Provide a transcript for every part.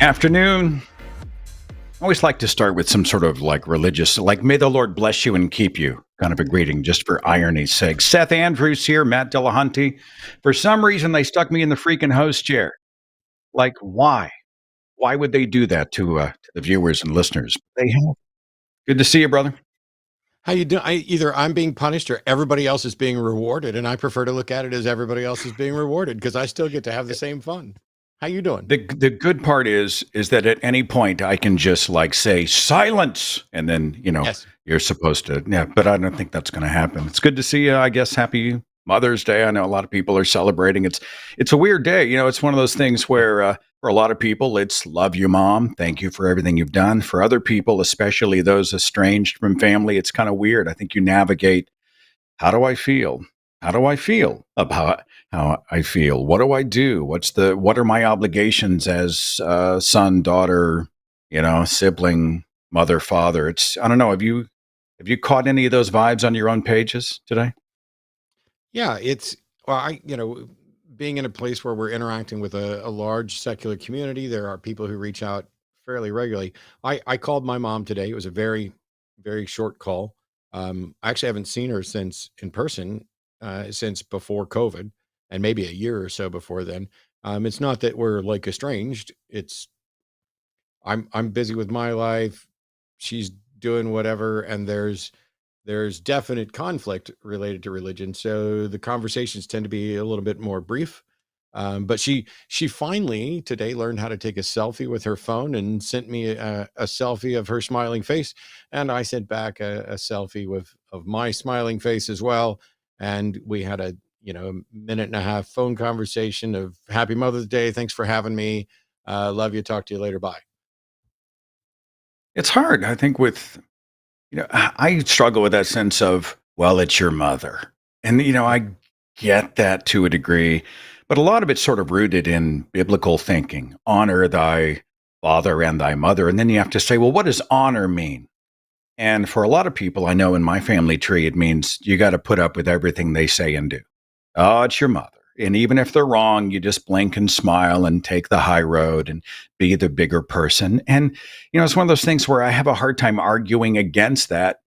Afternoon. I always like to start with some sort of like religious, like may the Lord bless you and keep you, kind of a greeting just for irony's sake. Seth Andrews here, Matt Dillahunty. For some reason, they stuck me in the freaking host chair. Like, why? Why would they do that to the viewers and listeners? They have. Good to see you, brother. How you doing? Either I'm being punished or everybody else is being rewarded, and I prefer to look at it as everybody else is being rewarded because I still get to have the same fun. How you doing? The good part is that at any point I can just like say silence, and then Yes. you're supposed to. Yeah, but I don't think that's going to happen. It's good to see you. I guess happy Mother's Day. I know a lot of people are celebrating. It's a weird day. It's one of those things where for a lot of people it's love you, mom. Thank you for everything you've done. For other people, especially those estranged from family, it's kind of weird. I think you navigate. How do I feel? How do I feel about how I feel? What do I do? What are my obligations as son, daughter, sibling, mother, father? I don't know. Have you caught any of those vibes on your own pages today? Yeah, being in a place where we're interacting with a large secular community, there are people who reach out fairly regularly. I called my mom today. It was a very, very short call. I actually haven't seen her in person since before COVID, and maybe a year or so before then. It's not that we're like estranged. I'm busy with my life. She's doing whatever, and there's definite conflict related to religion. So the conversations tend to be a little bit more brief. But she finally today learned how to take a selfie with her phone and sent me a selfie of her smiling face, and I sent back a selfie of my smiling face as well. And we had a minute and a half phone conversation of Happy Mother's Day. Thanks for having me. Love you. Talk to you later. Bye. It's hard. I think I struggle with that sense of, well, it's your mother. And, I get that to a degree, but a lot of it's sort of rooted in biblical thinking. Honor thy father and thy mother. And then you have to say, well, what does honor mean? And for a lot of people, I know in my family tree, it means you got to put up with everything they say and do. Oh, it's your mother. And even if they're wrong, you just blink and smile and take the high road and be the bigger person. And, it's one of those things where I have a hard time arguing against that.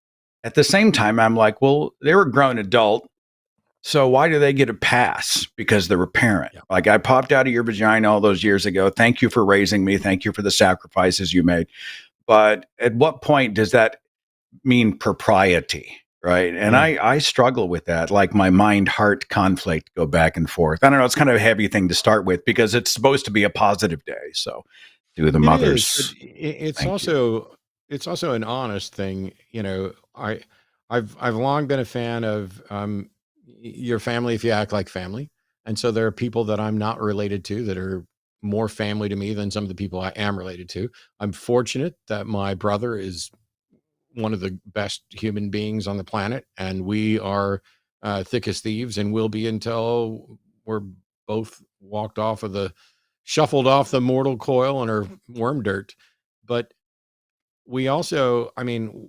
At the same time, I'm like, well, they were a grown adult. So why do they get a pass? Because they're a parent. Yeah. Like I popped out of your vagina all those years ago. Thank you for raising me. Thank you for the sacrifices you made. But at what point does that mean propriety? Right. And I struggle with that, like my mind-heart conflict go back and forth. I don't know. It's kind of a heavy thing to start with because it's supposed to be a positive day. So do the mothers. It's also an honest thing. I've long been a fan of your family if you act like family. And so there are people that I'm not related to that are more family to me than some of the people I am related to. I'm fortunate that my brother is one of the best human beings on the planet, and we are thick as thieves and will be until we're both shuffled off the mortal coil and are worm dirt. But we also,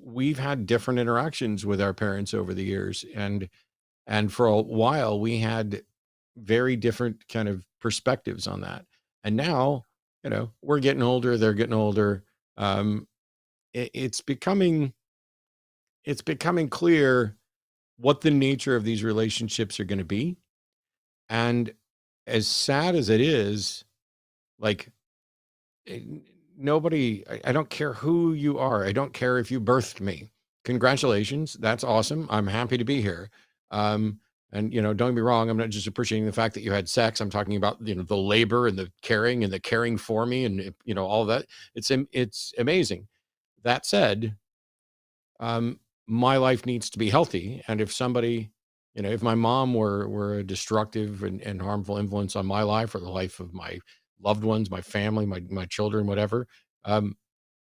we've had different interactions with our parents over the years, and for a while we had very different kind of perspectives on that. And now, we're getting older, they're getting older. It's becoming clear what the nature of these relationships are going to be. And as sad as it is, like nobody, I don't care who you are. I don't care if you birthed me. Congratulations. That's awesome. I'm happy to be here. And don't get me wrong. I'm not just appreciating the fact that you had sex. I'm talking about, the labor and the caring for me and, all that. It's amazing. That said, my life needs to be healthy. And if somebody, if my mom were a destructive and harmful influence on my life or the life of my loved ones, my family, my children, whatever, um,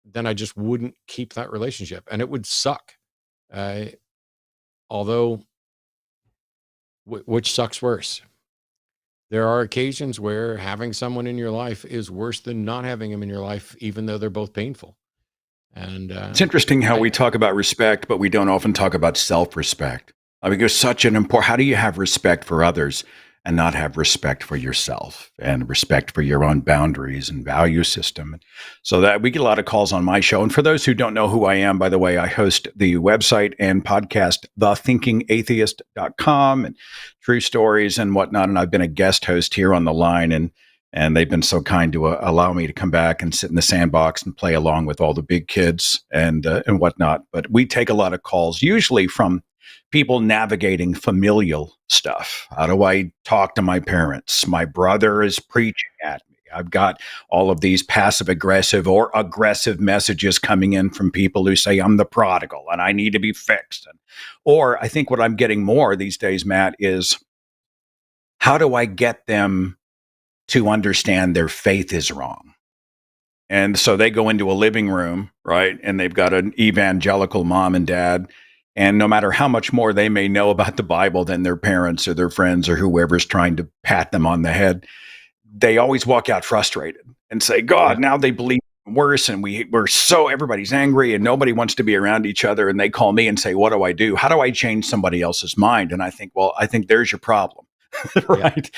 then I just wouldn't keep that relationship, and it would suck. Uh, although, which sucks worse? There are occasions where having someone in your life is worse than not having them in your life, even though they're both painful. And It's interesting how we I, talk about respect, but we don't often talk about self-respect. I mean, there's such an important, how do you have respect for others and not have respect for yourself and respect for your own boundaries and value system? So that we get a lot of calls on my show. And for those who don't know who I am, by the way, I host the website and podcast, thethinkingatheist.com, and true stories and whatnot. And I've been a guest host here on the line, and they've been so kind to allow me to come back and sit in the sandbox and play along with all the big kids and whatnot. But we take a lot of calls, usually from people navigating familial stuff. How do I talk to my parents? My brother is preaching at me. I've got all of these passive aggressive or aggressive messages coming in from people who say I'm the prodigal and I need to be fixed. Or I think what I'm getting more these days, Matt, is how do I get them to understand their faith is wrong? And so they go into a living room, right? And they've got an evangelical mom and dad. And no matter how much more they may know about the Bible than their parents or their friends or whoever's trying to pat them on the head, they always walk out frustrated and say, yeah, God, now they believe worse. And everybody's angry and nobody wants to be around each other. And they call me and say, what do I do? How do I change somebody else's mind? And I think, well, I think there's your problem, yeah, right?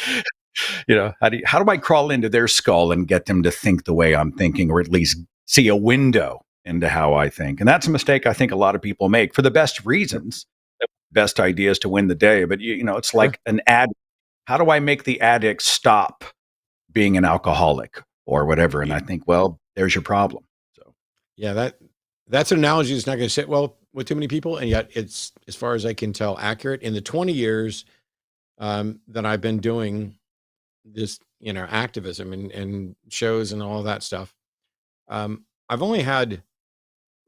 How do I crawl into their skull and get them to think the way I'm thinking, or at least see a window into how I think? And that's a mistake I think a lot of people make for the best reasons, the best ideas to win the day. But it's sure. like an addict. How do I make the addict stop being an alcoholic or whatever? And Y- I think, well, there's your problem. So Yeah, that's an analogy that's not going to sit well with too many people, and yet it's, as far as I can tell, accurate. In the 20 years that I've been doing this, activism and shows and all that stuff, I've only had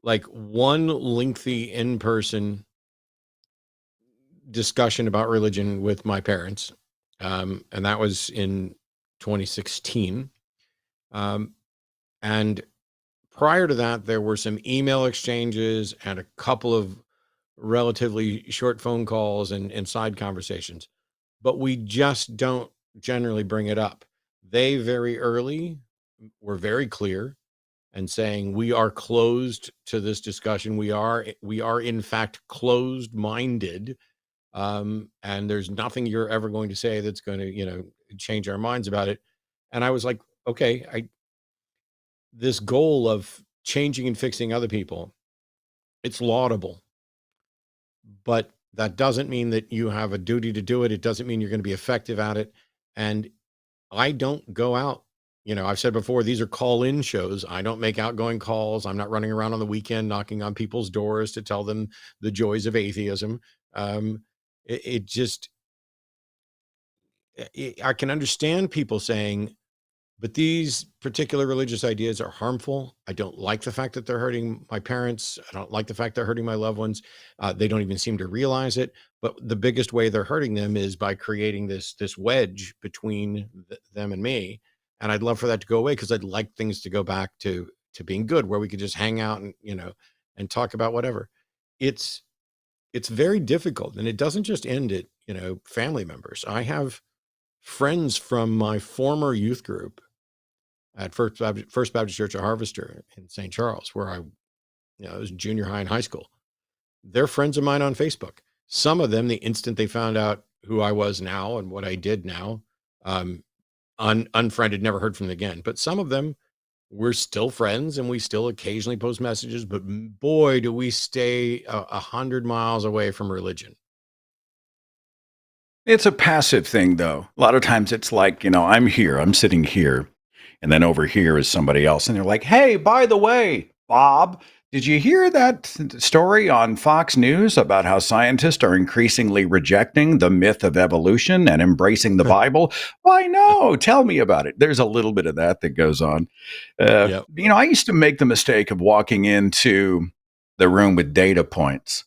like one lengthy in-person discussion about religion with my parents, and that was in 2016. Um, and prior to that, there were some email exchanges and a couple of relatively short phone calls and side conversations, but we just don't generally bring it up. They very early were very clear and saying we are closed to this discussion. We are in fact closed minded, and there's nothing you're ever going to say that's going to change our minds about it. And I was like, okay, this goal of changing and fixing other people, it's laudable, but that doesn't mean that you have a duty to do it. It doesn't mean you're going to be effective at it. And I don't go out. I've said before, these are call-in shows. I don't make outgoing calls. I'm not running around on the weekend knocking on people's doors to tell them the joys of atheism. It just, I can understand people saying, but these particular religious ideas are harmful. I don't like the fact that they're hurting my parents. I don't like the fact they're hurting my loved ones. They don't even seem to realize it. But the biggest way they're hurting them is by creating this wedge between them and me. And I'd love for that to go away, because I'd like things to go back to being good, where we could just hang out and talk about whatever. It's very difficult, and it doesn't just end at family members. I have friends from my former youth group at First Baptist Church of Harvester in St. Charles, where I was in junior high and high school. They're friends of mine on Facebook. Some of them, the instant they found out who I was now and what I did now, unfriended, never heard from them again. But some of them, we're still friends, and we still occasionally post messages. But boy, do we stay 100 miles away from religion. it's a passive thing, though. A lot of times it's like, I'm sitting here, and then over here is somebody else. And they're like, hey, by the way, Bob, did you hear that story on Fox News about how scientists are increasingly rejecting the myth of evolution and embracing the Bible? Why, no, tell me about it. There's a little bit of that goes on. Yep. I used to make the mistake of walking into the room with data points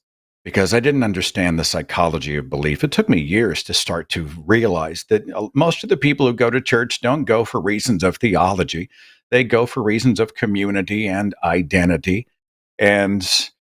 because I didn't understand the psychology of belief. It took me years to start to realize that most of the people who go to church don't go for reasons of theology. They go for reasons of community and identity. And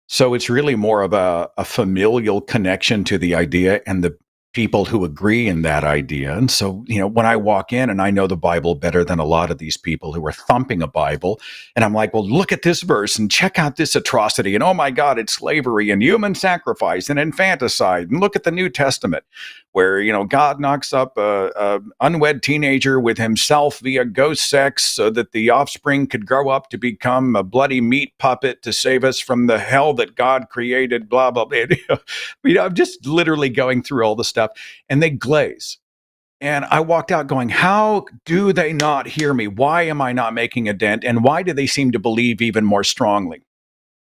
so it's really more of a familial connection to the idea and the people who agree in that idea. And so, when I walk in and I know the Bible better than a lot of these people who are thumping a Bible, and I'm like, well, look at this verse and check out this atrocity. And oh my God, it's slavery and human sacrifice and infanticide. And look at the New Testament where, God knocks up a unwed teenager with himself via ghost sex so that the offspring could grow up to become a bloody meat puppet to save us from the hell that God created, blah, blah, blah. I'm just literally going through all the stuff and they glaze. And I walked out going, how do they not hear me? Why am I not making a dent? And why do they seem to believe even more strongly?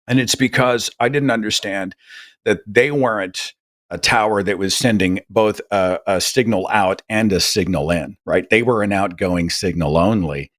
And it's because I didn't understand that they weren't a tower that was sending both a signal out and a signal in, right? They were an outgoing signal only.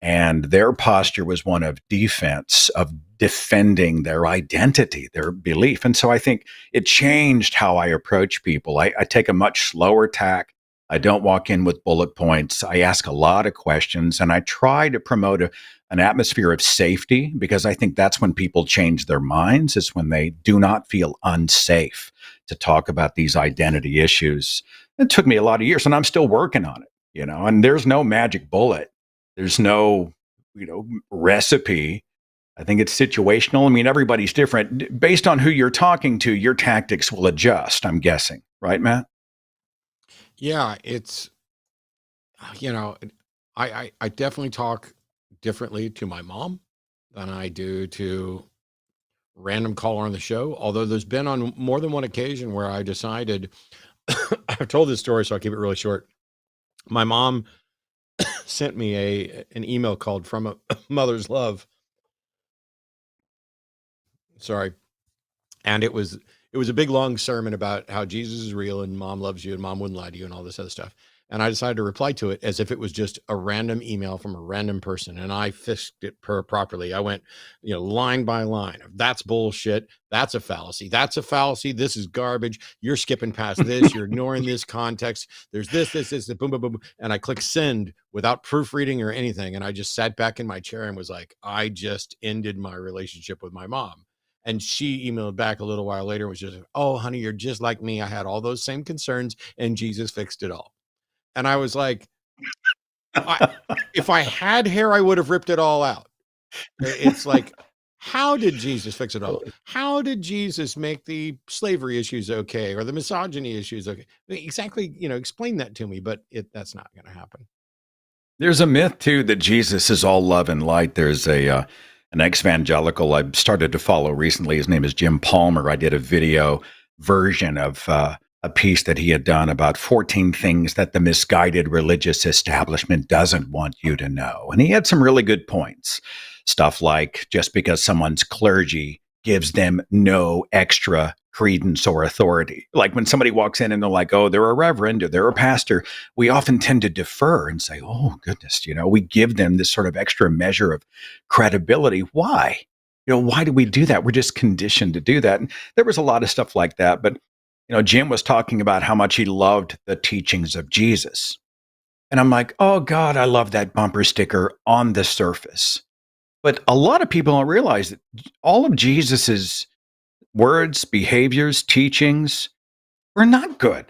And their posture was one of defense, of defending their identity, their belief. And so I think it changed how I approach people. I take a much slower tack. I don't walk in with bullet points. I ask a lot of questions and I try to promote an atmosphere of safety, because I think that's when people change their minds, is when they do not feel unsafe to talk about these identity issues. It took me a lot of years and I'm still working on it, and there's no magic bullet. There's no, recipe. I think it's situational. I mean, everybody's different. Based on who you're talking to, your tactics will adjust, I'm guessing. Right, Matt? Yeah, it's, I definitely talk differently to my mom than I do to random caller on the show. Although there's been on more than one occasion where I decided, I've told this story, so I'll keep it really short. My mom sent me an email called From a Mother's Love. Sorry. And it was a big long sermon about how Jesus is real and mom loves you and mom wouldn't lie to you and all this other stuff. And I decided to reply to it as if it was just a random email from a random person. And I fished it properly. I went, line by line. That's bullshit. That's a fallacy. That's a fallacy. This is garbage. You're skipping past this. You're ignoring this context. There's this, boom, boom, boom. And I clicked send without proofreading or anything. And I just sat back in my chair and was like, I just ended my relationship with my mom. And she emailed back a little while later and was just, oh, honey, you're just like me. I had all those same concerns and Jesus fixed it all. And I was like, if I had hair, I would have ripped it all out. It's like, how did Jesus fix it all? How did Jesus make the slavery issues okay, or the misogyny issues okay? Exactly, explain that to me, but that's not going to happen. There's a myth, too, that Jesus is all love and light. There's an ex-evangelical I started to follow recently. His name is Jim Palmer. I did a video version of a piece that he had done about 14 things that the misguided religious establishment doesn't want you to know. And he had some really good points. Stuff like, just because someone's clergy gives them no extra credence or authority. Like when somebody walks in and they're like, oh, they're a reverend or they're a pastor, we often tend to defer and say, oh, goodness, we give them this sort of extra measure of credibility. Why? Why do we do that? We're just conditioned to do that. And there was a lot of stuff like that. But, Jim was talking about how much he loved the teachings of Jesus. And I'm like, oh, God, I love that bumper sticker on the surface. But a lot of people don't realize that all of Jesus's words, behaviors, teachings were not good.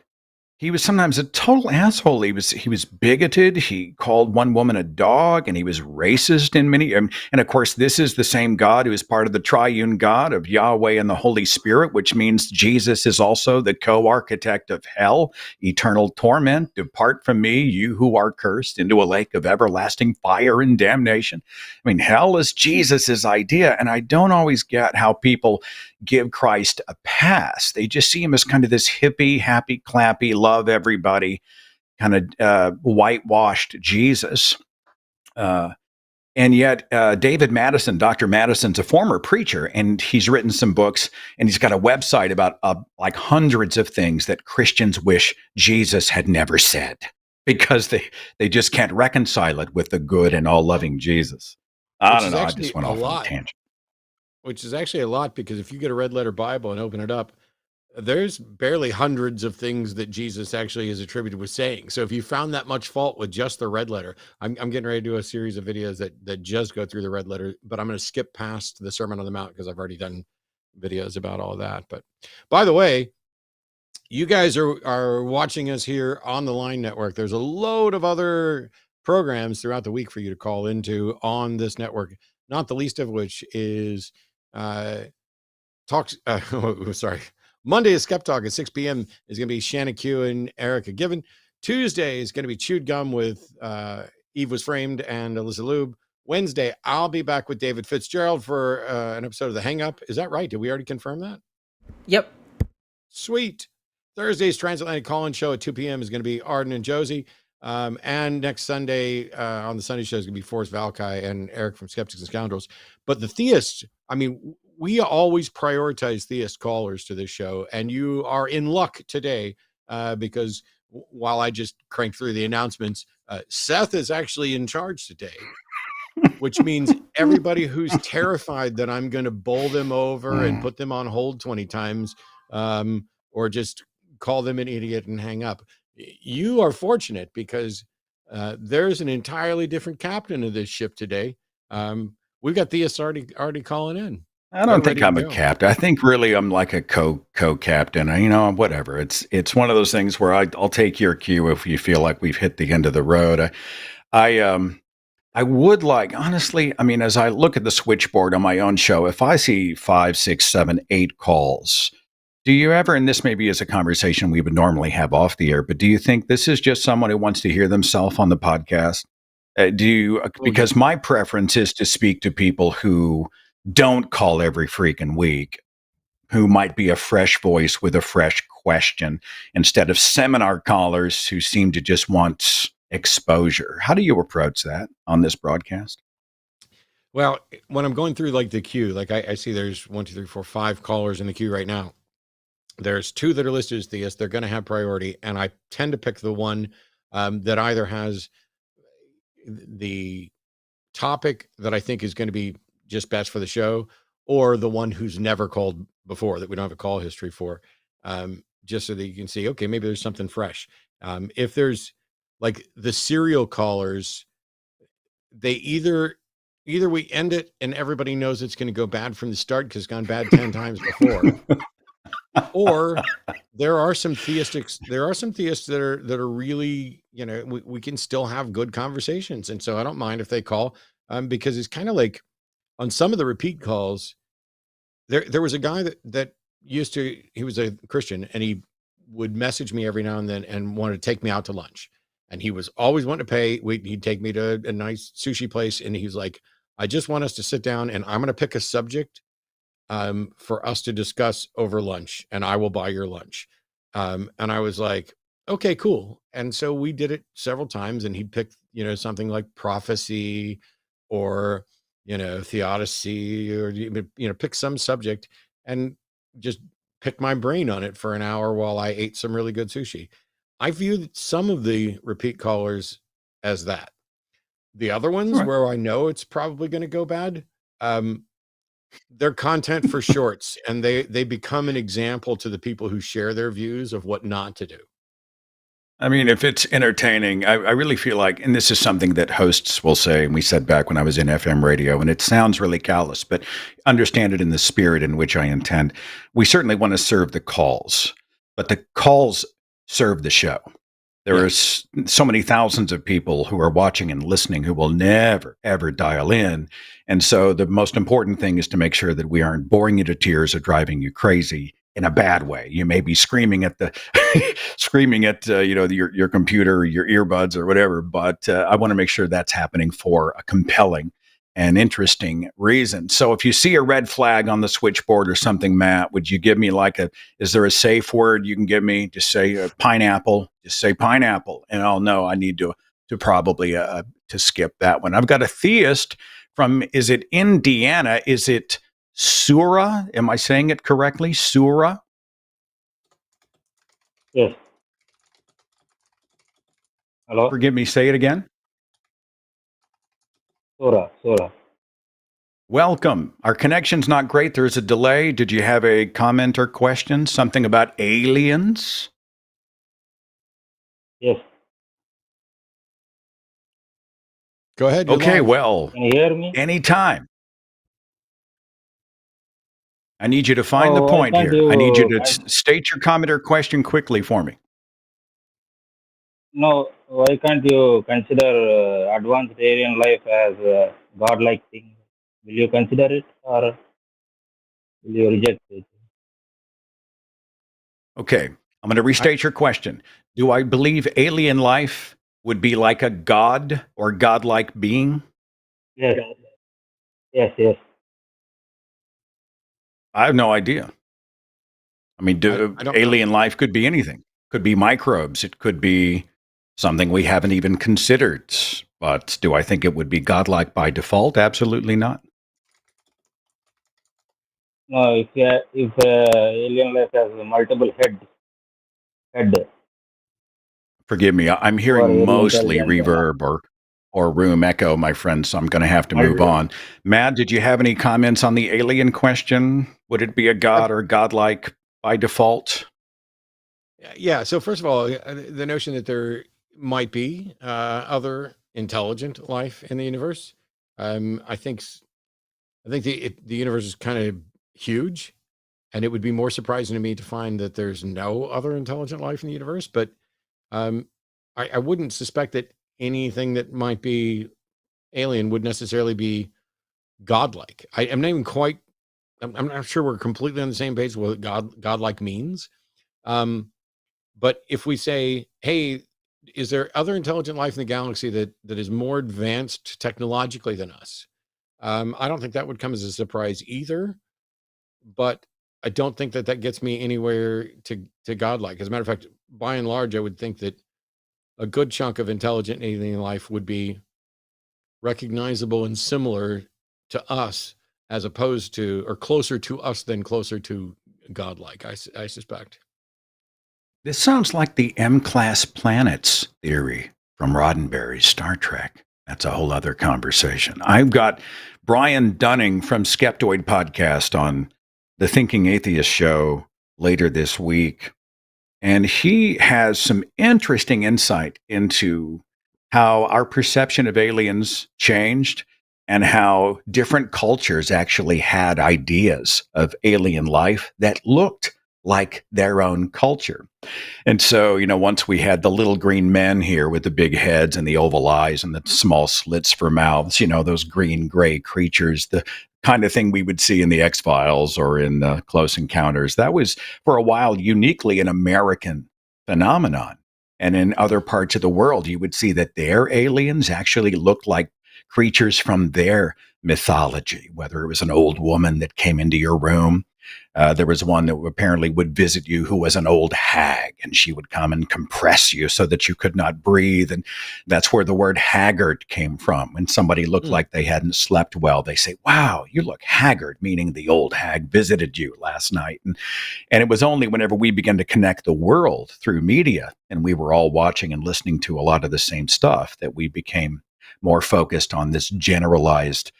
He was sometimes a total asshole. He was bigoted. He called one woman a dog, and he was racist in many. And of course, this is the same God who is part of the triune God of Yahweh and the Holy Spirit, which means Jesus is also the co-architect of hell, eternal torment. Depart from me, you who are cursed, into a lake of everlasting fire and damnation. I mean, hell is Jesus's idea, and I don't always get how people give Christ a pass. They just see him as kind of this hippie, happy, clappy, love everybody, kind of whitewashed Jesus. And yet, David Madison, Dr. Madison's a former preacher, and he's written some books, and he's got a website about like hundreds of things that Christians wish Jesus had never said, because they just can't reconcile it with the good and all-loving Jesus. I don't know. I just went off on a tangent. Which is actually a lot, because if you get a red letter Bible and open it up, there's barely hundreds of things that Jesus actually is attributed with saying. So if you found that much fault with just the red letter, I'm getting ready to do a series of videos that just go through the red letter, but I'm going to skip past the Sermon on the Mount because I've already done videos about all that. But by the way, you guys are watching us here on the Line Network. There's a load of other programs throughout the week for you to call into on this network, not the least of which is talks. Sorry. Monday is Skeptalk at 6 p.m. is going to be Shannon Q and Erika Given. Tuesday is going to be Chewed Gum with Eve Was Framed and Alyssa Ljub. Wednesday, I'll be back with David Fitzgerald for an episode of The Hang Up. Is that right? Did we already confirm that? Yep. Sweet. Thursday's Transatlantic Call-In Show at 2 p.m. is going to be Arden and Josie. And next Sunday on the Sunday show is going to be Forrest Valkai and Eric from Skeptics and Scoundrels. But the theists, I mean, we always prioritize theist callers to this show, and you are in luck today because while I just cranked through the announcements, Seth is actually in charge today, which means everybody who's terrified that I'm going to bowl them over and put them on hold 20 times or just call them an idiot and hang up. You are fortunate because there's an entirely different captain of this ship today. We've got theists already calling in. I don't think I'm a captain. I think really I'm like a co-captain. Whatever. It's one of those things where I'll take your cue if you feel like we've hit the end of the road. I would like, honestly, I mean, as I look at the switchboard on my own show, if I see 5, 6, 7, 8 calls, do you ever, and this maybe is a conversation we would normally have off the air, but do you think this is just someone who wants to hear themselves on the podcast? Because my preference is to speak to people who don't call every freaking week, who might be a fresh voice with a fresh question instead of seminar callers who seem to just want exposure. How do you approach that on this broadcast? Well, when I'm going through like the queue, like I see there's 1, 2, 3, 4, 5 callers in the queue right now. There's 2 that are listed as theists. They're going to have priority. And I tend to pick the one that either has the topic that I think is going to be just best for the show, or the one who's never called before that we don't have a call history for, just so that you can see, okay, maybe there's something fresh. If there's like the serial callers, they either we end it and everybody knows it's going to go bad from the start because it's gone bad 10 times before. Or there are some theists that are really, we can still have good conversations. And so I don't mind if they call, because it's kind of like on some of the repeat calls, there was a guy that used to, he was a Christian and he would message me every now and then and wanted to take me out to lunch. And he was always wanting to pay. He'd take me to a nice sushi place. And he's like, I just want us to sit down and I'm going to pick a subject for us to discuss over lunch, and I will buy your lunch. And I was like, okay, cool. And so we did it several times, and he'd pick, something like prophecy or, theodicy, or, pick some subject and just pick my brain on it for an hour while I ate some really good sushi. I view some of the repeat callers as that. The other ones where I know it's probably going to go bad, they're content for shorts, and they become an example to the people who share their views of what not to do. I mean, if it's entertaining, I really feel like, and this is something that hosts will say, and we said back when I was in FM radio, and it sounds really callous, but understand it in the spirit in which I intend. We certainly want to serve the calls, but the calls serve the show. There are so many thousands of people who are watching and listening who will never, ever dial in. And so the most important thing is to make sure that we aren't boring you to tears or driving you crazy in a bad way. You may be screaming at your computer or your earbuds or whatever, but I want to make sure that's happening for a compelling and interesting reason. So if you see a red flag on the switchboard or something, Matt, would you give me is there a safe word you can give me? Just say pineapple. Just say pineapple, and I'll know I need to probably to skip that one. I've got a theist from, is it Indiana? Is it Sura? Am I saying it correctly? Sura? Yes. Hello? Forgive me, say it again. Sura. Welcome. Our connection's not great. There's a delay. Did you have a comment or question? Something about aliens? Yes. Go ahead. You're Okay, live. well, Can you hear me? anytime. I need you to find the Oh, why point can't here. I need you you? to state your comment or question quickly for me. No, why can't you consider advanced alien life as a godlike thing? Will you consider it or will you reject it? Okay, I'm going to restate your question. Do I believe alien life would be like a god or godlike being? Yes, yes. I have no idea. I mean, I don't know. alien life could be anything. Could be microbes. It could be something we haven't even considered. But do I think it would be godlike by default? Absolutely not. No, if alien life has multiple head, Forgive me. I'm who are hearing very mostly intelligent and reverb or room echo, my friend. So I'm going to have to move on. Matt, did you have any comments on the alien question? Would it be a god or godlike by default? Yeah. So first of all, the notion that there might be other intelligent life in the universe, I think the universe is kind of huge, and it would be more surprising to me to find that there's no other intelligent life in the universe. But um, I wouldn't suspect that anything that might be alien would necessarily be godlike. I'm not even quite. I'm not sure we're completely on the same page with what godlike means. But if we say, hey, is there other intelligent life in the galaxy that is more advanced technologically than us? I don't think that would come as a surprise either. But I don't think that gets me anywhere to godlike. As a matter of fact, by and large, I would think that a good chunk of intelligent alien life would be recognizable and similar to us, as opposed to, or closer to us than closer to godlike, I suspect. This sounds like the M-class planets theory from Roddenberry's Star Trek. That's a whole other conversation. I've got Brian Dunning from Skeptoid Podcast on the Thinking Atheist show later this week. And he has some interesting insight into how our perception of aliens changed and how different cultures actually had ideas of alien life that looked like their own culture. And so, once we had the little green men here with the big heads and the oval eyes and the small slits for mouths, those green gray creatures, the kind of thing we would see in the X-Files or in Close Encounters. That was for a while uniquely an American phenomenon. And in other parts of the world, you would see that their aliens actually looked like creatures from their mythology, whether it was an old woman that came into your room. There was one that apparently would visit you who was an old hag, and she would come and compress you so that you could not breathe. And that's where the word haggard came from. When somebody looked like they hadn't slept well, they say, wow, you look haggard, meaning the old hag visited you last night. And it was only whenever we began to connect the world through media, and we were all watching and listening to a lot of the same stuff, that we became more focused on this generalized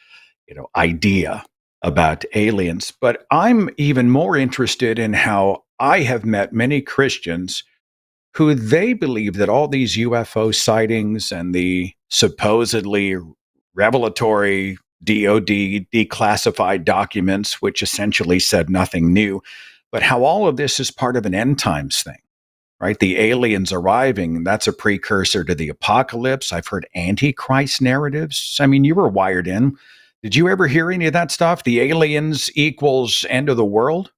idea about aliens. But I'm even more interested in how I have met many Christians who they believe that all these UFO sightings and the supposedly revelatory DOD declassified documents, which essentially said nothing new, but how all of this is part of an end times thing. Right? The aliens arriving, that's a precursor to the apocalypse. I've heard antichrist narratives. I mean, you were wired in. Did you ever hear any of that stuff? The aliens equals end of the world?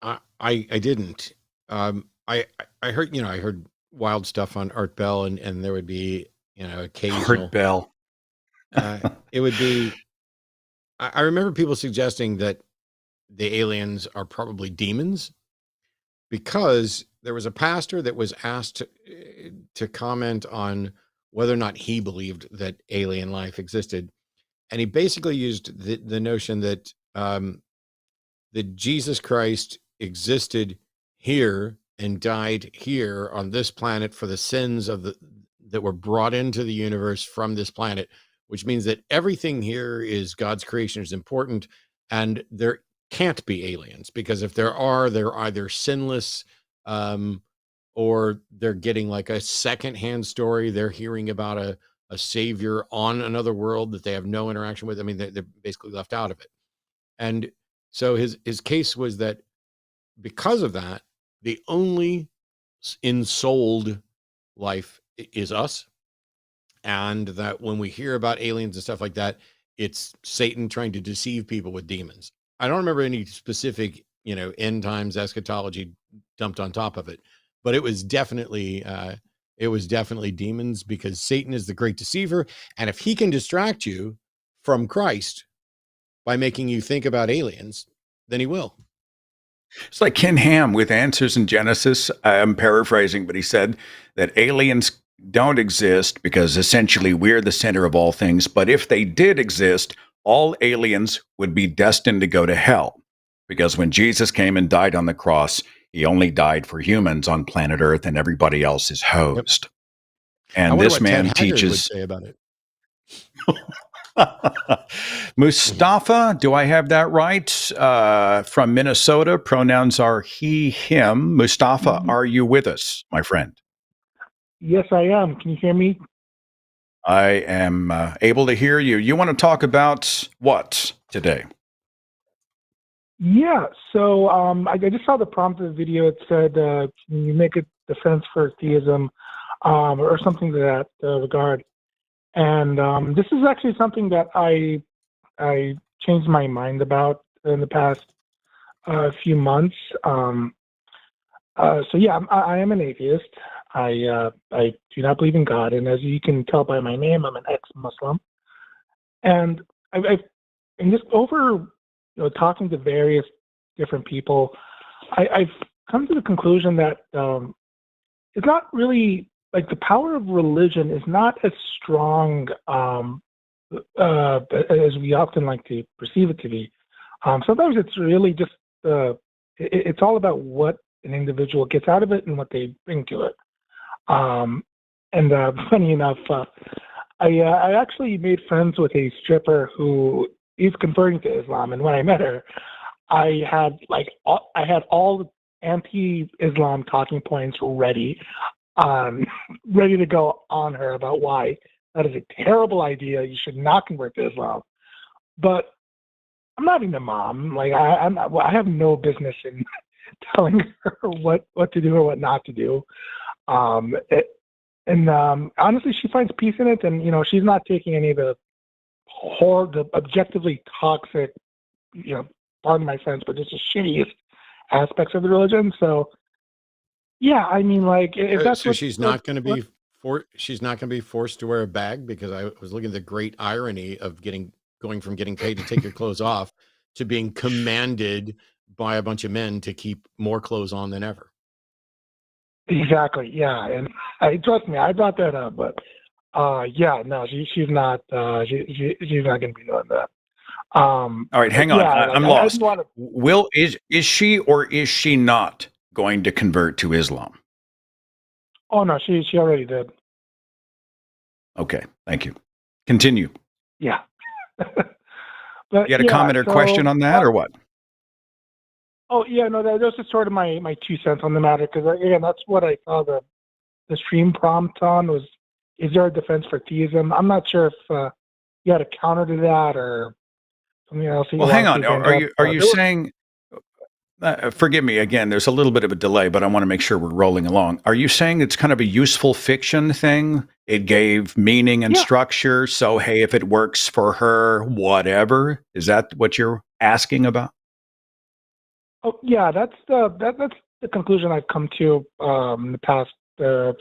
I didn't. I heard, I heard wild stuff on Art Bell, and there would be, occasional Art Bell. it would be, I remember people suggesting that the aliens are probably demons, because there was a pastor that was asked to comment on whether or not he believed that alien life existed. And he basically used the notion that that Jesus Christ existed here and died here on this planet for the sins of that were brought into the universe from this planet, which means that everything here is God's creation is important, and there can't be aliens, because if there are, they're either sinless, or they're getting like a secondhand story. They're hearing about a savior on another world that they have no interaction with. I mean, they're basically left out of it. And so his case was that because of that, the only ensouled life is us, and that when we hear about aliens and stuff like that, it's Satan trying to deceive people with demons. I don't remember any specific, end times eschatology dumped on top of it, but it was definitely demons, because Satan is the great deceiver, and if he can distract you from Christ by making you think about aliens, then he will. It's like Ken Ham with Answers in Genesis. I'm paraphrasing, but he said that aliens don't exist because essentially we're the center of all things. But if they did exist, all aliens would be destined to go to hell. Because when Jesus came and died on the cross, he only died for humans on planet Earth, and everybody else is hosed. I And wonder this what man Ted Haggard would teaches. say about it. Mustafa, do I have that right? From Minnesota, pronouns are he, him. Mustafa, are you with us, my friend? Yes, I am. Can you hear me? I am able to hear you. You want to talk about what today? Yeah. So I just saw the prompt of the video. It said, "Can you make a defense for theism," or something to that regard. And this is actually something that I changed my mind about in the past few months. So yeah, I am an atheist. I do not believe in God, and as you can tell by my name, I'm an ex-Muslim. And and just over talking to various different people, I've come to the conclusion that it's not really like the power of religion is not as strong as we often like to perceive it to be. Sometimes it's really just it's all about what an individual gets out of it and what they bring to it. Funny enough, I actually made friends with a stripper who is converting to Islam, and when I met her, I had all the anti-Islam talking points ready to go on her about why that is a terrible idea. You should not convert to Islam. But I'm not an imam. Like I have no business in telling her what to do or what not to do. Honestly, she finds peace in it, and she's not taking any of the objectively toxic, pardon my French, but just the shittiest aspects of the religion. So, yeah, I mean, like, if that's so what, she's not going to be she's not going to be forced to wear a bag, because I was looking at the great irony of going from getting paid to take your clothes off to being commanded by a bunch of men to keep more clothes on than ever. Exactly. Yeah, and trust me, I brought that up, but yeah, no, she's not. She's not going to be doing that. All right, hang on. Yeah, I'm I lost. Is she or is she not going to convert to Islam? Oh no, she already did. Okay, thank you. Continue. Yeah. You had a comment or question on that, or what? Oh yeah, no, that was just sort of my 2 cents on the matter, because again, that's what I saw the stream prompt on was, is there a defense for theism? I'm not sure if you had a counter to that or something else. Well, hang on. Are you saying? Forgive me again. There's a little bit of a delay, but I want to make sure we're rolling along. Are you saying it's kind of a useful fiction thing? It gave meaning and structure. So hey, if it works for her, whatever. Is that what you're asking about? Oh yeah, that's the conclusion I've come to in the past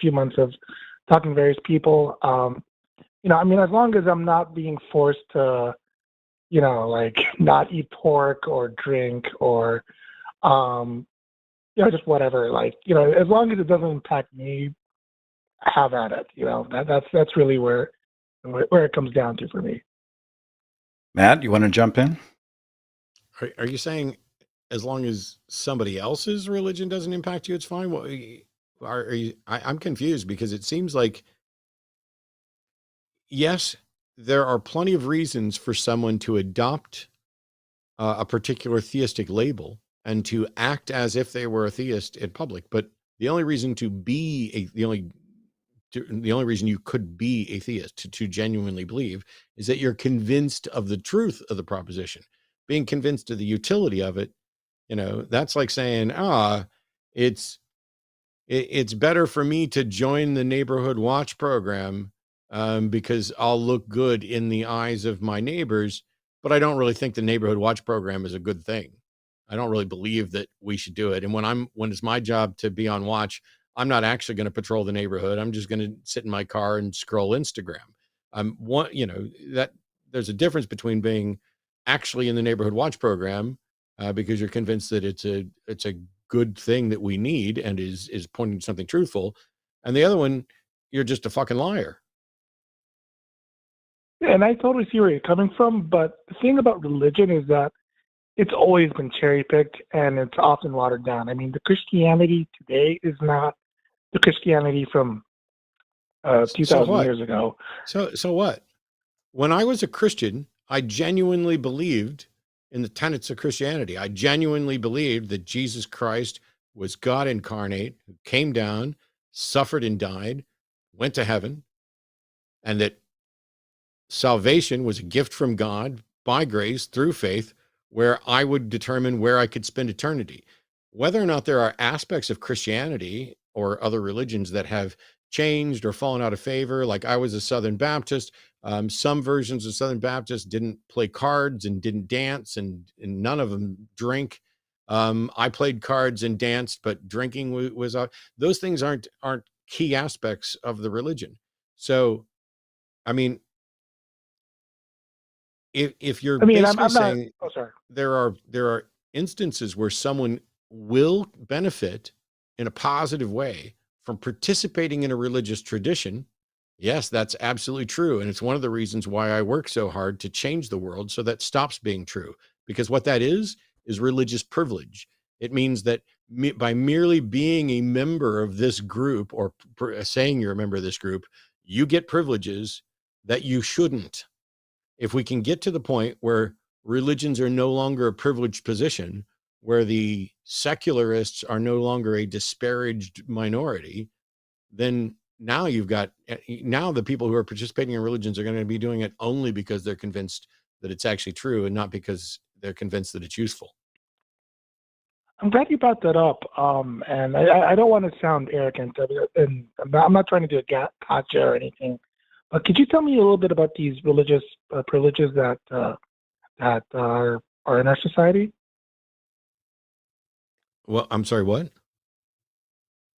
few months of talking to various people. I mean, as long as I'm not being forced to, like not eat pork or drink or, just whatever. Like, as long as it doesn't impact me, have at it. That's really where it comes down to for me. Matt, you want to jump in? Are you saying, as long as somebody else's religion doesn't impact you, it's fine? Well, are you? I'm confused, because it seems like, yes, there are plenty of reasons for someone to adopt a particular theistic label and to act as if they were a theist in public. But the only reason the only reason you could be a theist, to genuinely believe, is that you're convinced of the truth of the proposition. Being convinced of the utility of it, that's like saying, it's better for me to join the neighborhood watch program because I'll look good in the eyes of my neighbors, but I don't really think the neighborhood watch program is a good thing. I don't really believe that we should do it. And when it's my job to be on watch, I'm not actually going to patrol the neighborhood. I'm just going to sit in my car and scroll Instagram. That there's a difference between being actually in the neighborhood watch program because you're convinced that it's a good thing that we need and is pointing to something truthful, and the other one, you're just a fucking liar. And I totally see where you're coming from, but the thing about religion is that it's always been cherry-picked and it's often watered down. I mean, the Christianity today is not the Christianity from 2,000 years ago. So what? When I was a Christian, I genuinely believed in the tenets of Christianity. I genuinely believed that Jesus Christ was God incarnate, who came down, suffered and died, went to heaven, and that salvation was a gift from God by grace through faith, where I would determine where I could spend eternity. Whether or not there are aspects of Christianity or other religions that have changed or fallen out of favor, like I was a Southern Baptist, some versions of Southern Baptist didn't play cards and didn't dance, and none of them drink. I played cards and danced, but drinking was those things aren't key aspects of the religion. So, I mean, if you're basically saying there are instances where someone will benefit in a positive way from participating in a religious tradition, yes, that's absolutely true. And it's one of the reasons why I work so hard to change the world so that stops being true. Because what that is religious privilege. It means that by merely being a member of this group or saying you're a member of this group, you get privileges that you shouldn't. If we can get to the point where religions are no longer a privileged position, where the secularists are no longer a disparaged minority, then now the people who are participating in religions are going to be doing it only because they're convinced that it's actually true and not because they're convinced that it's useful. I'm glad you brought that up. And I don't want to sound arrogant, and I'm not trying to do a gotcha or anything. But could you tell me a little bit about these religious privileges that are in our society? Well, I'm sorry, what?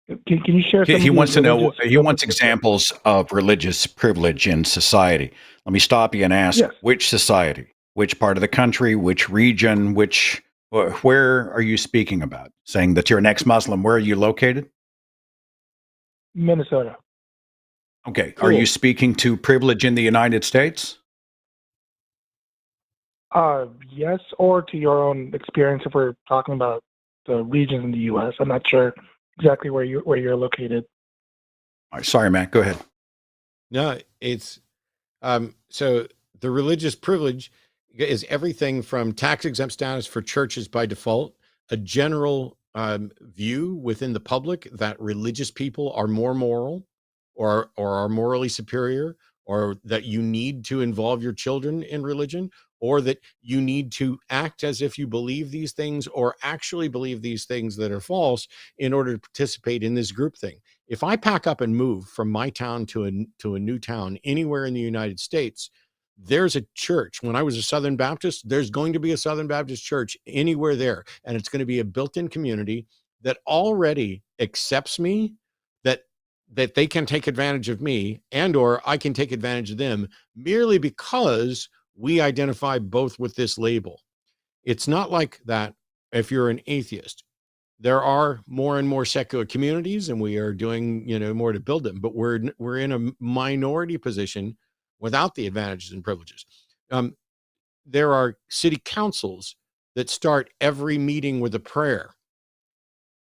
Can you share some? He wants to know. He wants examples of religious privilege in society. Let me stop you and ask: yes. Which society? Which part of the country? Which region? Where are you speaking about? Saying that you're an ex-Muslim. Where are you located? Minnesota. Okay. Cool. Are you speaking to privilege in the United States? Yes, or to your own experience if we're talking about the regions in the U.S. I'm not sure exactly where you're located. All right, sorry, Matt. Go ahead. No, it's so the religious privilege is everything from tax-exempt status for churches by default, a general view within the public that religious people are more moral or are morally superior, or that you need to involve your children in religion, or that you need to act as if you believe these things or actually believe these things that are false in order to participate in this group thing. If I pack up and move from my town to a new town anywhere in the United States, there's a church. When I was a Southern Baptist, there's going to be a Southern Baptist church anywhere there. And it's going to be a built-in community that already accepts me, that they can take advantage of me, and or I can take advantage of them merely because we identify both with this label. It's not like that if you're an atheist. There are more and more secular communities, and we are doing, more to build them, but we're in a minority position without the advantages and privileges. There are city councils that start every meeting with a prayer,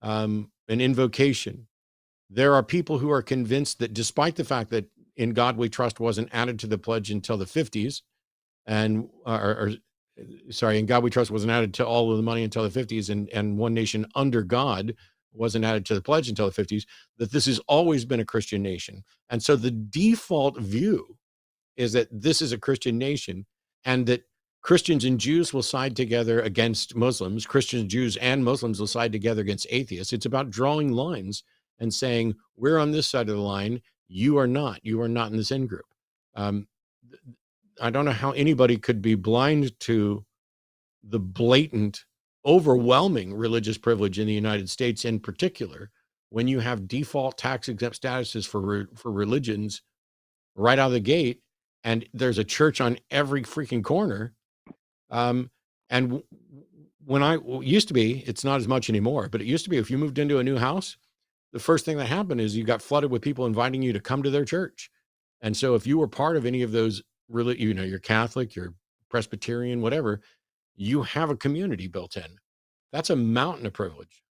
an invocation. There are people who are convinced that despite the fact that In God We Trust wasn't added to the pledge until the 50s, and In God We Trust wasn't added to all of the money until the 50s, and One Nation Under God wasn't added to the pledge until the 50s, that this has always been a Christian nation. And so the default view is that this is a Christian nation, and that Christians and Jews will side together against Muslims. Christians, Jews, and Muslims will side together against atheists. It's about drawing lines and saying, we're on this side of the line. You are not. You are not in this in group. I don't know how anybody could be blind to the blatant, overwhelming religious privilege in the United States in particular, when you have default tax exempt statuses for religions right out of the gate, and there's a church on every freaking corner. And when used to be, it's not as much anymore, but it used to be, if you moved into a new house, the first thing that happened is you got flooded with people inviting you to come to their church. And so if you were part of any of those, you're Catholic, you're Presbyterian, whatever, you have a community built in. That's a mountain of privilege.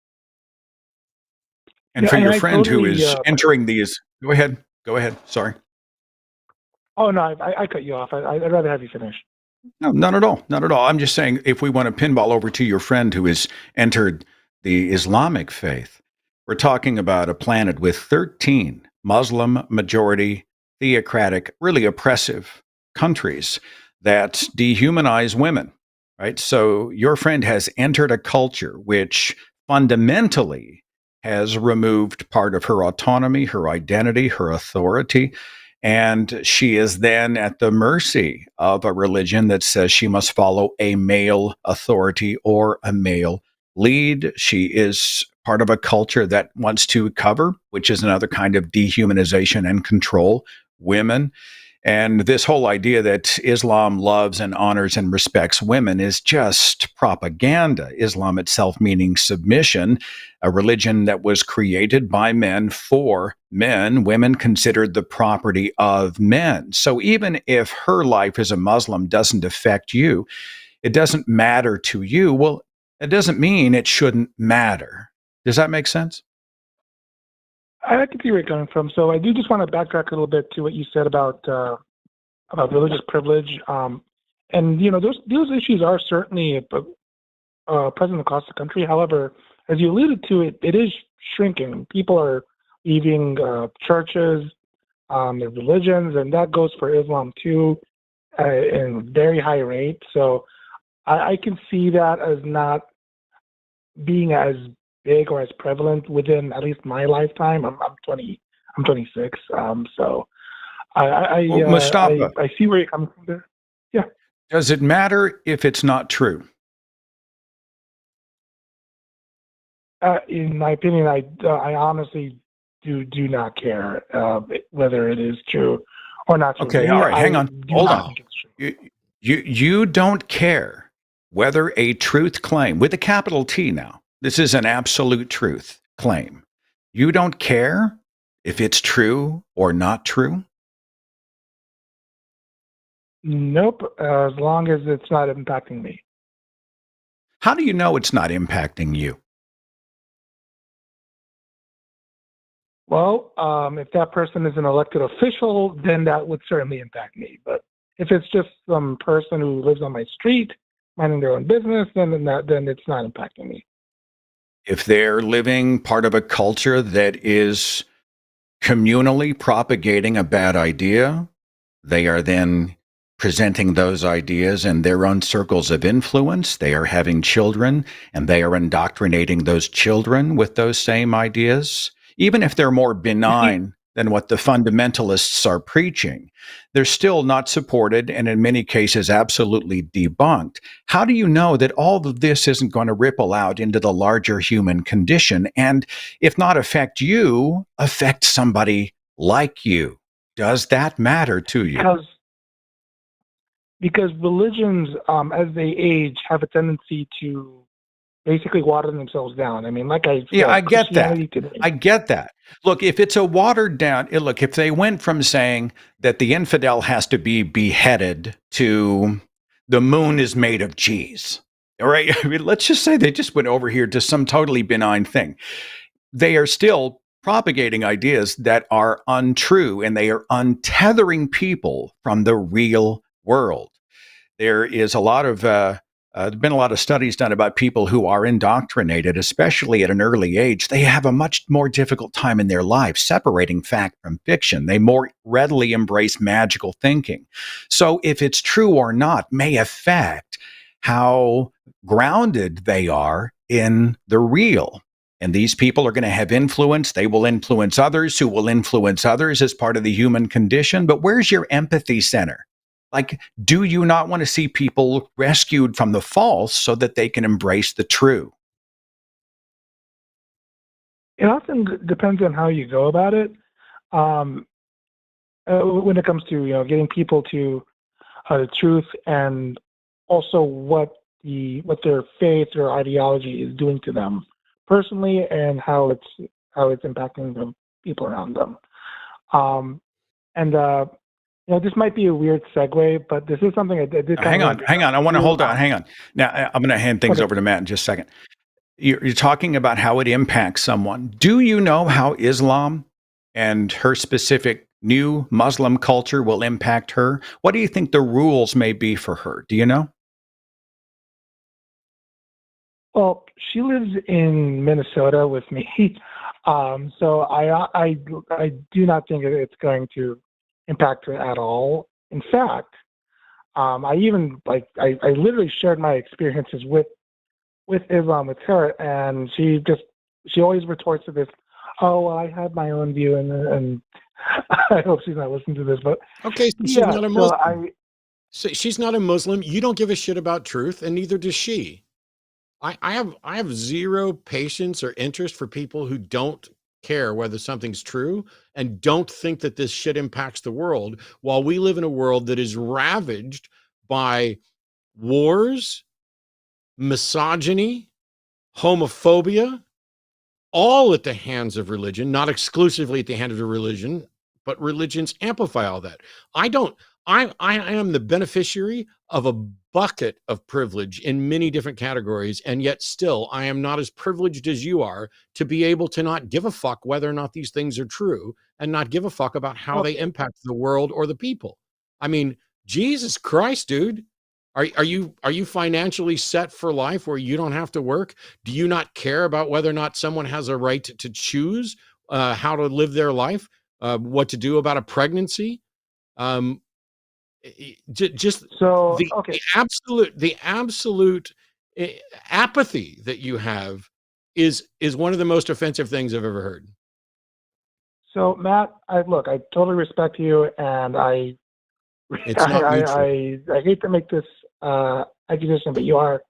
And for your friend who is entering these, go ahead. Sorry. Oh, no, I cut you off. I'd rather have you finish. No, not at all. Not at all. I'm just saying, if we want to pinball over to your friend who has entered the Islamic faith, we're talking about a planet with 13 Muslim majority, theocratic, really oppressive countries that dehumanize women, right? So your friend has entered a culture which fundamentally has removed part of her autonomy, her identity, her authority. And she is then at the mercy of a religion that says she must follow a male authority or a male lead. She is part of a culture that wants to cover, which is another kind of dehumanization and control, women. And this whole idea that Islam loves and honors and respects women is just propaganda. Islam itself meaning submission, a religion that was created by men for men, women considered the property of men. So even if her life as a Muslim doesn't affect you, it doesn't matter to you, well, it doesn't mean it shouldn't matter. Does that make sense? I can see where you're coming from. So I do just want to backtrack a little bit to what you said about religious privilege. And, those issues are certainly present across the country. However, as you alluded to, it is shrinking. People are leaving churches, their religions, and that goes for Islam too, in a very high rate. So I can see that as not being as big or as prevalent within at least my lifetime. I'm 26. So Mustafa, I see where you're coming from there. Yeah. Does it matter if it's not true? In my opinion, I honestly do not care whether it is true or not true. Okay, all right, hang on. Hold on. You don't care whether a truth claim, with a capital T now, this is an absolute truth claim. You don't care if it's true or not true? Nope, as long as it's not impacting me. How do you know it's not impacting you? Well, if that person is an elected official, then that would certainly impact me. But if it's just some person who lives on my street, minding their own business, then it's not impacting me. If they're living part of a culture that is communally propagating a bad idea, they are then presenting those ideas in their own circles of influence. They are having children, and they are indoctrinating those children with those same ideas. Even if they're more benign than what the fundamentalists are preaching, they're still not supported and in many cases absolutely debunked. How do you know that all of this isn't going to ripple out into the larger human condition and, if not affect you, affect somebody like you? Does that matter to you? Because religions, as they age, have a tendency to basically water themselves down. I mean, like I said, I get that. Today. I get that. Look, if it's a watered down, if they went from saying that the infidel has to be beheaded to the moon is made of cheese, all right? I mean, let's just say they just went over here to some totally benign thing. They are still propagating ideas that are untrue, and they are untethering people from the real world. There is a lot of there's been a lot of studies done about people who are indoctrinated, especially at an early age. They have a much more difficult time in their lives separating fact from fiction. They more readily embrace magical thinking. So if it's true or not may affect how grounded they are in the real. And these people are going to have influence. They will influence others who will influence others as part of the human condition. But where's your empathy center? Like, do you not want to see people rescued from the false so that they can embrace the true? It often depends on how you go about it. When it comes to getting people to the truth, and also what their faith or ideology is doing to them personally, and how it's impacting the people around them. This might be a weird segue, but this is something I did. Hang on. I want to hold on. Hang on. Now, I'm going to hand things over to Matt in just a second. You're talking about how it impacts someone. Do you know how Islam and her specific new Muslim culture will impact her? What do you think the rules may be for her? Do you know? Well, she lives in Minnesota with me, so I do not think it's going to impact her at all. In fact, I literally shared my experiences with Islam with her, and she always retorts to this, "Oh, well, I have my own view," and I hope she's not listening to this, but okay, so she's not a Muslim. So she's not a Muslim. You don't give a shit about truth, and neither does she. I have zero patience or interest for people who don't care whether something's true and don't think that this shit impacts the world, while we live in a world that is ravaged by wars, misogyny, homophobia, all at the hands of religion, not exclusively at the hand of the religion, but religions amplify all that. I am the beneficiary of a bucket of privilege in many different categories, and yet still I am not as privileged as you are to be able to not give a fuck whether or not these things are true, and not give a fuck about how they impact the world or the people. I mean, Jesus Christ, dude. Are you financially set for life where you don't have to work? Do you not care about whether or not someone has a right to choose how to live their life, what to do about a pregnancy? Just so the absolute apathy that you have is one of the most offensive things I've ever heard. So Matt, I totally respect you, and I hate to make this accusation, but you are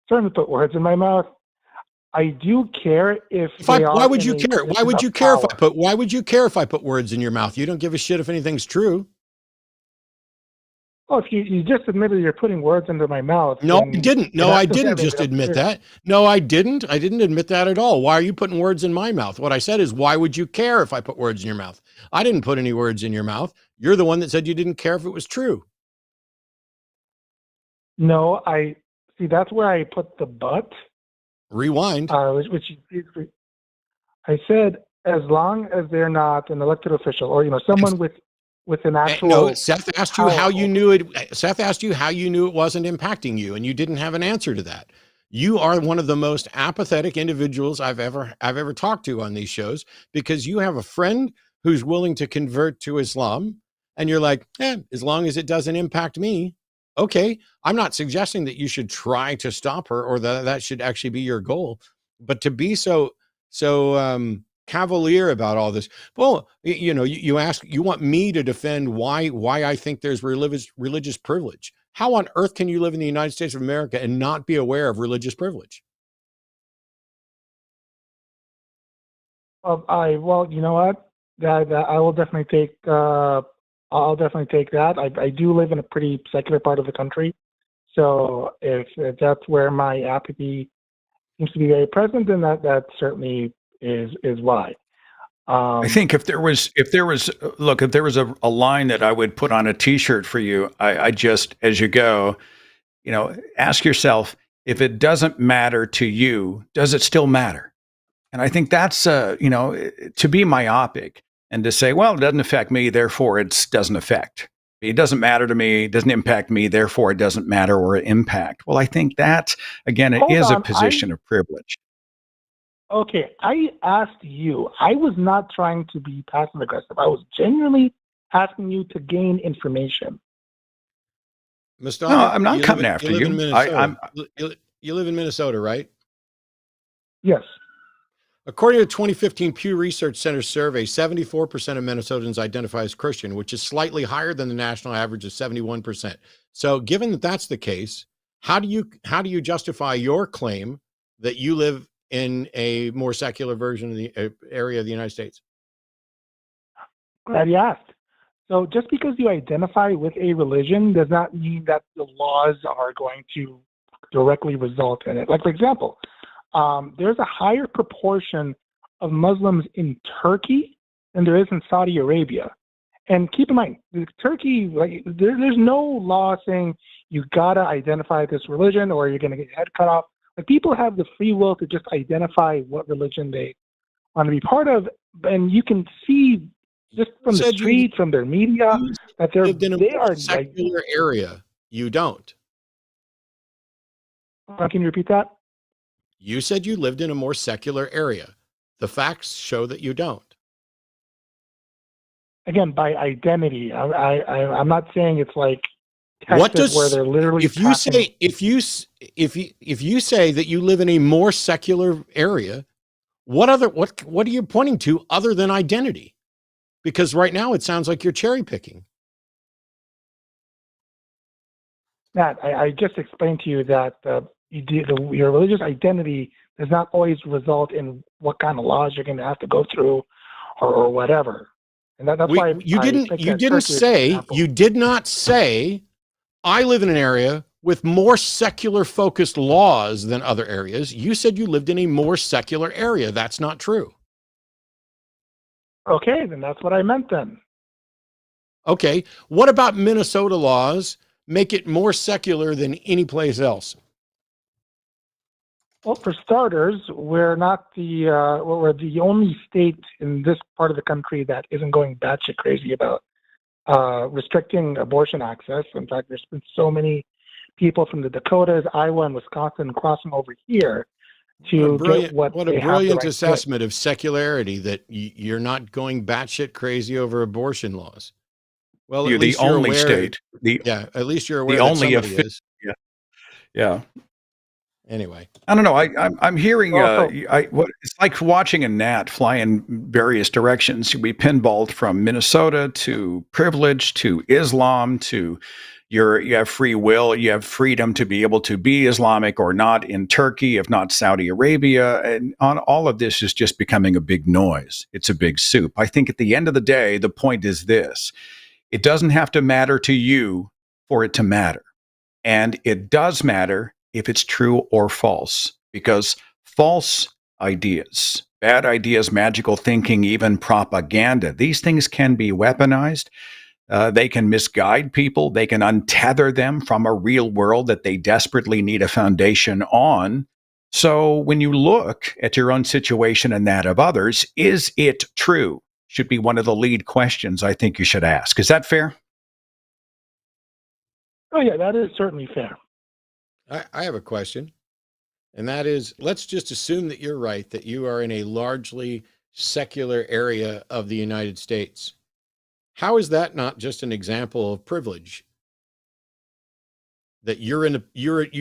starting to put words in my mouth. I do care why would you care? Why would you care if I put words in your mouth? You don't give a shit if anything's true. Well, if you just admitted you're putting words into my mouth. No, I didn't. No, I didn't just admit that. No, I didn't. I didn't admit that at all. Why are you putting words in my mouth? What I said is, why would you care if I put words in your mouth? I didn't put any words in your mouth. You're the one that said you didn't care if it was true. No, I see. That's where I put the but. Rewind. Which I said, as long as they're not an elected official or someone with an actual. No, Seth asked you how you knew it. Seth asked you how you knew it wasn't impacting you, and you didn't have an answer to that. You are one of the most apathetic individuals I've ever talked to on these shows, because you have a friend who's willing to convert to Islam, and you're like, as long as it doesn't impact me, okay. I'm not suggesting that you should try to stop her or that should actually be your goal, but to be so cavalier about all this. Well, you ask, you want me to defend why I think there's religious privilege. How on earth can you live in the United States of America and not be aware of religious privilege? Well, you know what? That I will definitely take. I'll definitely take that. I do live in a pretty secular part of the country, so if that's where my apathy seems to be very present, then that certainly is why. I think if there was a line that I would put on a T-shirt for you, I just, as you go, ask yourself, if it doesn't matter to you, does it still matter? And I think that's, to be myopic and to say, well, it doesn't affect me, therefore it doesn't affect. It doesn't matter to me, it doesn't impact me, therefore it doesn't matter or impact. Well, I think that, again, it Hold is a on, position of privilege. Okay, I asked you. I was not trying to be passive aggressive. I was genuinely asking you to gain information. No, Mustafa, I'm not coming after you live in you. Minnesota. You live in Minnesota, right? Yes. According to a 2015 Pew Research Center survey, 74% of Minnesotans identify as Christian, which is slightly higher than the national average of 71%. So, given that that's the case, how do you justify your claim that you live in a more secular version of the area of the United States? Glad you asked. So just because you identify with a religion does not mean that the laws are going to directly result in it. Like, for example, there's a higher proportion of Muslims in Turkey than there is in Saudi Arabia. And keep in mind, Turkey, like, there's no law saying you gotta identify this religion or you're gonna get your head cut off. Like, people have the free will to just identify what religion they want to be part of, and you can see just from the street, from their media, that lived in they a are secular area. You don't. Can you repeat that? You said you lived in a more secular area. The facts show that you don't. again, by identity. I'm not saying it's like Texas, What does where they're literally if you say that you live in a more secular area, what are you pointing to other than identity? Because right now it sounds like you're cherry picking. Matt, I just explained to you that your religious identity does not always result in what kind of laws you're going to have to go through or whatever. And that's why you did not say I live in an area with more secular focused laws than other areas. You said you lived in a more secular area. That's not true. Okay, then that's what I meant then. Okay. What about Minnesota laws make it more secular than any place else? Well, for starters, we're the only state in this part of the country that isn't going batshit crazy about restricting abortion access. In fact, there's been so many people from the Dakotas, Iowa, and Wisconsin crossing over here to get what a brilliant assessment of secularity, that you're not going batshit crazy over abortion laws. Well, you're the only state. At least you're aware the that only somebody is. Yeah. Anyway, I don't know. I'm hearing it's like watching a gnat fly in various directions. We pinballed from Minnesota to privilege to Islam to you have free will, you have freedom to be able to be Islamic or not in Turkey, if not Saudi Arabia, and on all of this is just becoming a big noise. It's a big soup. I think at the end of the day, the point is this: it doesn't have to matter to you for it to matter, and it does matter if it's true or false, because false ideas, bad ideas, magical thinking, even propaganda, these things can be weaponized. They can misguide people. They can untether them from a real world that they desperately need a foundation on. So when you look at your own situation and that of others, is it true? Should be one of the lead questions I think you should ask. Is that fair? Oh, yeah, that is certainly fair. I have a question, and that is, let's just assume that you're right, that you are in a largely secular area of the United States. How is that not just an example of privilege? That you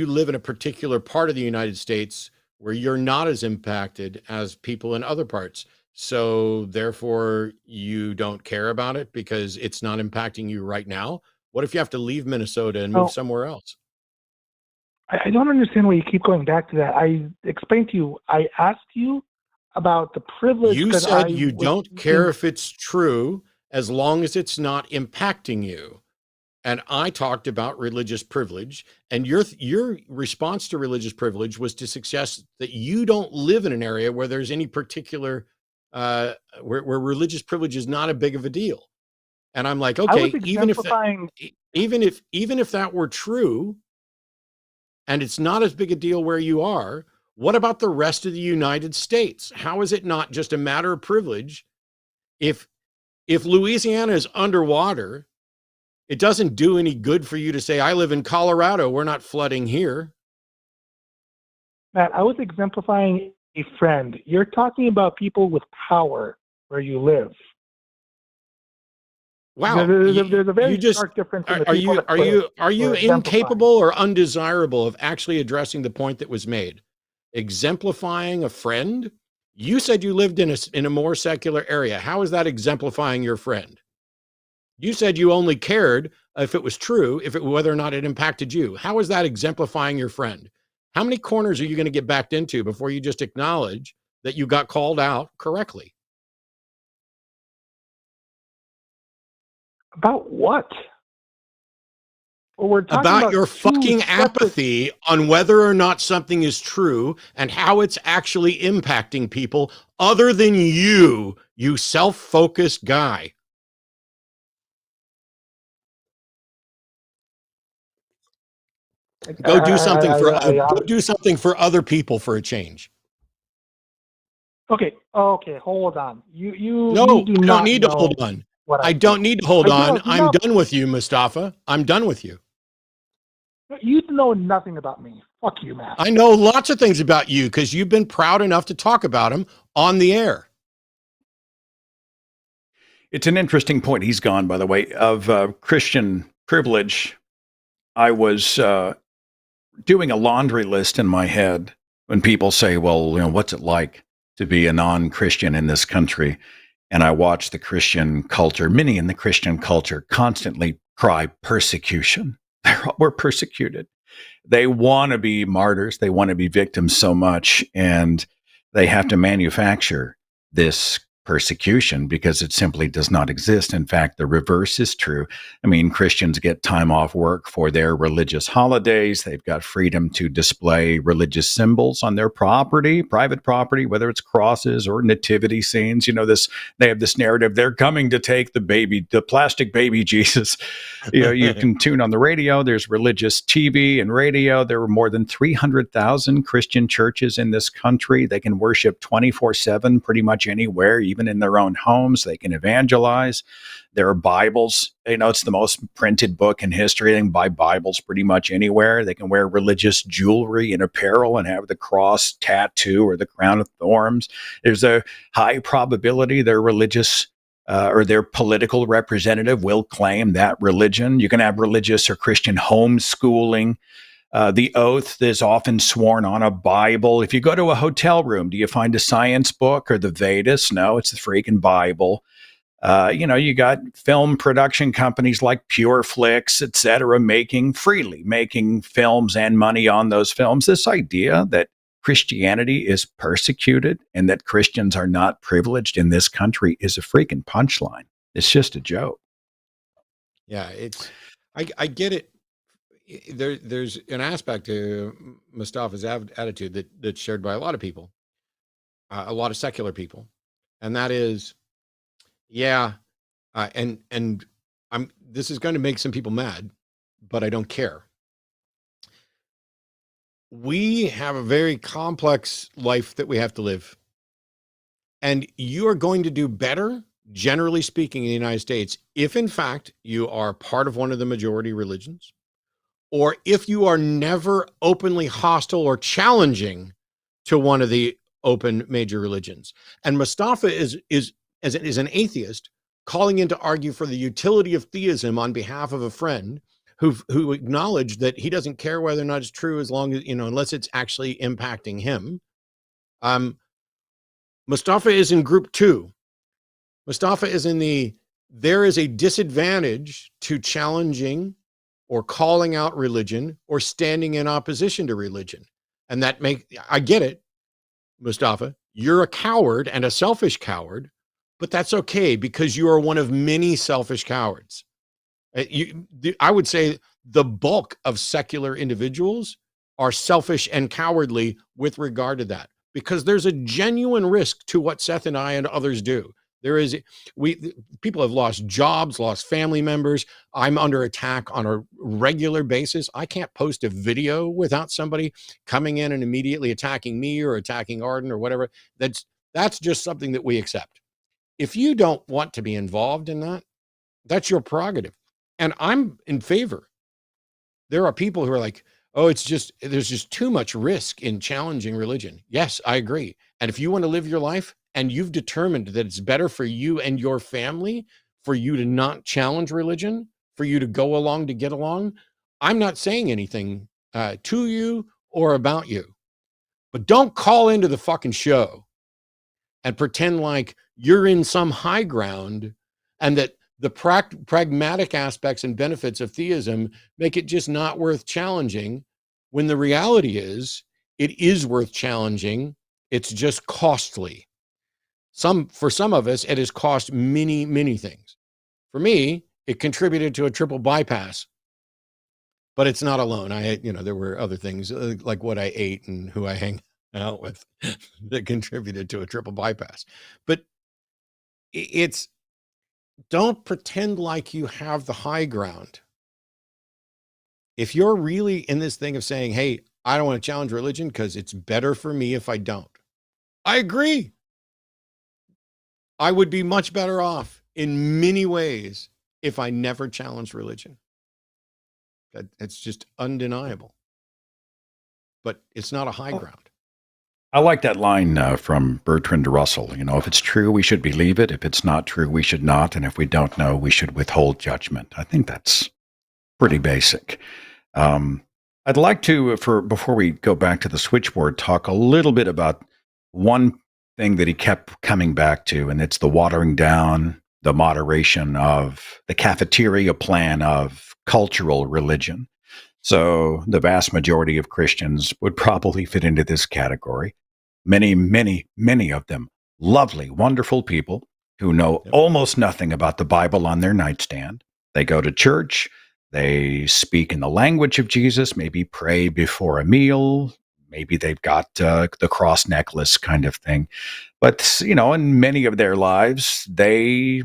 live in a particular part of the United States where you're not as impacted as people in other parts. So therefore you don't care about it because it's not impacting you right now. What if you have to leave Minnesota and move somewhere else? I don't understand why you keep going back to that. I explained to you, I asked you about the privilege. You said you don't care if it's true as long as it's not impacting you. And I talked about religious privilege, and your response to religious privilege was to suggest that you don't live in an area where there's any particular where religious privilege is not a big of a deal. And I'm like, okay, even if that were true, and it's not as big a deal where you are, What about the rest of the United States? How is it not just a matter of privilege? If Louisiana is underwater, it doesn't do any good for you to say, I live in Colorado, we're not flooding here. Matt, I was exemplifying a friend. You're talking about people with power where you live. Wow. There's a very stark difference in the people that are you incapable or undesirable of actually addressing the point that was made? Exemplifying a friend? You said you lived in a more secular area. How is that exemplifying your friend? You said you only cared if it was true, whether or not it impacted you. How is that exemplifying your friend? How many corners are you going to get backed into before you just acknowledge that you got called out correctly? About what? Well, we're talking about your fucking apathy on whether or not something is true and how it's actually impacting people other than you self-focused guy. Go do something for other people for a change. Okay, hold on. You don't need to hold on. I don't need to hold on. I'm done with you, Mustafa. I'm done with you. You know nothing about me. Fuck you, Matt. I know lots of things about you because you've been proud enough to talk about them on the air. It's an interesting point. He's gone, by the way, of Christian privilege. I was doing a laundry list in my head when people say, well, what's it like to be a non-Christian in this country? And I watch the Christian culture, many in the Christian culture constantly cry persecution. We're persecuted. They want to be martyrs. They want to be victims so much. And they have to manufacture this persecution because it simply does not exist. In fact, the reverse is true. I mean, Christians get time off work for their religious holidays. They've got freedom to display religious symbols on their property, private property, whether it's crosses or nativity scenes. They have this narrative. They're coming to take the plastic baby Jesus. You can tune on the radio. There's religious TV and radio. There were more than 300,000 Christian churches in this country. They can worship 24/7 pretty much anywhere, even in their own homes. They can evangelize. There are Bibles. It's the most printed book in history. They can buy Bibles pretty much anywhere. They can wear religious jewelry and apparel and have the cross tattoo or the crown of thorns. There's a high probability their religious or their political representative will claim that religion. You can have religious or Christian homeschooling. The oath is often sworn on a Bible. If you go to a hotel room, do you find a science book or the Vedas? No, it's the freaking Bible. You got film production companies like Pure Flix, et cetera, making films and money on those films. This idea that Christianity is persecuted and that Christians are not privileged in this country is a freaking punchline. It's just a joke. Yeah, I get it. There's an aspect to Mustafa's attitude that's shared by a lot of people, a lot of secular people, and that is, and this is going to make some people mad, but I don't care. We have a very complex life that we have to live, and you are going to do better, generally speaking, in the United States, if in fact you are part of one of the majority religions, or if you are never openly hostile or challenging to one of the open major religions. And Mustafa is an atheist calling in to argue for the utility of theism on behalf of a friend who acknowledged that he doesn't care whether or not it's true as long as, unless it's actually impacting him. Mustafa is in group 2. Mustafa is there is a disadvantage to challenging or calling out religion or standing in opposition to religion. And I get it, Mustafa, you're a coward and a selfish coward, but that's okay because you are one of many selfish cowards. I would say the bulk of secular individuals are selfish and cowardly with regard to that, because there's a genuine risk to what Seth and I and others do. People have lost jobs, lost family members. I'm under attack on a regular basis. I can't post a video without somebody coming in and immediately attacking me or attacking Arden or whatever. That's just something that we accept. If you don't want to be involved in that, that's your prerogative. And I'm in favor. There are people who are like, oh, there's just too much risk in challenging religion. Yes, I agree. And if you want to live your life and you've determined that it's better for you and your family for you to not challenge religion, for you to go along to get along, I'm not saying anything to you or about you. But don't call into the fucking show and pretend like you're in some high ground and that the pragmatic aspects and benefits of theism make it just not worth challenging, when the reality is it is worth challenging. It's just costly. For some of us, it has cost many, many things. For me, it contributed to a triple bypass, but it's not alone. There were other things like what I ate and who I hang out with that contributed to a triple bypass. But don't pretend like you have the high ground. If you're really in this thing of saying, hey, I don't want to challenge religion because it's better for me if I don't. I agree. I would be much better off in many ways if I never challenged religion. It's just undeniable. But it's not a high ground. I like that line from Bertrand Russell. If it's true, we should believe it. If it's not true, we should not. And if we don't know, we should withhold judgment. I think that's pretty basic. I'd like to, before we go back to the switchboard, talk a little bit about one thing that he kept coming back to, and it's the watering down, the moderation of the cafeteria plan of cultural religion. So the vast majority of Christians would probably fit into this category. Many, many, many of them lovely, wonderful people who know almost nothing about the Bible on their nightstand. They go to church, they speak in the language of Jesus, maybe pray before a meal, maybe they've got the cross necklace kind of thing. But, in many of their lives, they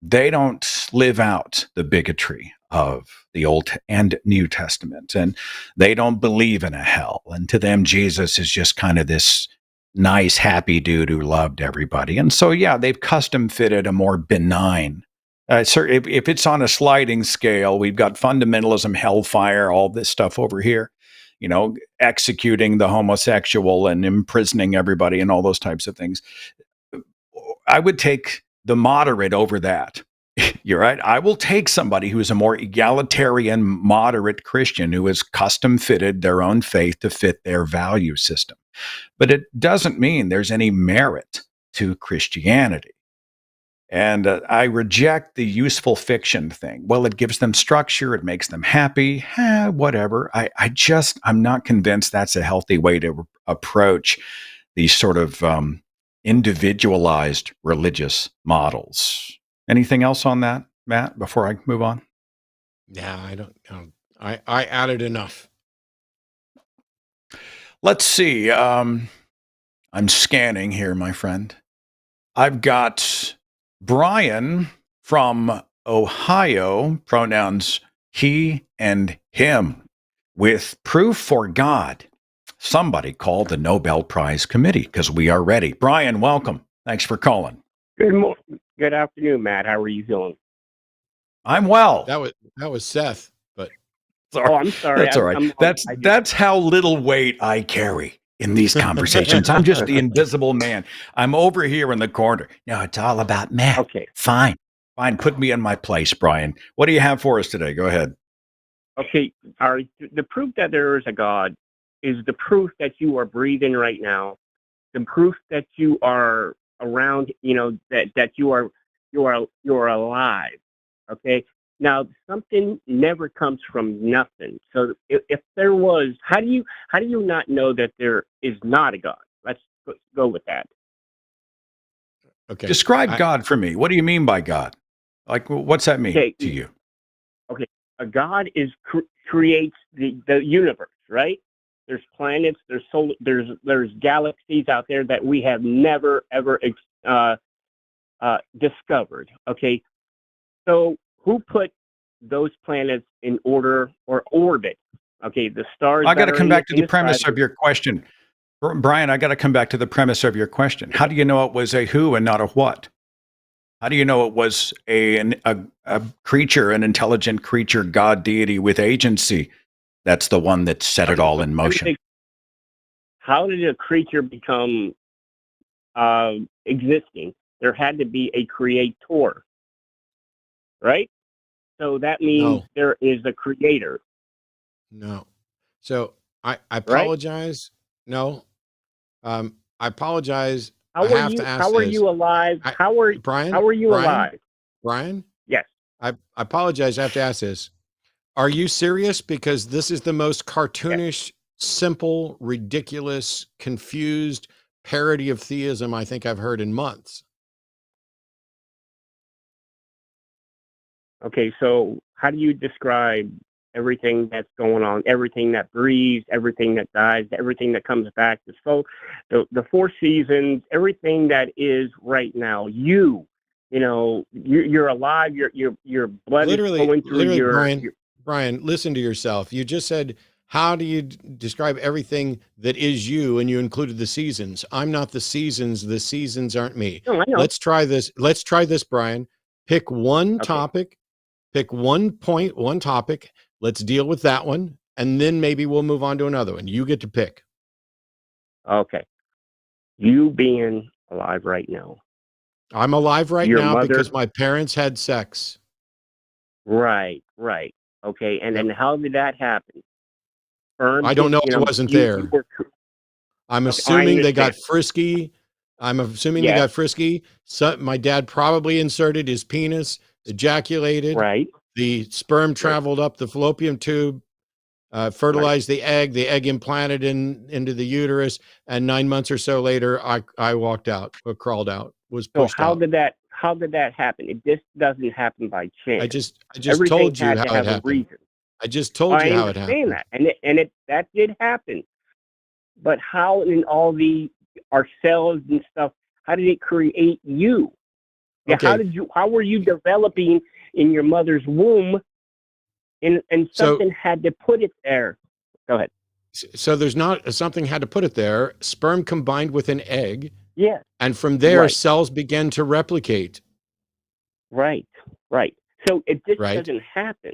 don't live out the bigotry of the Old and New Testament, and they don't believe in a hell. And to them, Jesus is just kind of this nice, happy dude who loved everybody. And so, they've custom fitted a more benign. So if it's on a sliding scale, we've got fundamentalism, hellfire, all this stuff over here, executing the homosexual and imprisoning everybody and all those types of things. I would take the moderate over that. You're right. I will take somebody who is a more egalitarian, moderate Christian who has custom fitted their own faith to fit their value system. But it doesn't mean there's any merit to Christianity. And I reject the useful fiction thing. Well, it gives them structure. It makes them happy. Whatever. I'm not convinced that's a healthy way to approach these sort of individualized religious models. Anything else on that, Matt, before I move on? Yeah, I don't know. I added enough. Let's see. I'm scanning here, my friend. I've got Brian from Ohio, pronouns he and him, with proof for God. Somebody called the Nobel Prize Committee because we are ready. Brian, welcome. Thanks for calling. Good afternoon, Matt. How are you feeling? I'm well. That was Seth, but sorry. Oh, I'm sorry. That's all right. That's how little weight I carry in these conversations. I'm just the invisible man. I'm over here in the corner. No, it's all about Matt. Okay. Fine. Put me in my place, Brian. What do you have for us today? Go ahead. Okay. All right. The proof that there is a God is the proof that you are breathing right now. The proof that you are around, that you are alive. Okay. Now, something never comes from nothing. So if there was, how do you not know that there is not a God? Let's go with that. Okay. Describe God for me. What do you mean by God? Like, what's that mean to you? Okay. A God creates the universe, right? There's planets, there's galaxies out there that we have never ever discovered. Okay, so who put those planets in order or orbit? Okay, the stars. I got to that are come back to in the the sky. premise of your question. Brian, I got to come back to the premise of your question. How do you know it was a who and not a what? How do you know it was a creature, an intelligent creature, God, deity with agency? That's the one that set it all in motion. How did a creature become existing? There had to be a creator, right? So that means there is a creator. No. So I apologize. Right? No. I apologize. How are you alive? Brian? How are you alive? Brian? Yes. I apologize. I have to ask this. Are you serious? Because this is the most cartoonish, simple, ridiculous, confused parody of theism I think I've heard in months. Okay, so how do you describe everything that's going on, everything that breathes, everything that dies, everything that comes back, the four seasons, everything that is right now? You're alive. Your blood is flowing through Brian, listen to yourself. You just said, how do you describe everything that is you? And you included the seasons. I'm not the seasons. The seasons aren't me. No, I know. Let's try this, Brian. Pick one topic, pick one point, one topic. Let's deal with that one. And then maybe we'll move on to another one. You get to pick. Okay. You being alive right now. I'm alive right Your now mother, because my parents had sex. Right. Okay, and then how did that happen? I don't know. I wasn't there. I'm assuming they got frisky. They got frisky. So my dad probably inserted his penis, ejaculated. Right. The sperm traveled up the fallopian tube, fertilized the egg implanted into the uterus, and 9 months or so later, I walked out or crawled out, was pushed out. How did that happen? It just doesn't happen by chance. I just told you how it happened. I just told you how it happened. I understand that, that did happen. But how in all our cells and stuff? How did it create you? Yeah, okay. How were you developing in your mother's womb? And something had to put it there. Go ahead. So there's not something had to put it there. Sperm combined with an egg. Yeah. And from there, cells began to replicate. Right. So it just doesn't happen.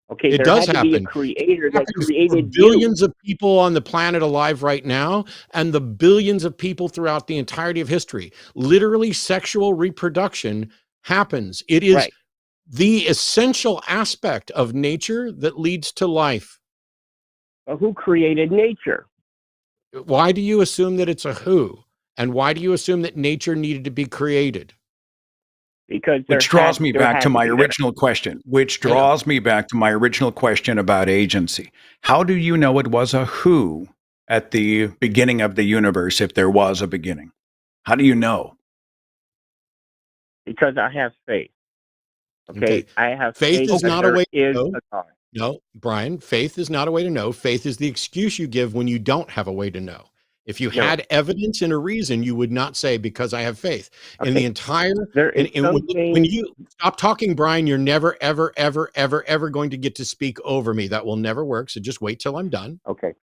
Okay, it does happen. Be a creator that created billions of people on the planet alive right now, and the billions of people throughout the entirety of history. Literally, sexual reproduction happens. It is the essential aspect of nature that leads to life. Well, who created nature? Why do you assume that it's a who? And why do you assume that nature needed to be created? Because which draws me back to my original question, about agency. How do you know it was a who at the beginning of the universe, if there was a beginning? How do you know? Because I have faith. Okay. I have faith. Is not a way to know. A God. No, Brian, faith is not a way to know. Faith is the excuse you give when you don't have a way to know. If you had evidence and a reason, you would not say, because I have faith. Okay. In the entire, when you stop talking, Brian, you're never, ever, ever, ever, ever going to get to speak over me. That will never work. So just wait till I'm done. Okay.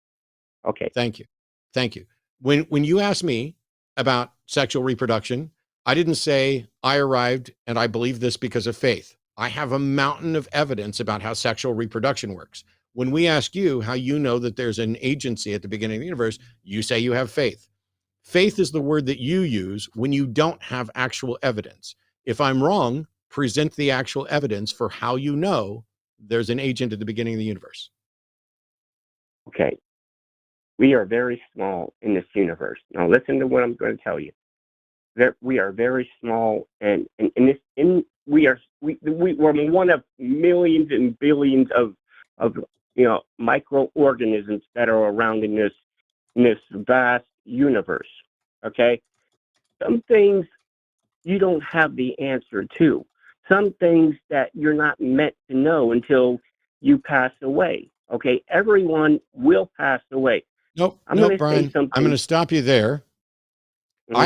Thank you. When you asked me about sexual reproduction, I didn't say I arrived and I believe this because of faith. I have a mountain of evidence about how sexual reproduction works. When we ask you how you know that there's an agency at the beginning of the universe, you say you have faith. Faith is the word that you use when you don't have actual evidence. If I'm wrong, present the actual evidence for how you know there's an agent at the beginning of the universe. Okay. We are very small in this universe. Now listen to what I'm going to tell you. We are very small, and we're one of millions and billions of microorganisms that are around in this vast universe. Okay, some things you don't have the answer to. Some things that you're not meant to know until you pass away. Okay, everyone will pass away. Nope, Brian. I'm going to stop you there. Mm-hmm.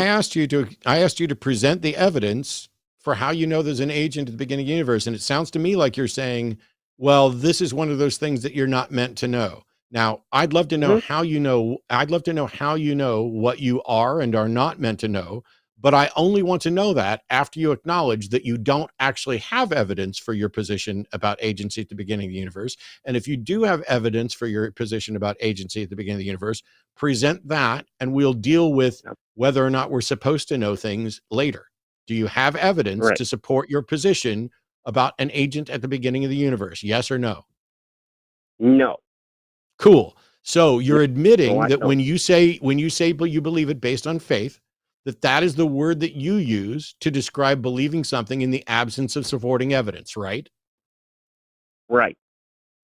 I asked you to present the evidence for how you know there's an agent at the beginning of the universe. And it sounds to me like you're saying, well, this is one of those things that you're not meant to know. Now, I'd love to know how you know. I'd love to know how you know what you are and are not meant to know. But I only want to know that after you acknowledge that you don't actually have evidence for your position about agency at the beginning of the universe. And if you do have evidence for your position about agency at the beginning of the universe, present that and we'll deal with whether or not we're supposed to know things later. Do you have evidence to support your position about an agent at the beginning of the universe? Yes or no? No. Cool. So you're admitting that when you say but you believe it based on faith, that is the word that you use to describe believing something in the absence of supporting evidence, right? Right.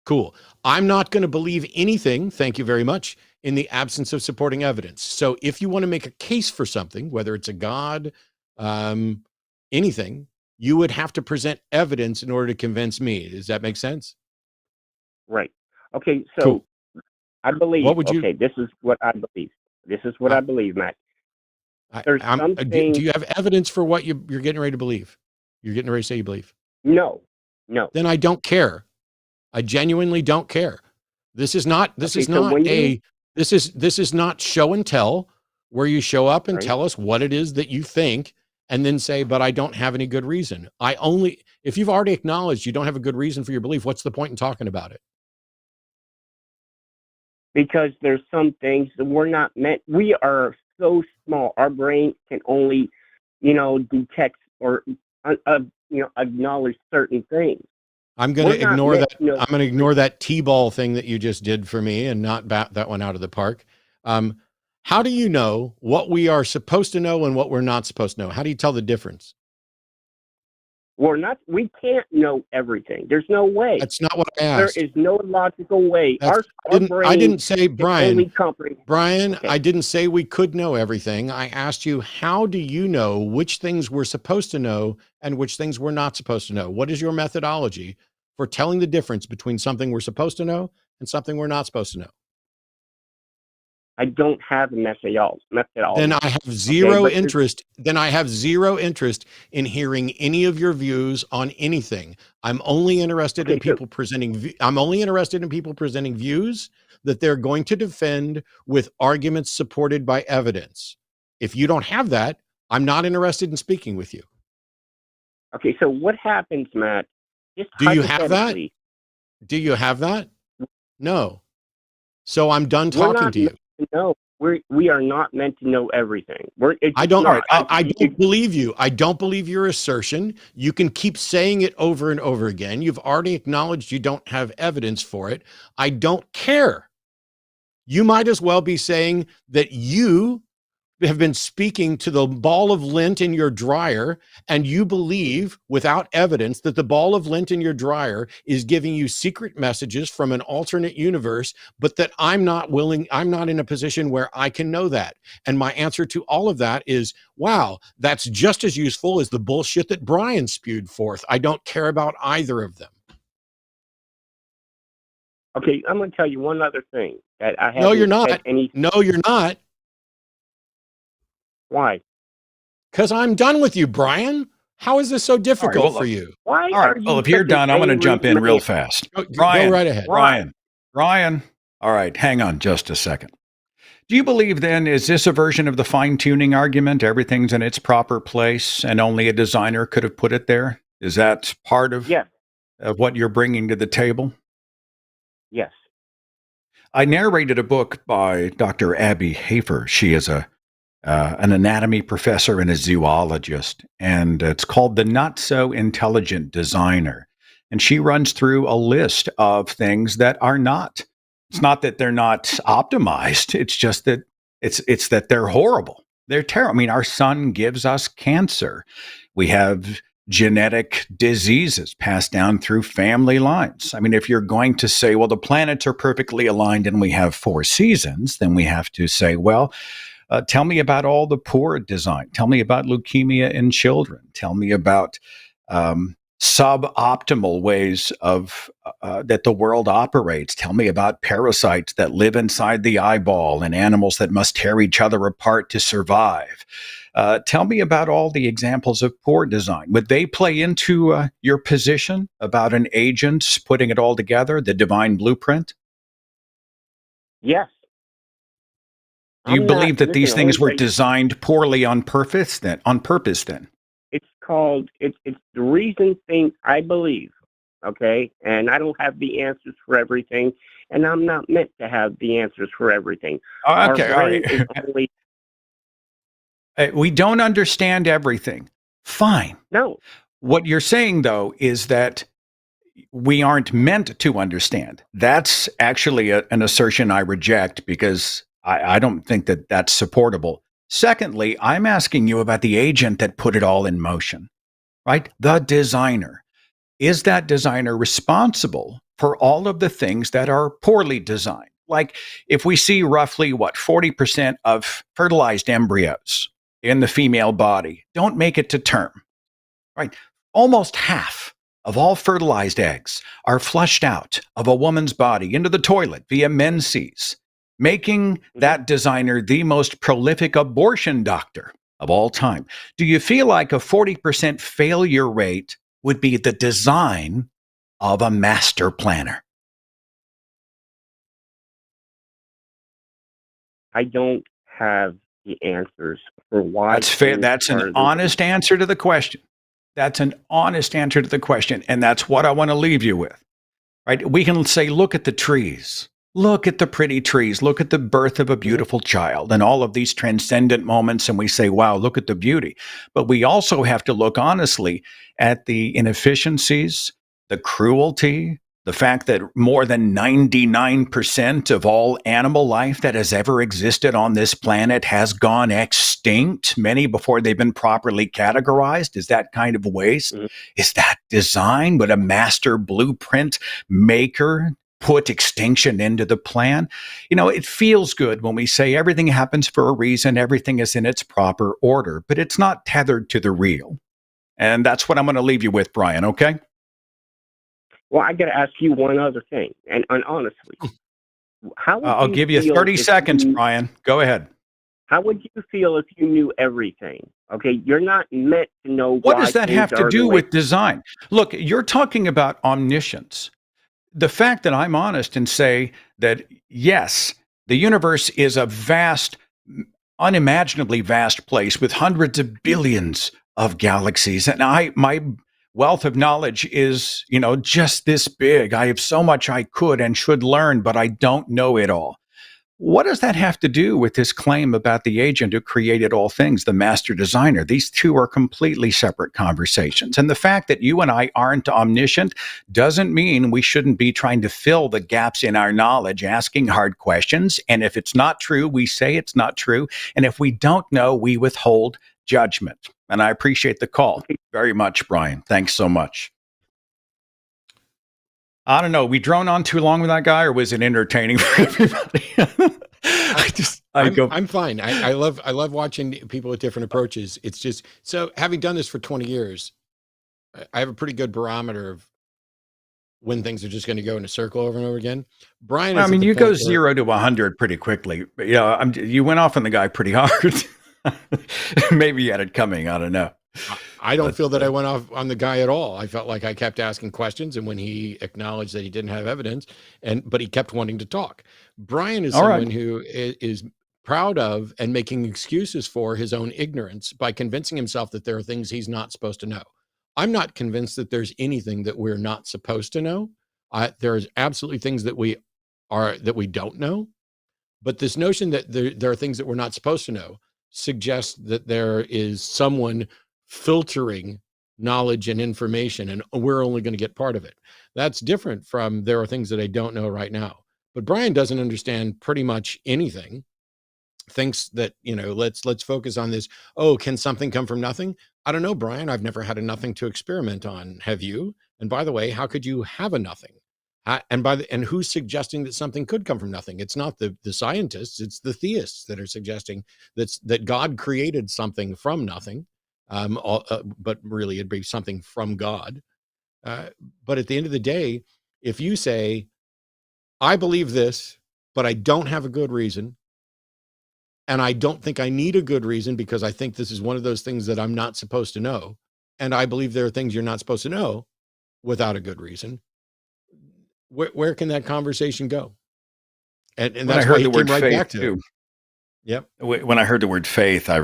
Cool. I'm not going to believe anything, thank you very much, in the absence of supporting evidence. So if you want to make a case for something, whether it's a God, anything, you would have to present evidence in order to convince me. Does that make sense? Right. Okay, so cool. I believe, this is what I believe. This is what I believe, Matt. There's something. Do you have evidence for what you're getting ready to believe? You're getting ready to say you believe? No. Then I don't care. I genuinely don't care. This is not show and tell where you show up and tell us what it is that you think and then say, but I don't have any good reason. If you've already acknowledged you don't have a good reason for your belief, what's the point in talking about it? Because there's some things that we're not meant. We are so small. Our brain can only, detect or, acknowledge certain things. I'm going to ignore that. I'm going to ignore that T-ball thing that you just did for me and not bat that one out of the park. How do you know what we are supposed to know and what we're not supposed to know? How do you tell the difference? We can't know everything. There's no way. That's not what I asked. There is no logical way. I didn't say, Brian, I didn't say we could know everything. I asked you, how do you know which things we're supposed to know and which things we're not supposed to know? What is your methodology for telling the difference between something we're supposed to know and something we're not supposed to know? I don't have a methodology. Then I have zero interest. Then I have zero interest in hearing any of your views on anything. I'm only interested in people presenting. I'm only interested in people presenting views that they're going to defend with arguments supported by evidence. If you don't have that, I'm not interested in speaking with you. Okay, so what happens, Matt? Do you have that? Do you have that? No. So I'm done talking to you. No, we are not meant to know everything. I don't believe you. I don't believe your assertion. You can keep saying it over and over again. You've already acknowledged you don't have evidence for it. I don't care. You might as well be saying that you have been speaking to the ball of lint in your dryer, and you believe without evidence that the ball of lint in your dryer is giving you secret messages from an alternate universe, but that I'm not in a position where I can know that. And my answer to all of that is, wow, that's just as useful as the bullshit that Brian spewed forth. I don't care about either of them. Okay, I'm going to tell you one other thing that I haven't. No, you're not. No, you're not. Why? Because I'm done with you, Brian. How is this so difficult for you? Why? All right. Well, if you're done, I'm going to jump in real fast. Brian, go right ahead. Brian. All right. Hang on just a second. Do you believe then, is this a version of the fine-tuning argument? Everything's in its proper place and only a designer could have put it there? Is that part of what you're bringing to the table? Yes. I narrated a book by Dr. Abby Hafer. She is an anatomy professor and a zoologist, and it's called The Not So Intelligent Designer. And she runs through a list of things that are not. It's not that they're not optimized. It's just that it's that they're horrible. They're terrible. I mean, our sun gives us cancer. We have genetic diseases passed down through family lines. I mean, if you're going to say, well, the planets are perfectly aligned and we have 4 seasons, then we have to say, well, tell me about all the poor design. Tell me about leukemia in children. Tell me about suboptimal ways of that the world operates. Tell me about parasites that live inside the eyeball and animals that must tear each other apart to survive. Tell me about all the examples of poor design. Would they play into your position about an agent putting it all together, the divine blueprint? Yes. Do you believe that these things were Jose, designed poorly on purpose? Then, it's called it's the reason thing I believe. Okay, and I don't have the answers for everything, and I'm not meant to have the answers for everything. Oh, okay, all Our brain right. is only We don't understand everything. Fine. no. What you're saying, though, is that we aren't meant to understand. That's actually an assertion I reject because I don't think that that's supportable. Secondly, I'm asking you about the agent that put it all in motion, right? The designer. Is that designer responsible for all of the things that are poorly designed? Like if we see roughly 40% of fertilized embryos in the female body don't make it to term, right? Almost half of all fertilized eggs are flushed out of a woman's body into the toilet via menses, making that designer the most prolific abortion doctor of all time. Do you feel like a 40% failure rate would be the design of a master planner? I don't have the answers for why. That's fair. That's an honest answer to the question. That's an honest answer to the question. And that's what I want to leave you with, right? We can say, look at the trees. Look at the pretty trees. Look at the birth of a beautiful child and all of these transcendent moments. And we say, wow, look at the beauty. But we also have to look honestly at the inefficiencies, the cruelty, the fact that more than 99% of all animal life that has ever existed on this planet has gone extinct, many before they've been properly categorized. Is that kind of waste? Mhm. Is that design? Would a master blueprint maker put extinction into the plan? You know, it feels good when we say everything happens for a reason, everything is in its proper order, but it's not tethered to the real. And that's what I'm going to leave you with, Brian, okay? Well, I got to ask you one other thing, and honestly, how would I'll you give you feel 30 if seconds, you- Brian. Go ahead. How would you feel if you knew everything? Okay, you're not meant to know What why does that things have to are the do way- with design? Look, you're talking about omniscience. The fact that I'm honest and say that, yes, the universe is a vast, unimaginably vast place with hundreds of billions of galaxies. And my wealth of knowledge is, just this big. I have so much I could and should learn, but I don't know it all. What does that have to do with this claim about the agent who created all things, the master designer? These two are completely separate conversations. And the fact that you and I aren't omniscient doesn't mean we shouldn't be trying to fill the gaps in our knowledge, asking hard questions. And if it's not true, we say it's not true. And if we don't know, we withhold judgment. And I appreciate the call very much, Brian. Thanks so much. I don't know. We drone on too long with that guy, or was it entertaining for everybody? I'm fine. I love watching people with different approaches. It's just, so having done this for 20 years, I have a pretty good barometer of when things are just going to go in a circle over and over again. Brian, I mean, you go 0 to 100 pretty quickly. But, you went off on the guy pretty hard. Maybe you had it coming. I don't know. I don't feel that I went off on the guy at all. I felt like I kept asking questions, and when he acknowledged that he didn't have evidence, but he kept wanting to talk. Brian is someone who is proud of and making excuses for his own ignorance by convincing himself that there are things he's not supposed to know. I'm not convinced that there's anything that we're not supposed to know. There's absolutely things that we don't know, but this notion that there are things that we're not supposed to know suggests that there is someone filtering knowledge and information, and we're only going to get part of it. That's different from there are things that I don't know right now. But Brian doesn't understand pretty much anything. Thinks that, let's focus on this. Oh, can something come from nothing? I don't know, Brian. I've never had a nothing to experiment on. Have you? And by the way, how could you have a nothing? And who's suggesting that something could come from nothing? It's not the scientists, it's the theists that are suggesting that God created something from nothing. But really it'd be something from God. But at the end of the day, if you say, I believe this, but I don't have a good reason, and I don't think I need a good reason because I think this is one of those things that I'm not supposed to know, and I believe there are things you're not supposed to know without a good reason, where can that conversation go? And When I that's why heard he the came word right faith back to it. too, Yep. when I heard the word faith, I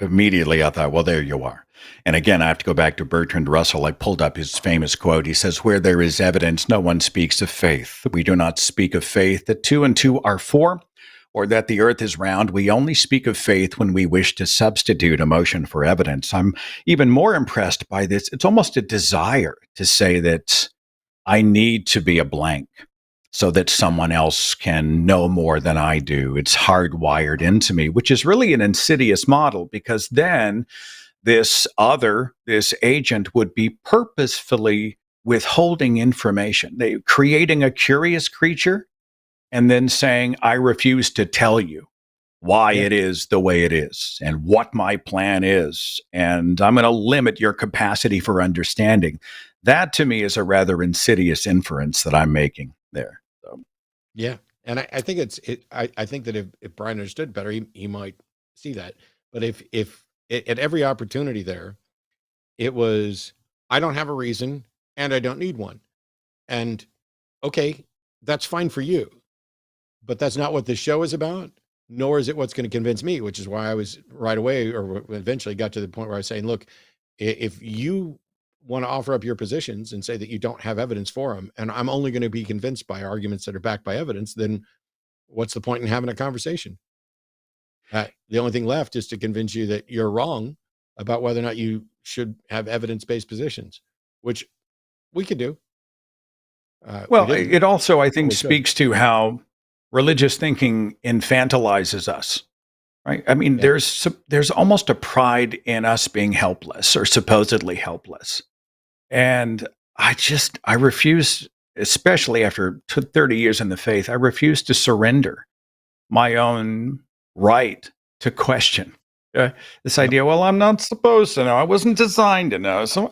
immediately I thought, well, there you are. And again, I have to go back to Bertrand Russell. I pulled up his famous quote. He says, "Where there is evidence, no one speaks of faith. We do not speak of faith that 2 and 2 are 4, or that the earth is round. We only speak of faith when we wish to substitute emotion for evidence." I'm even more impressed by this. It's almost a desire to say that I need to be a blank so that someone else can know more than I do. It's hardwired into me, which is really an insidious model, because then this agent would be purposefully withholding information. They creating a curious creature and then saying, I refuse to tell you why it is the way it is and what my plan is. And I'm going to limit your capacity for understanding. That to me is a rather insidious inference that I'm making there. So. Yeah. And I think I think that if Brian understood better, he might see that. But if at every opportunity there, it was, I don't have a reason and I don't need one. And okay, that's fine for you. But that's not what this show is about, nor is it what's going to convince me, which is why I was right away, or eventually got to the point where I was saying, look, if you want to offer up your positions and say that you don't have evidence for them, and I'm only going to be convinced by arguments that are backed by evidence, then what's the point in having a conversation? The only thing left is to convince you that you're wrong about whether or not you should have evidence-based positions, which we could do. Well, it also, I think, speaks to how religious thinking infantilizes us, right? I mean, there's almost a pride in us being helpless or supposedly helpless. And I refuse, especially after 30 years in the faith, I refuse to surrender my own right to question. This idea, well, I'm not supposed to know. I wasn't designed to know. So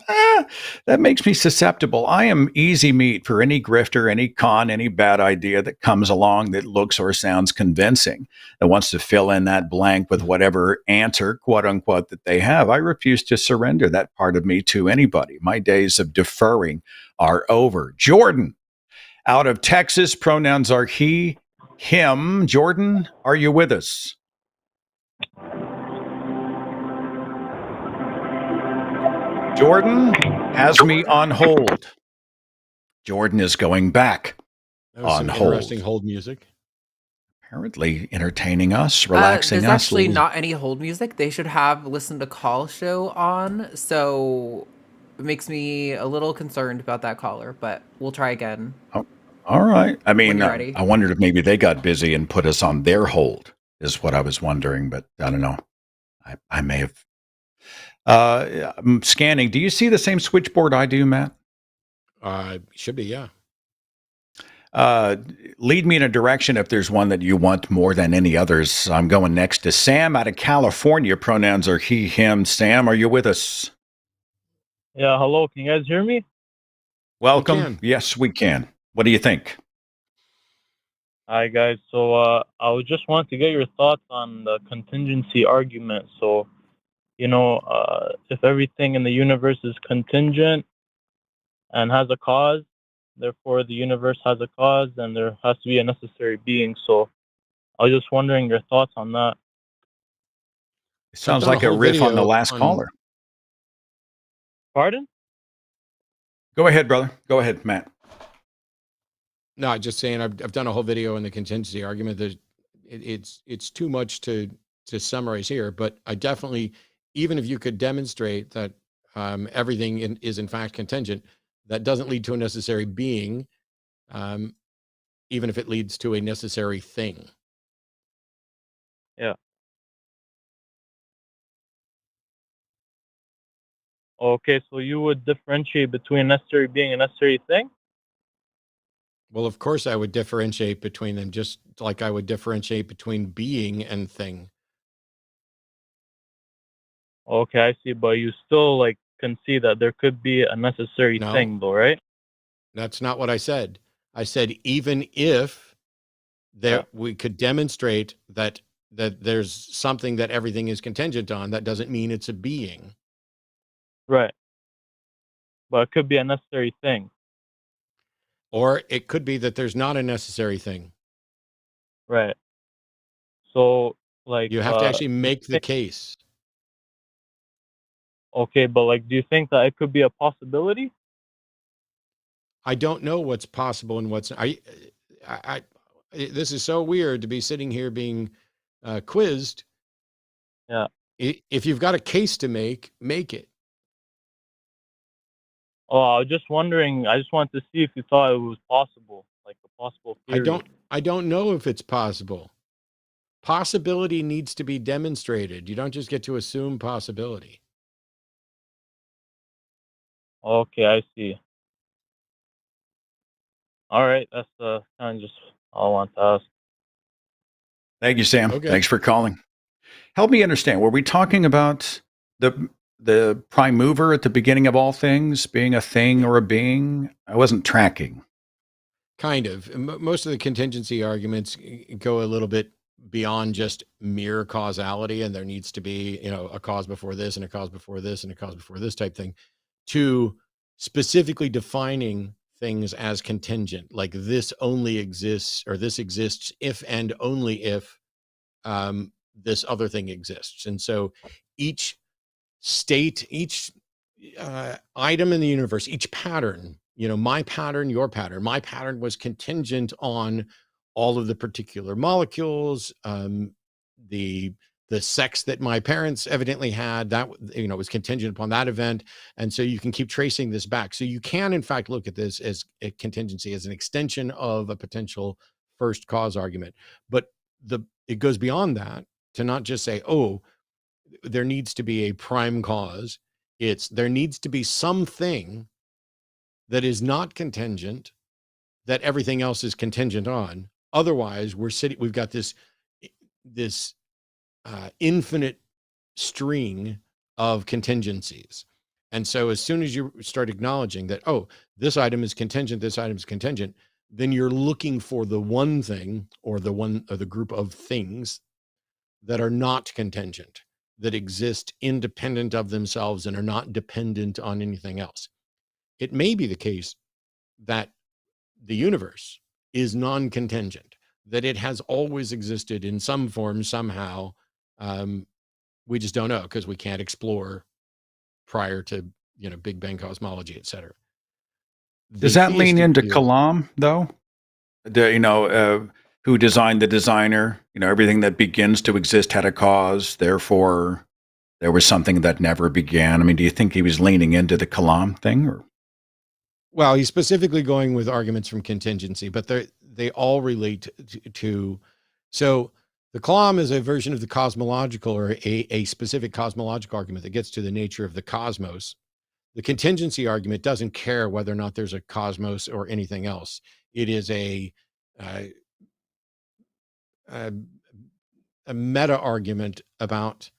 that makes me susceptible. I am easy meat for any grifter, any con, any bad idea that comes along that looks or sounds convincing, that wants to fill in that blank with whatever answer, quote unquote, that they have. I refuse to surrender that part of me to anybody. My days of deferring are over. Jordan, out of Texas, pronouns are he, him. Jordan, are you with us? Jordan has me on hold. Jordan is going back on hold. Interesting hold music. Apparently entertaining us, relaxing us. There's actually not any hold music. They should have Listen to Call show on. So it makes me a little concerned about that caller, but we'll try again. Oh, all right. I mean, ready. I wondered if maybe they got busy and put us on their hold, is what I was wondering, but I don't know. I may have. I'm scanning. Do you see the same switchboard I do, Matt? Should be, yeah. Lead me in a direction if there's one that you want more than any others. I'm going next to Sam out of California. Pronouns are he, him. Sam, are you with us? Yeah, hello. Can you guys hear me? Welcome. Yes, we can. What do you think? Hi, guys. So I was just wanted to get your thoughts on the contingency argument. So, if everything in the universe is contingent and has a cause, therefore the universe has a cause and there has to be a necessary being. So I was just wondering your thoughts on that. It sounds like a riff on the last caller. Pardon? Go ahead, brother. Go ahead, Matt. No, I'm just saying I've done a whole video on the contingency argument. That it's too much to summarize here, but I definitely, even if you could demonstrate that everything is in fact contingent, that doesn't lead to a necessary being, even if it leads to a necessary thing. Yeah. Okay, so you would differentiate between necessary being and necessary thing? Well, of course I would differentiate between them, just like I would differentiate between being and thing. Okay, I see. But you still can see that there could be a necessary No. thing, though, right? That's not what I said. I said even if we could demonstrate that there's something that everything is contingent on, that doesn't mean it's a being. Right. But it could be a necessary thing. Or it could be that there's not a necessary thing. Right. So, like, You have to actually make the case. Okay, but like, do you think that it could be a possibility? I don't know what's possible and what's this is so weird to be sitting here being quizzed. Yeah. If you've got a case to make it. Oh, I was just wondering. I just wanted to see if you thought it was possible, like a possible theory. I don't know if it's possible. Possibility needs to be demonstrated. You don't just get to assume possibility. Okay, I see. All right, that's kind of just all I want to ask. Thank you, Sam. Okay. Thanks for calling. Help me understand. Were we talking about the prime mover at the beginning of all things being a thing or a being? I wasn't tracking. Kind of. Most of the contingency arguments go a little bit beyond just mere causality, and there needs to be, a cause before this and a cause before this and a cause before this type thing, to specifically defining things as contingent, like this only exists, or this exists if and only if this other thing exists. And so each state, each item in the universe, each pattern, my pattern, your pattern, my pattern was contingent on all of the particular molecules, the sex that my parents evidently had, that was contingent upon that event. And so you can keep tracing this back. So you can in fact look at this as a contingency, as an extension of a potential first cause argument. But it goes beyond that to not just say, oh, there needs to be a prime cause. There needs to be something that is not contingent that everything else is contingent on. Otherwise, we've got this infinite string of contingencies. And so as soon as you start acknowledging that, oh, this item is contingent, this item is contingent, then you're looking for the one thing or the group of things that are not contingent, that exist independent of themselves and are not dependent on anything else. It may be the case that the universe is non-contingent, that it has always existed in some form, somehow. We just don't know because we can't explore prior to, Big Bang cosmology, et cetera. Does that lean into Kalam, though? Who designed the designer? Everything that begins to exist had a cause. Therefore, there was something that never began. I mean, do you think he was leaning into the Kalam thing? Or? Well, he's specifically going with arguments from contingency, but they all relate to. So the Kalam is a version of the cosmological, or a specific cosmological argument that gets to the nature of the cosmos. The contingency argument doesn't care whether or not there's a cosmos or anything else. It is a meta argument about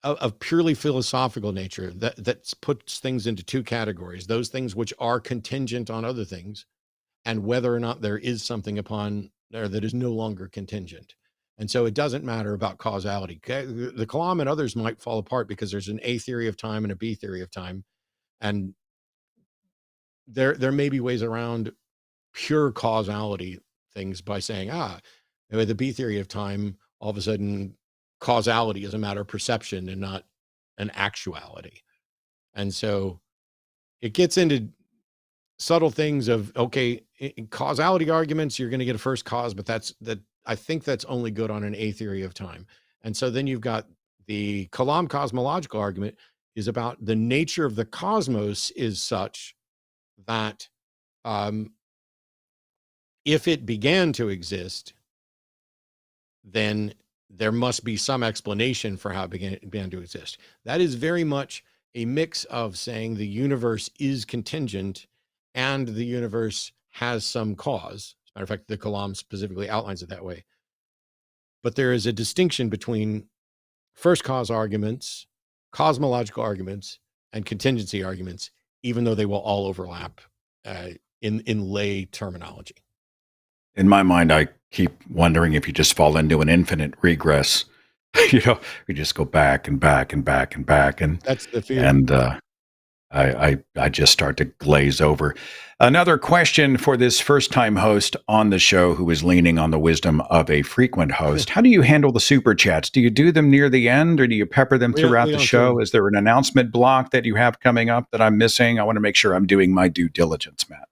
of purely philosophical nature that puts things into two categories: those things which are contingent on other things, and whether or not there is something upon there that is no longer contingent. And so it doesn't matter about causality. The Kalam and others might fall apart because there's an A theory of time and a B theory of time. And there may be ways around pure causality things by saying, the B theory of time, all of a sudden causality is a matter of perception and not an actuality. And so it gets into subtle things of, okay, in causality arguments, you're going to get a first cause, but I think that's only good on an A theory of time. And so then you've got the Kalam cosmological argument is about the nature of the cosmos is such that if it began to exist, then there must be some explanation for how it began to exist. That is very much a mix of saying the universe is contingent and the universe has some cause. As a matter of fact, the Kalam specifically outlines it that way. But there is a distinction between first cause arguments cosmological arguments and contingency arguments, even though they will all overlap in lay terminology. In my mind, I keep wondering if you just fall into an infinite regress. You just go back and back and back and back, and that's the fear. And I just start to glaze over. Another question for this first-time host on the show who is leaning on the wisdom of a frequent host. How do you handle the super chats? Do you do them near the end, or do you pepper them throughout the show? Is there an announcement block that you have coming up that I'm missing? I want to make sure I'm doing my due diligence, Matt.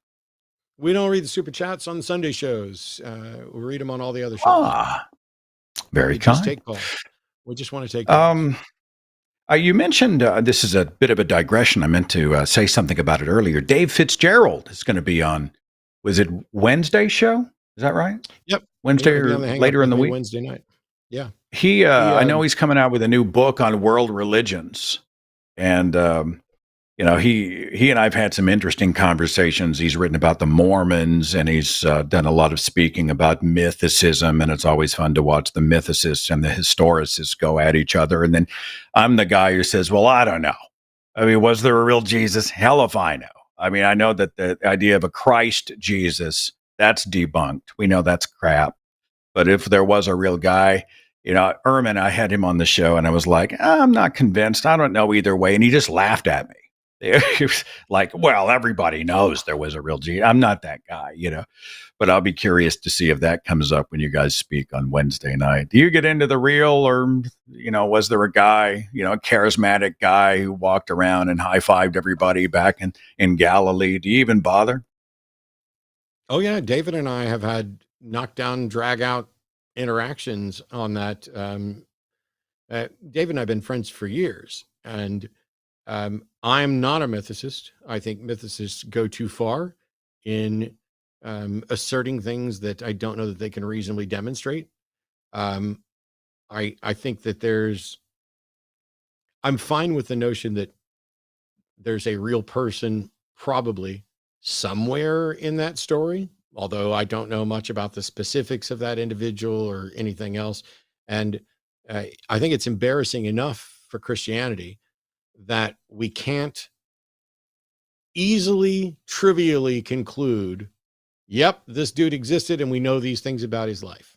We don't read the super chats on Sunday shows. We read them on all the other shows. Very kind. Just take calls. We just want to take calls. You mentioned, this is a bit of a digression. I meant to say something about it earlier. Dave Fitzgerald is going to be on, was it Wednesday show? Is that right? Yep. Wednesday or later in the week? Wednesday night. Yeah. I know he's coming out with a new book on world religions. And, he and I've had some interesting conversations. He's written about the Mormons, and he's done a lot of speaking about mythicism, and it's always fun to watch the mythicists and the historicists go at each other. And then I'm the guy who says, well, I don't know. I mean, was there a real Jesus? Hell if I know. I mean, I know that the idea of a Christ Jesus, that's debunked. We know that's crap. But if there was a real guy, Ehrman, I had him on the show, and I was like, I'm not convinced. I don't know either way. And he just laughed at me. He was like, well, everybody knows there was a real Jesus. I'm not that guy, but I'll be curious to see if that comes up when you guys speak on Wednesday night. Do you get into the real, or, was there a guy, a charismatic guy who walked around and high-fived everybody back in Galilee? Do you even bother? Oh, yeah. David and I have had knockdown, drag-out interactions on that. David and I have been friends for years, and I'm not a mythicist. I think mythicists go too far in asserting things that I don't know that they can reasonably demonstrate. I think that I'm fine with the notion that there's a real person probably somewhere in that story, although I don't know much about the specifics of that individual or anything else. And I think it's embarrassing enough for Christianity that we can't easily, trivially conclude, yep, this dude existed and we know these things about his life.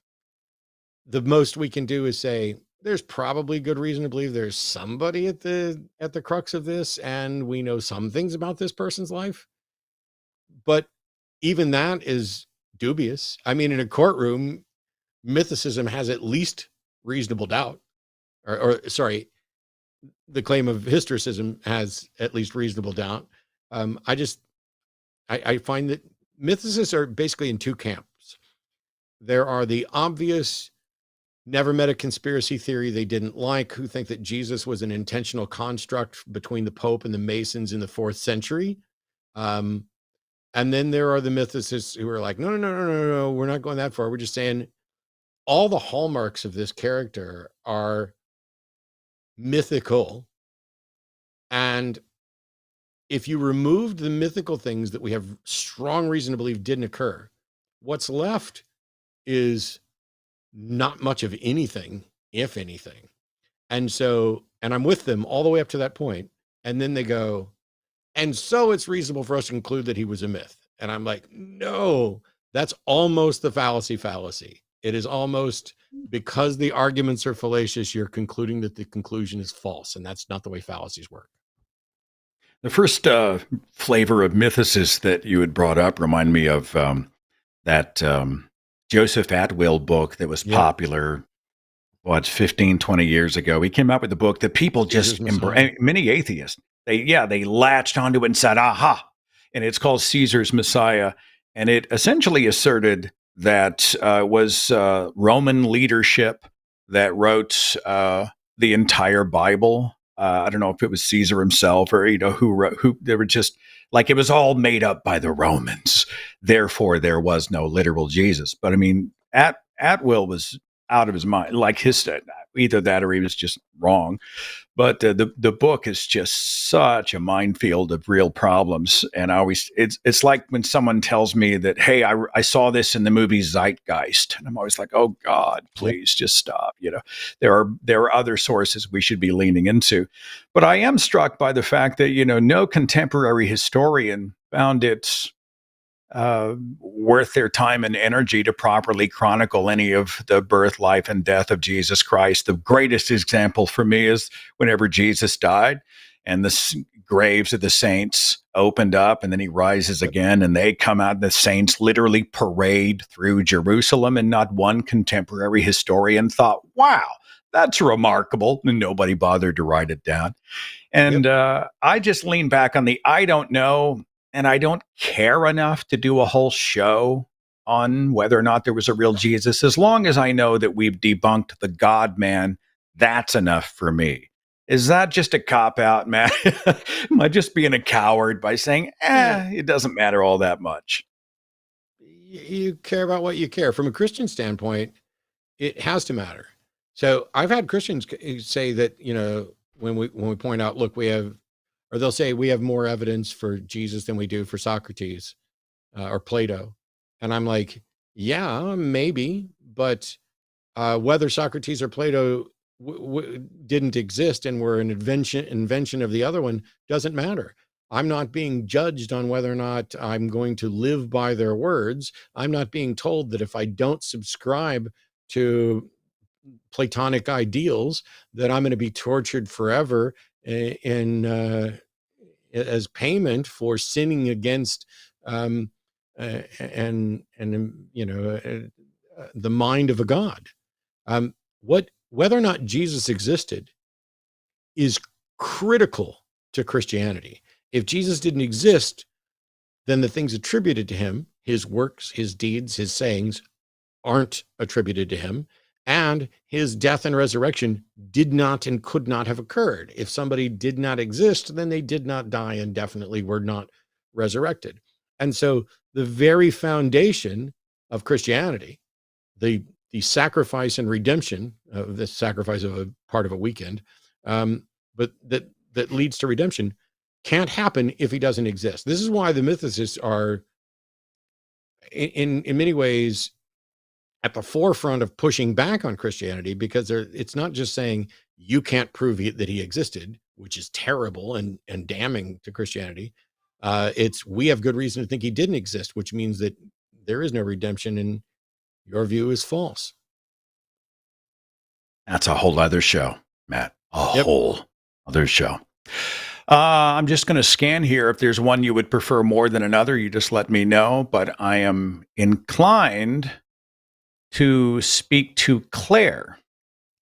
The most we can do is say, there's probably good reason to believe there's somebody at the crux of this, and we know some things about this person's life. But even that is dubious. I mean, in a courtroom, mythicism has at least reasonable doubt, the claim of historicism has at least reasonable doubt. I find that mythicists are basically in two camps. There are the obvious, never met a conspiracy theory they didn't like, who think that Jesus was an intentional construct between the Pope and the Masons in the 4th century. And then there are the mythicists who are like, no, we're not going that far. We're just saying all the hallmarks of this character are mythical. And if you removed the mythical things that we have strong reason to believe didn't occur, what's left is not much of anything, if anything. And I'm with them all the way up to that point. And then they go, and so it's reasonable for us to conclude that he was a myth. And I'm like, no, that's almost the fallacy. It is almost, because the arguments are fallacious, you're concluding that the conclusion is false. And that's not the way fallacies work. The first flavor of mythicist that you had brought up reminded me of that Joseph Atwill book that was popular, 15, 20 years ago. He came out with a book that people just many atheists, they latched onto it and said, aha. And it's called Caesar's Messiah. And it essentially asserted that it was Roman leadership that wrote the entire Bible. I don't know if it was Caesar himself or, who they were just like, it was all made up by the Romans. Therefore, there was no literal Jesus. But I mean, Atwill was out of his mind. Like either that or he was just wrong. But the book is just such a minefield of real problems. And it's like when someone tells me that, hey, I saw this in the movie Zeitgeist, and I'm always like, oh God, please just stop. There are other sources we should be leaning into. But I am struck by the fact that no contemporary historian found it worth their time and energy to properly chronicle any of the birth, life, and death of Jesus Christ. The greatest example for me is whenever Jesus died and the graves of the saints opened up and then he rises again and they come out, the saints literally parade through Jerusalem, and not one contemporary historian thought, wow, that's remarkable. And nobody bothered to write it down. And I just lean back on the I don't know. And I don't care enough to do a whole show on whether or not there was a real Jesus. As long as I know that we've debunked the God man, that's enough for me. Is that just a cop-out, Matt? Am I just being a coward by saying, it doesn't matter all that much? You care about what you care. From a Christian standpoint, it has to matter. So I've had Christians say that, when we point out, look, or they'll say we have more evidence for Jesus than we do for Socrates or Plato. And I'm like, yeah, maybe, but whether Socrates or Plato didn't exist and were an invention of the other one doesn't matter. I'm not being judged on whether or not I'm going to live by their words. I'm not being told that if I don't subscribe to Platonic ideals, that I'm going to be tortured forever as payment for sinning against the mind of a God. Whether or not Jesus existed is critical to Christianity. If Jesus didn't exist, then the things attributed to him, his works, his deeds, his sayings, aren't attributed to him. And his death and resurrection did not and could not have occurred. If somebody did not exist, then they did not die and definitely were not resurrected. And so the very foundation of Christianity, the sacrifice and redemption of the sacrifice of a part of a weekend, but that leads to redemption, can't happen if he doesn't exist. This is why the mythicists are in many ways at the forefront of pushing back on Christianity, because it's not just saying you can't prove that he existed, which is terrible and damning to Christianity. It's we have good reason to think he didn't exist, which means that there is no redemption and your view is false. That's a whole other show, Matt. Whole other show. I'm just going to scan here. If there's one you would prefer more than another, you just let me know. But I am inclined to speak to Claire.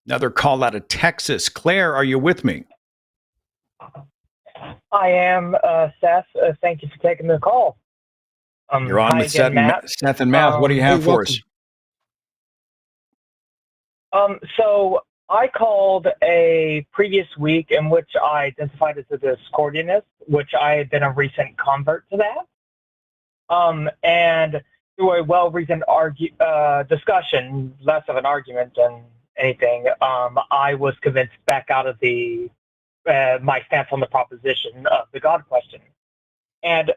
Another call out of Texas. Claire, are you with me? I am, Seth. Thank you for taking the call. You're on with Seth and Matt. What do you have for us? So I called a previous week in which I identified as a Discordianist, which I had been a recent convert to that. And through a well-reasoned discussion, less of an argument than anything, I was convinced back out of my stance on the proposition of the God question. And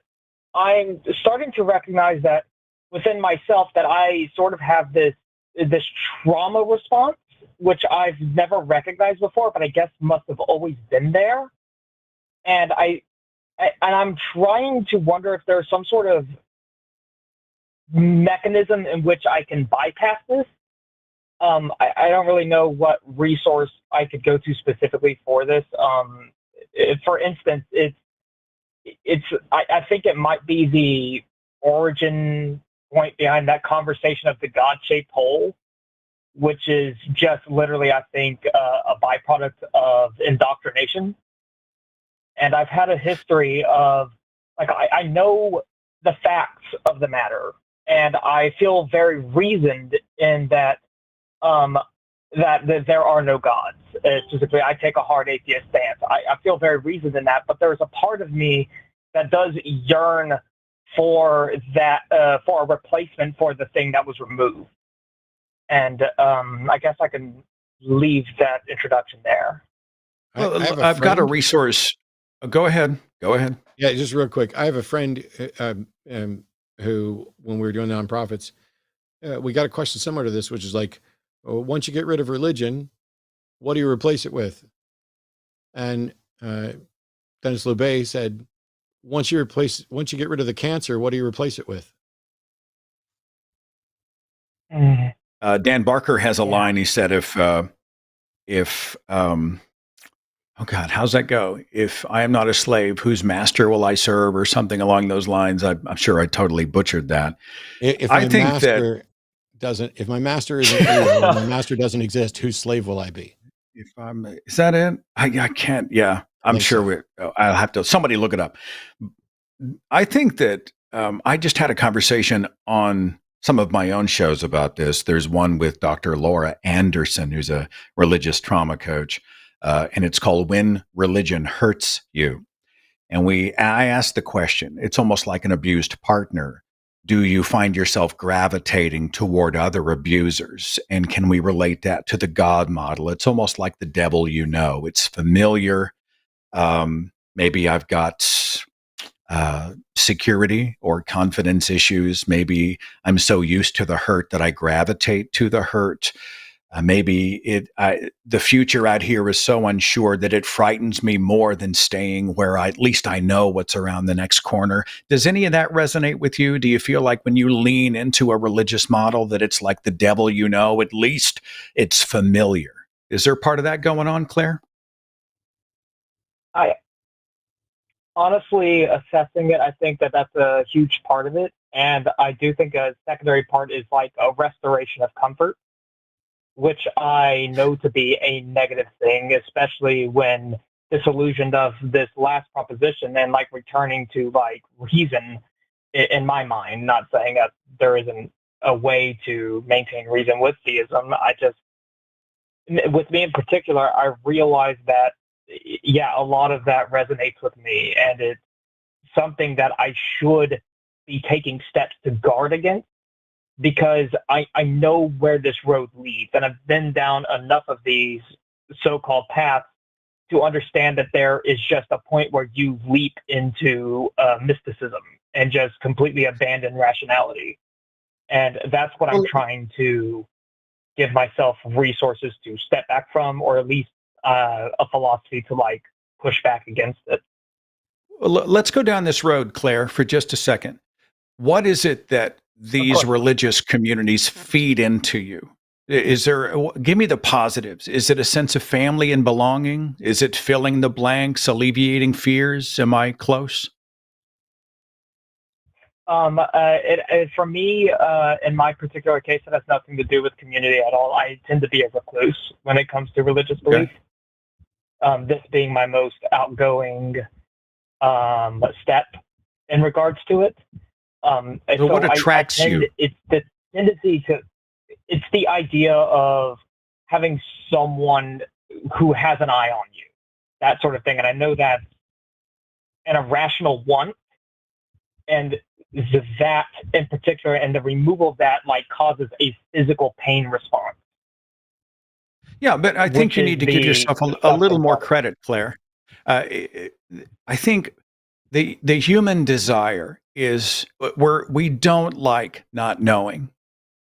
I'm starting to recognize that within myself that I sort of have this trauma response, which I've never recognized before, but I guess must have always been there. And I'm trying to wonder if there's some sort of mechanism in which I can bypass this. I don't really know what resource I could go to specifically for this. For instance, I think it might be the origin point behind that conversation of the God-shaped hole, which is just literally, I think, a byproduct of indoctrination. And I've had a history of, I know the facts of the matter, and I feel very reasoned in that that there are no gods. Specifically, I take a hard atheist stance. I feel very reasoned in that, but there's a part of me that does yearn for that, for a replacement for the thing that was removed. And I guess I can leave that introduction there. I have I've got a friend- resource. Go ahead. Go ahead. Yeah, just real quick. I have a friend who, when we were doing nonprofits, we got a question similar to this, which is like, once you get rid of religion, what do you replace it with? And Dennis Lubay said, once you get rid of the cancer, what do you replace it with? Dan Barker has a line. He said, oh God, how's that go? If I am not a slave, whose master will I serve, or something along those lines? I'm sure I totally butchered that. If my master isn't real, my master doesn't exist, whose slave will I be? Is that it? I can't. Yeah, I'm sure I'll have to. Somebody look it up. I think that I just had a conversation on some of my own shows about this. There's one with Dr. Laura Anderson, who's a religious trauma coach. And it's called When Religion Hurts You. And I asked the question, it's almost like an abused partner. Do you find yourself gravitating toward other abusers? And can we relate that to the God model? It's almost like the devil you know. It's familiar. Maybe I've got security or confidence issues. Maybe I'm so used to the hurt that I gravitate to the hurt. Maybe the future out here is so unsure that it frightens me more than staying where at least I know what's around the next corner. Does any of that resonate with you? Do you feel like when you lean into a religious model that it's like the devil you know, at least it's familiar? Is there part of that going on, Claire? I honestly, assessing it, I think that that's a huge part of it. And I do think a secondary part is like a restoration of comfort, which I know to be a negative thing, especially when disillusioned of this last proposition and like returning to like reason in my mind. Not saying that there isn't a way to maintain reason with theism. With me in particular, I realized that, yeah, a lot of that resonates with me, and it's something that I should be taking steps to guard against, because I know where this road leads, and I've been down enough of these so-called paths to understand that there is just a point where you leap into mysticism and just completely abandon rationality. And that's what I'm trying to give myself resources to step back from, or at least a philosophy to like push back against it. Well, let's go down this road, Claire, for just a second. What is it that these religious communities feed into you? Give me the positives. Is it a sense of family and belonging? Is it filling the blanks, alleviating fears? Am I close? For me, in my particular case, it has nothing to do with community at all. I tend to be a recluse when it comes to religious belief. This being my most outgoing step in regards to it. So what attracts you? It's the tendency it's the idea of having someone who has an eye on you, that sort of thing. And I know that's an irrational want, and that in particular, and the removal of that like causes a physical pain response. Yeah, but I think you need to give yourself a little more credit, Claire. I think the human desire is we don't like not knowing.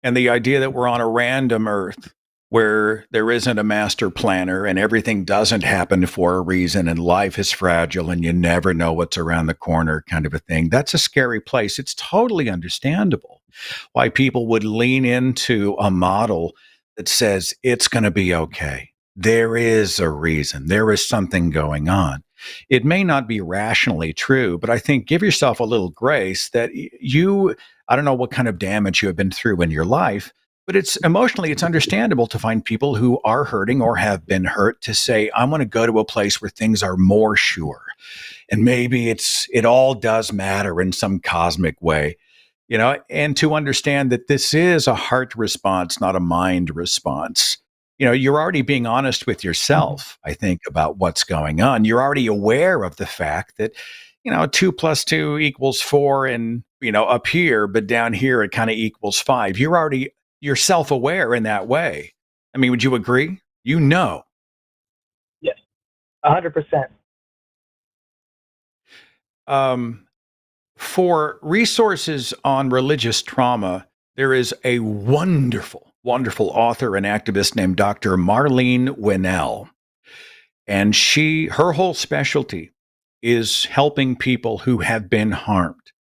And the idea that we're on a random earth where there isn't a master planner and everything doesn't happen for a reason and life is fragile and you never know what's around the corner kind of a thing, that's a scary place. It's totally understandable why people would lean into a model that says it's going to be okay. There is a reason. There is something going on. It may not be rationally true, but I think give yourself a little grace that I don't know what kind of damage you have been through in your life, but it's understandable to find people who are hurting or have been hurt to say, I want to go to a place where things are more sure. And maybe it all does matter in some cosmic way, and to understand that this is a heart response, not a mind response. You're already being honest with yourself, I think, about what's going on. You're already aware of the fact that, 2 + 2 = 4 and, up here, but down here it kind of equals 5. You're self-aware in that way. I mean, would you agree? You know. Yes, 100%. For resources on religious trauma, there is a wonderful, wonderful author and activist named Dr. Marlene Winnell. And her whole specialty is helping people who have been harmed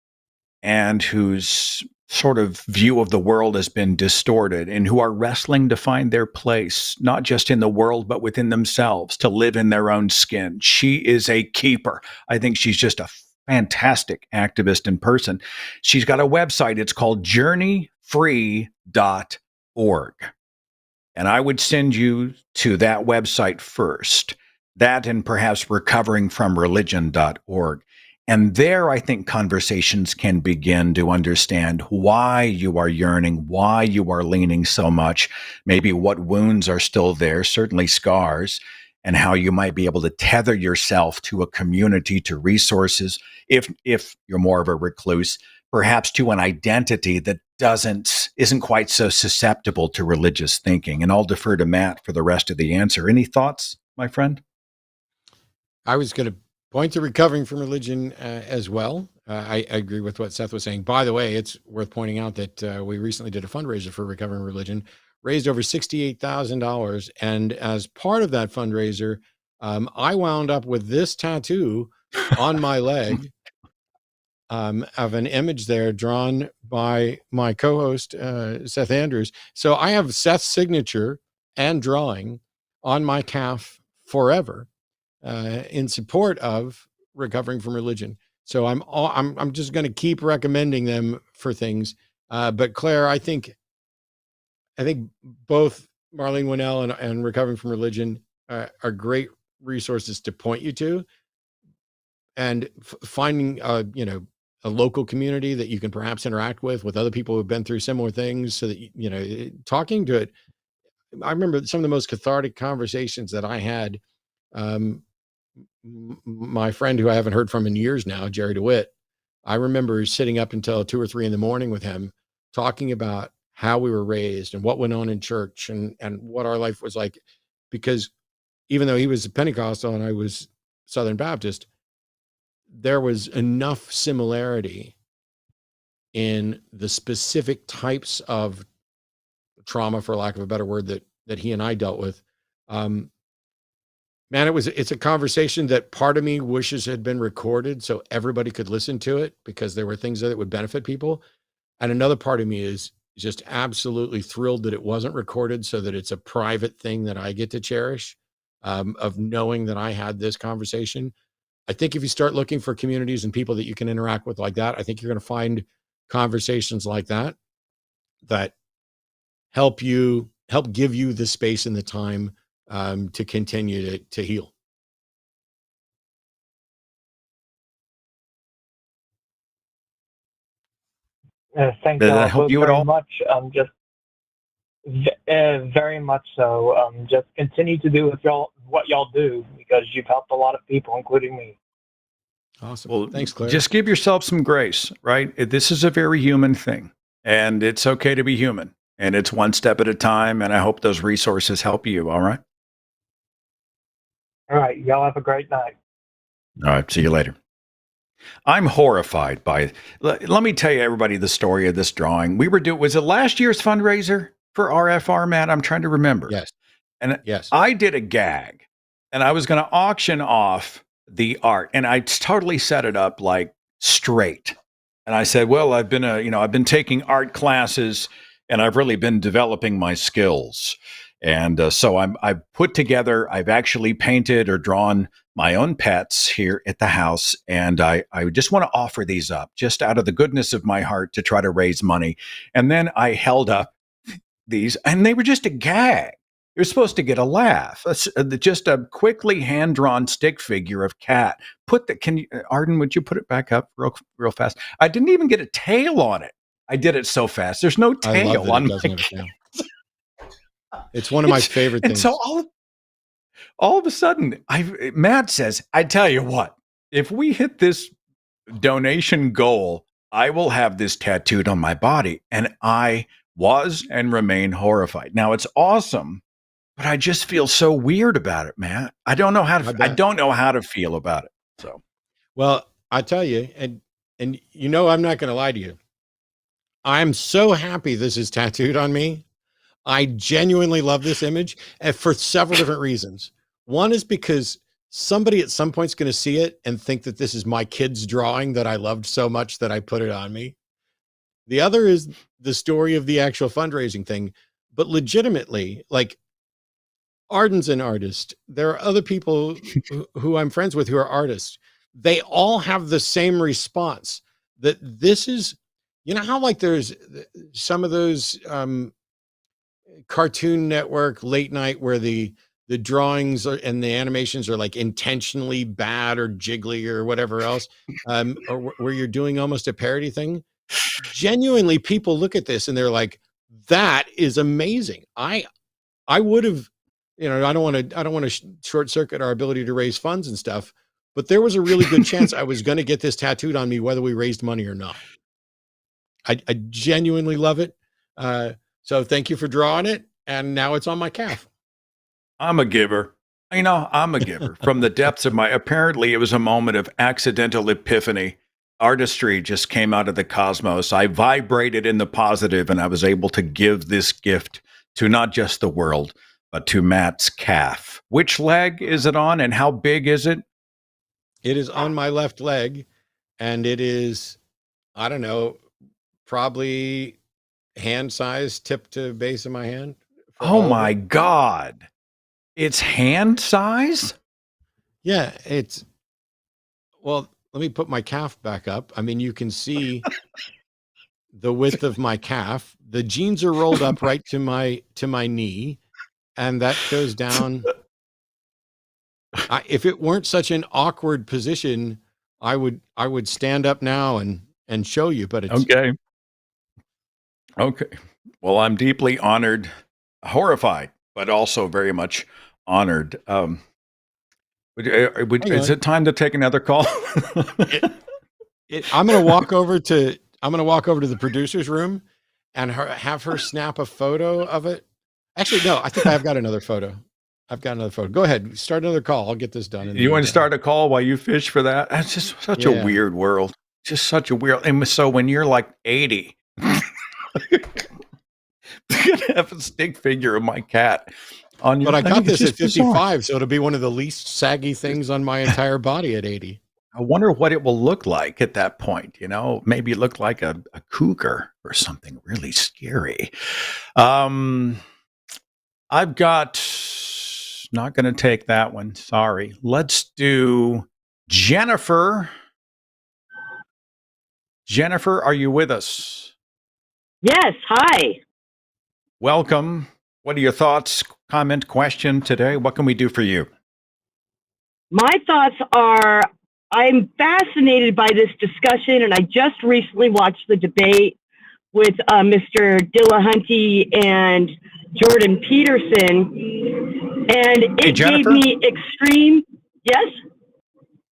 and whose sort of view of the world has been distorted and who are wrestling to find their place, not just in the world, but within themselves, to live in their own skin. She is a keeper. I think she's just a fantastic activist in person. She's got a website. It's called journeyfree.org. And I would send you to that website first, that and perhaps recoveringfromreligion.org. And there, I think conversations can begin to understand why you are yearning, why you are leaning so much, maybe what wounds are still there, certainly scars, and how you might be able to tether yourself to a community, to resources, if you're more of a recluse, perhaps to an identity that isn't quite so susceptible to religious thinking. And I'll defer to Matt for the rest of the answer. Any thoughts, my friend? I was going to point to recovering from religion as well. I agree with what Seth was saying. By the way, it's worth pointing out that we recently did a fundraiser for recovering religion, raised over $68,000. And as part of that fundraiser, I wound up with this tattoo on my leg of an image there drawn by my co-host, Seth Andrews. So I have Seth's signature and drawing on my calf forever in support of recovering from religion. So I'm just going to keep recommending them for things. But Claire, I think both Marlene Winnell and Recovering from Religion are great resources to point you to, and finding a local community that you can perhaps interact with other people who've been through similar things, so that talking to it. I remember some of the most cathartic conversations that I had. My friend, who I haven't heard from in years now, Jerry DeWitt, I remember sitting up until 2 or 3 in the morning with him, talking about how we were raised and what went on in church and what our life was like. Because even though he was a Pentecostal and I was Southern Baptist, there was enough similarity in the specific types of trauma, for lack of a better word, that he and I dealt with. Man, it's a conversation that part of me wishes had been recorded so everybody could listen to it, because there were things that would benefit people. And another part of me is just absolutely thrilled that it wasn't recorded, so that it's a private thing that I get to cherish, of knowing that I had this conversation. I think if you start looking for communities and people that you can interact with like that, I think you're going to find conversations like that help give you the space and the time to continue to heal. Thank Does y'all that help both you at very all? much. Just very much so. Just continue to do what y'all do, because you've helped a lot of people, including me. Awesome. Well, thanks, Claire. Just give yourself some grace, right? This is a very human thing, and it's okay to be human, and it's one step at a time. And I hope those resources help you. All right. All right. Y'all have a great night. All right. See you later. I'm horrified by. Let me tell you, everybody, the story of this drawing. Was it last year's fundraiser for RFR, Matt? I'm trying to remember. Yes. And yes, I did a gag, and I was going to auction off the art, and I totally set it up like straight. And I said, well, I've been taking art classes, and I've really been developing my skills. And so I've actually painted or drawn my own pets here at the house. And I just want to offer these up just out of the goodness of my heart to try to raise money. And then I held up these, and they were just a gag. You're supposed to get a laugh. Just a quickly hand-drawn stick figure of cat. Arden, would you put it back up real fast? I didn't even get a tail on it. I did it so fast. There's no tail on my cat. It's one of my favorite things. And so all of a sudden, Matt says, I tell you what, if we hit this donation goal, I will have this tattooed on my body. And I was and remain horrified. Now, it's awesome but I just feel so weird about it, man. I don't know how to. I don't know how to feel about it. So, well, I tell you, and you know, I'm not going to lie to you. I'm so happy this is tattooed on me. I genuinely love this image, and for several different reasons. One is because somebody at some point is going to see it and think that this is my kid's drawing that I loved so much that I put it on me. The other is the story of the actual fundraising thing, but legitimately, like, Arden's an artist. There are other people who I'm friends with who are artists. They all have the same response, that this is, you know how like there's some of those Cartoon Network late night where the drawings and the animations are like intentionally bad or jiggly or whatever else, or where you're doing almost a parody thing. Genuinely, people look at this and they're like, that is amazing. I would have, you know, I don't want to short circuit our ability to raise funds and stuff, but there was a really good chance I was going to get this tattooed on me, whether we raised money or not. I genuinely love it. So thank you for drawing it. And now it's on my calf. I'm a giver. You know, I'm a giver from the depths of my, apparently it was a moment of accidental epiphany. Artistry just came out of the cosmos. I vibrated in the positive and I was able to give this gift to not just the world, but to Matt's calf. Which leg is it on and how big is it? It is on my left leg and it is, I don't know, probably hand size, tip to base of my hand. Oh my God. It's hand size? Yeah, it's, well, let me put my calf back up. I mean, you can see the width of my calf. The jeans are rolled up right to my knee, and that goes down. If it weren't such an awkward position, I would stand up now and show you, but it's Okay. Well, I'm deeply honored, horrified, but also very much honored. Is it time to take another call? I'm going to walk over to the producer's room and have her snap a photo of it. Actually, no, I think I've got another photo. Go ahead. Start another call. I'll get this done. You want to start a call while you fish for that? That's just such a weird world. Just such a weird. And so when you're like 80, you're going to have a stick figure of my cat on your. But I got this at 55, so it'll be one of the least saggy things on my entire body at 80. I wonder what it will look like at that point. You know, maybe it looked like a cougar or something really scary. I've got, not going to take that one. Sorry. Let's do Jennifer. Jennifer, are you with us? Yes. Hi. Welcome. What are your thoughts, comment, question today? What can we do for you? My thoughts are, I'm fascinated by this discussion, and I just recently watched the debate with Mr. Dillahunty and Jordan Peterson, and it gave me extreme. Yes?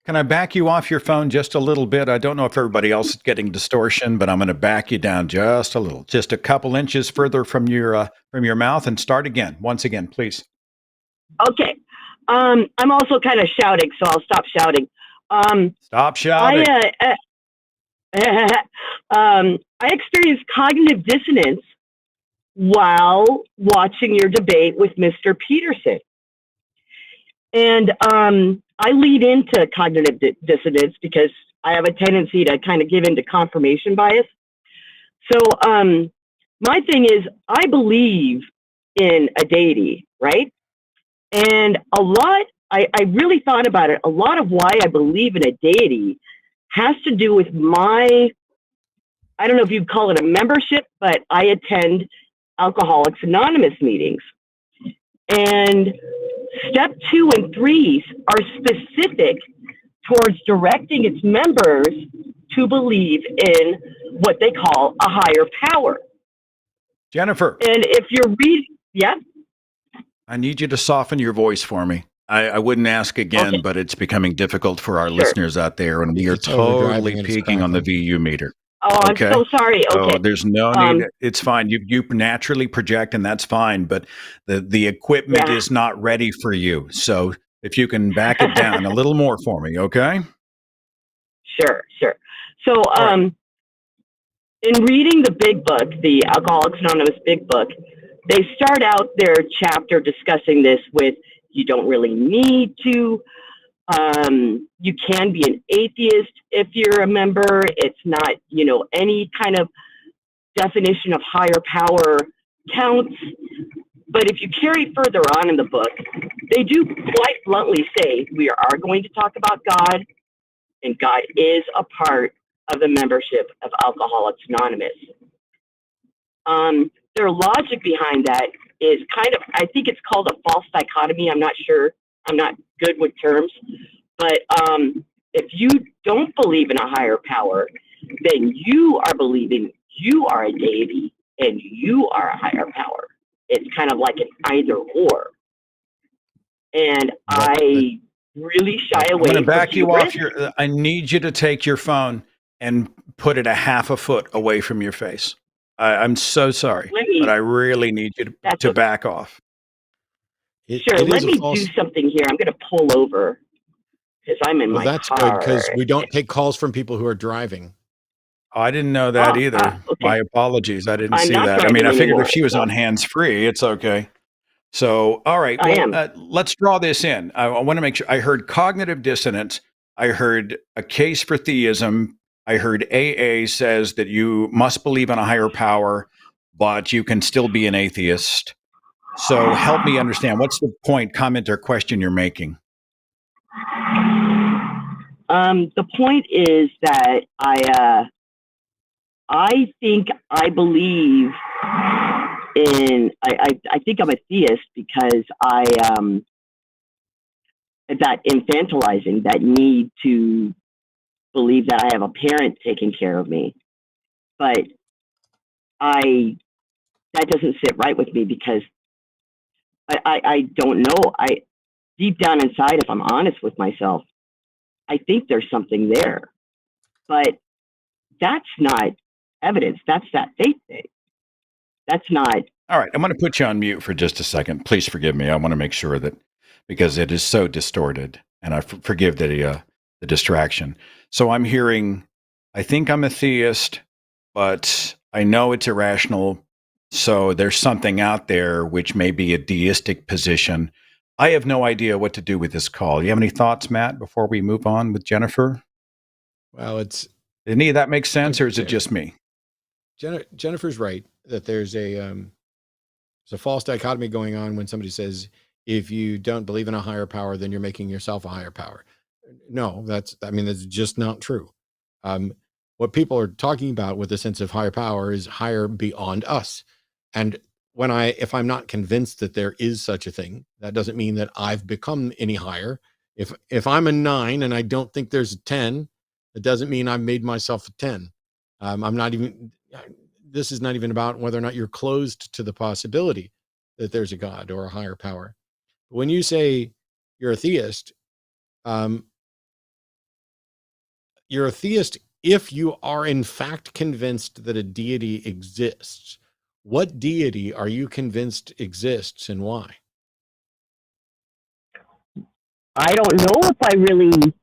Can I back you off your phone just a little bit? I don't know if everybody else is getting distortion, but I'm going to back you down just a little, just a couple inches further from your mouth, and start again. Once again, please. Okay. I'm also kind of shouting, so I'll stop shouting. Stop shouting. I experienced cognitive dissonance while watching your debate with Mr. Peterson. And I lead into cognitive dissonance because I have a tendency to kind of give into confirmation bias. So my thing is, I believe in a deity, right? And I really thought about it. A lot of why I believe in a deity has to do with I don't know if you'd call it a membership, but I attend Alcoholics Anonymous meetings. And step 2 and 3 are specific towards directing its members to believe in what they call a higher power. Jennifer. And if you're reading, yeah? I need you to soften your voice for me. I wouldn't ask again, but it's becoming difficult for our listeners out there, and we are totally peaking on the VU meter. Oh, I'm Okay. so sorry. So Okay. there's no need. It's fine. You naturally project, and that's fine. But the equipment Yeah. is not ready for you. So if you can back it down a little more for me, okay? Sure. So, All right. in reading the big book, the Alcoholics Anonymous big book, they start out their chapter discussing this with, you don't really need to. You can be an atheist if you're a member. It's not, any kind of definition of higher power counts. But if you carry further on in the book, they do quite bluntly say we are going to talk about God, and God is a part of the membership of Alcoholics Anonymous. Their logic behind that is kind of, I think it's called a false dichotomy. I'm not sure. I'm not good with terms. But if you don't believe in a higher power, then you are believing you are a deity and you are a higher power. It's kind of like an either or. And I really shy I'm away going to back from you off hubris. I need you to take your phone and put it a half a foot away from your face. I'm so sorry, but I really need you to back off. Let me do something here. I'm going to pull over because I'm in my that's car. good, because we don't take calls from people who are driving. I didn't know that either. Okay. My apologies. I didn't I'm see not that. I mean, I driving figured anymore, if she was so- on hands free, it's okay. So, all right. I Well, am. let's draw this in. I want to make sure. I heard cognitive dissonance. I heard a case for theism. I heard AA says that you must believe in a higher power, but you can still be an atheist. So help me understand. What's the point, comment, or question you're making? The point is that I think I believe in. I think I'm a theist because that infantilizing, that need to believe that I have a parent taking care of me, but that doesn't sit right with me because I don't know. Deep down inside, if I'm honest with myself, I think there's something there, but that's not evidence. That's that faith thing. That's not. All right. I'm going to put you on mute for just a second. Please forgive me. I want to make sure that because it is so distorted, and I forgive the distraction. So I'm hearing, I think I'm a theist, but I know it's irrational. So there's something out there which may be a deistic position. I have no idea what to do with this call. You have any thoughts, Matt, before we move on with Jennifer? Well, Did any of that make sense, or is it just me? Jennifer's right that there's a false dichotomy going on when somebody says, if you don't believe in a higher power, then you're making yourself a higher power. No, that's just not true. What people are talking about with the sense of higher power is higher beyond us. And if I'm not convinced that there is such a thing, that doesn't mean that I've become any higher. If I'm a 9 and I don't think there's a 10, it doesn't mean I've made myself a 10. This is not even about whether or not you're closed to the possibility that there's a God or a higher power. But when you say you're a theist if you are in fact convinced that a deity exists. What deity are you convinced exists and why? I don't know if I really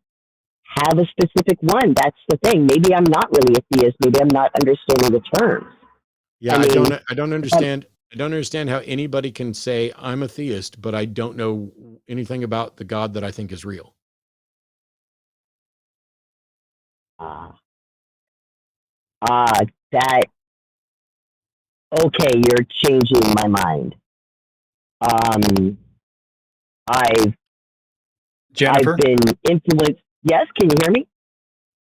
have a specific one. That's the thing. Maybe I'm not really a theist. Maybe I'm not understanding the terms. Yeah, I don't understand. I don't understand how anybody can say I'm a theist, but I don't know anything about the God that I think is real. Okay, you're changing my mind. Jennifer? I've been influenced. Yes, can you hear me?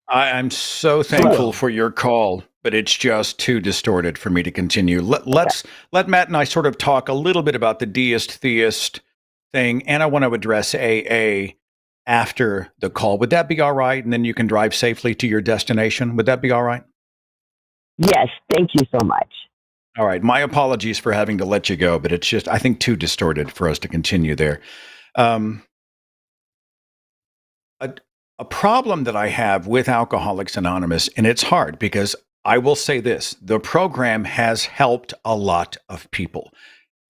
I'm so thankful for your call, but it's just too distorted for me to continue. Let Matt and I sort of talk a little bit about the deist-theist thing, and I want to address AA after the call. Would that be all right? And then you can drive safely to your destination. Would that be all right? Yes, thank you so much. All right. My apologies for having to let you go, but it's just, I think, too distorted for us to continue there. A problem that I have with Alcoholics Anonymous, and it's hard because I will say this, the program has helped a lot of people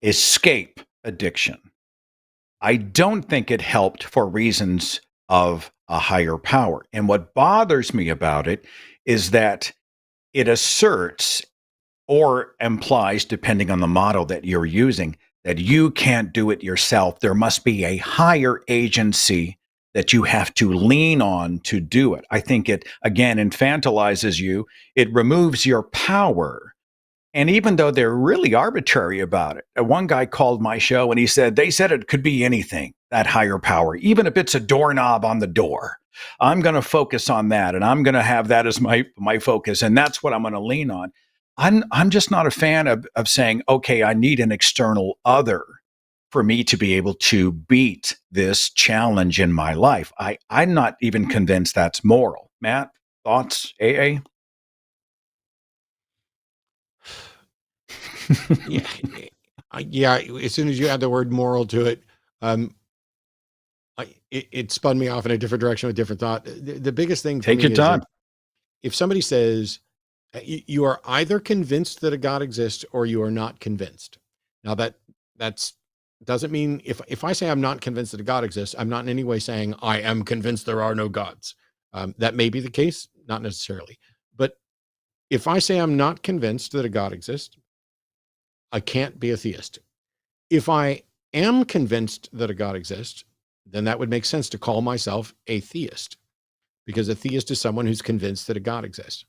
escape addiction. I don't think it helped for reasons of a higher power. And what bothers me about it is that it asserts or implies, depending on the model that you're using, that you can't do it yourself. There must be a higher agency that you have to lean on to do it. I think it, again, infantilizes you. It removes your power. And even though they're really arbitrary about it, one guy called my show and he said, they said it could be anything, that higher power, even if it's a doorknob on the door. I'm going to focus on that, and I'm going to have that as my focus, and that's what I'm going to lean on. I'm just not a fan of saying, okay, I need an external other for me to be able to beat this challenge in my life. I'm not even convinced that's moral. Matt, thoughts, AA? Yeah, as soon as you add the word moral to it, it spun me off in a different direction with different thought. The biggest thing for Take me your is time. if somebody says you are either convinced that a God exists or you are not convinced. Now that's doesn't mean if I say I'm not convinced that a God exists, I'm not in any way saying I am convinced there are no gods. That may be the case, not necessarily. But if I say I'm not convinced that a God exists, I can't be a theist. If I am convinced that a God exists, then that would make sense to call myself a theist, because a theist is someone who's convinced that a God exists.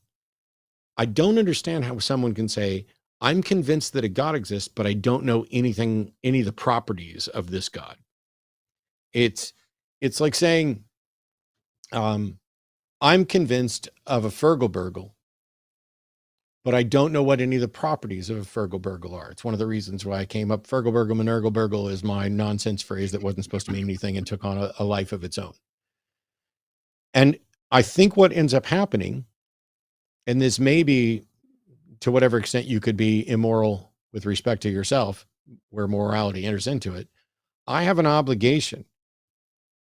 I don't understand how someone can say, I'm convinced that a God exists, but I don't know any of the properties of this God. It's like saying, I'm convinced of a Fergalburgle, but I don't know what any of the properties of a Fergalburgle are. It's one of the reasons why I came up. Fergalburgle, Manergalburgle is my nonsense phrase that wasn't supposed to mean anything and took on a life of its own. And I think what ends up happening, and this may be to whatever extent you could be immoral with respect to yourself, where morality enters into it, I have an obligation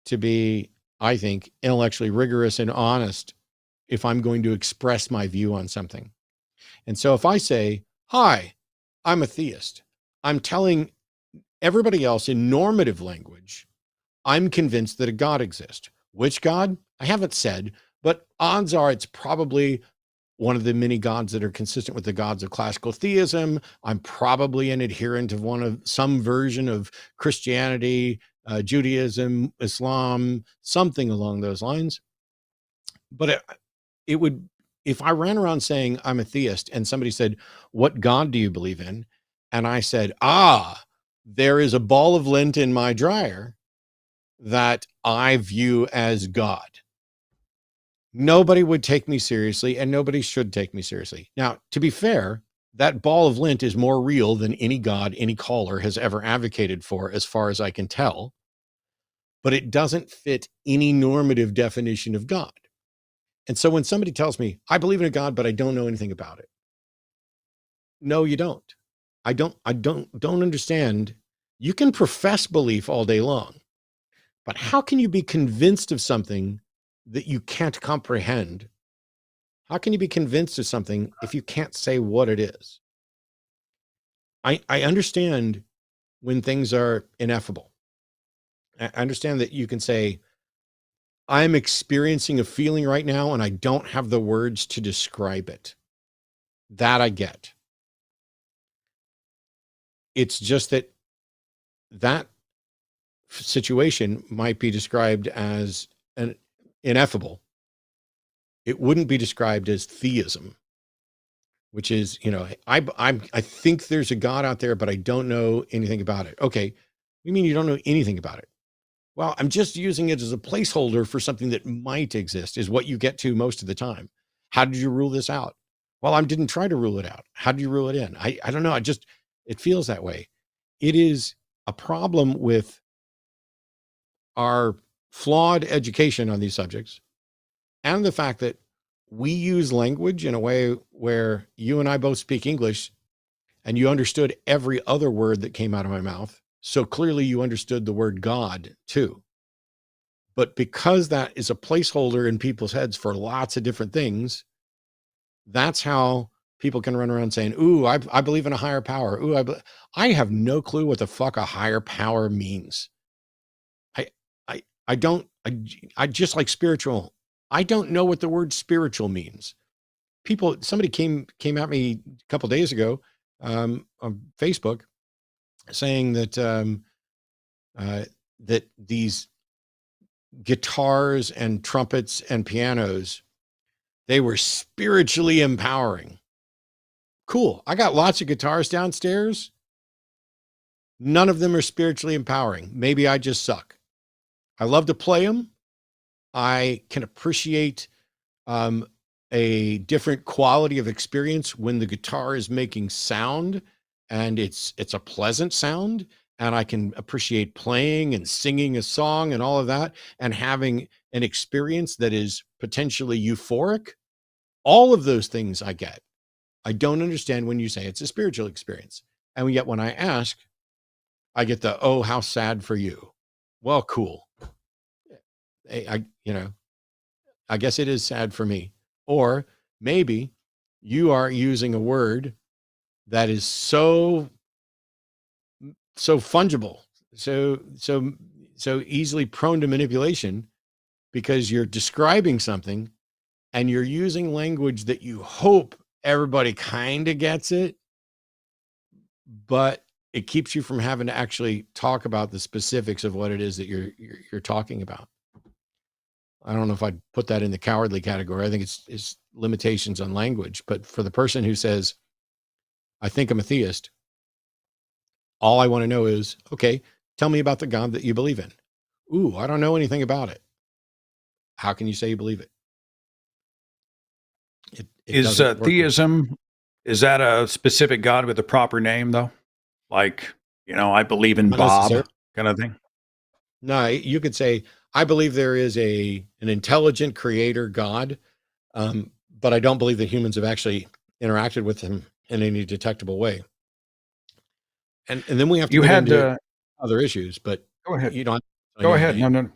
to be, I think, intellectually rigorous and honest if I'm going to express my view on something. And so if I say, hi, I'm a theist, I'm telling everybody else in normative language, I'm convinced that a God exists. Which God? I haven't said, but odds are it's probably one of the many gods that are consistent with the gods of classical theism. I'm probably an adherent of some version of Christianity, Judaism, Islam, something along those lines. But it would, if I ran around saying I'm a theist and somebody said, what God do you believe in? And I said, there is a ball of lint in my dryer that I view as God. Nobody would take me seriously, and nobody should take me seriously. Now, to be fair, that ball of lint is more real than any God any caller has ever advocated for, as far as I can tell. But it doesn't fit any normative definition of God. And so when somebody tells me, I believe in a God, but I don't know anything about it. No, you don't. I don't understand. You can profess belief all day long, but how can you be convinced of something that you can't comprehend? How can you be convinced of something if you can't say what it is? I understand when things are ineffable. I understand that you can say, I'm experiencing a feeling right now and I don't have the words to describe it. That I get. It's just that situation might be described as an ineffable. It wouldn't be described as theism, which is, I think there's a God out there, but I don't know anything about it. Okay. You mean you don't know anything about it? Well, I'm just using it as a placeholder for something that might exist, is what you get to most of the time. How did you rule this out? Well, I didn't try to rule it out. How did you rule it in? I don't know. It feels that way. It is a problem with our flawed education on these subjects, and the fact that we use language in a way where you and I both speak English and you understood every other word that came out of my mouth. So clearly you understood the word God too. But because that is a placeholder in people's heads for lots of different things, That's how people can run around saying, ooh, I believe in a higher power. Ooh, I have no clue what the fuck a higher power means. I don't, I just like spiritual. I don't know what the word spiritual means. Somebody came at me a couple days ago on Facebook saying that that these guitars and trumpets and pianos, they were spiritually empowering. Cool. I got lots of guitars downstairs. None of them are spiritually empowering. Maybe I just suck. I love to play them. I can appreciate a different quality of experience when the guitar is making sound, and it's a pleasant sound, and I can appreciate playing and singing a song and all of that, and having an experience that is potentially euphoric. All of those things I get. I don't understand when you say it's a spiritual experience. And yet when I ask, I get the, oh, how sad for you. Well, cool. I guess it is sad for me. Or maybe you are using a word that is so fungible, so easily prone to manipulation, because you're describing something and you're using language that you hope everybody kind of gets it, but it keeps you from having to actually talk about the specifics of what it is that you're talking about. I don't know if I'd put that in the cowardly category. I think it's limitations on language. But for the person who says, I think I'm a theist, all I want to know is, okay, tell me about the God that you believe in. Ooh, I don't know anything about it. How can you say you believe it? Is theism, is that a specific God with a proper name, though? Like, I believe in Bob kind of thing? No, you could say, I believe there is an intelligent creator God, but I don't believe that humans have actually interacted with him in any detectable way. And then we have to get into other issues, but go ahead. You don't. Go ahead. No.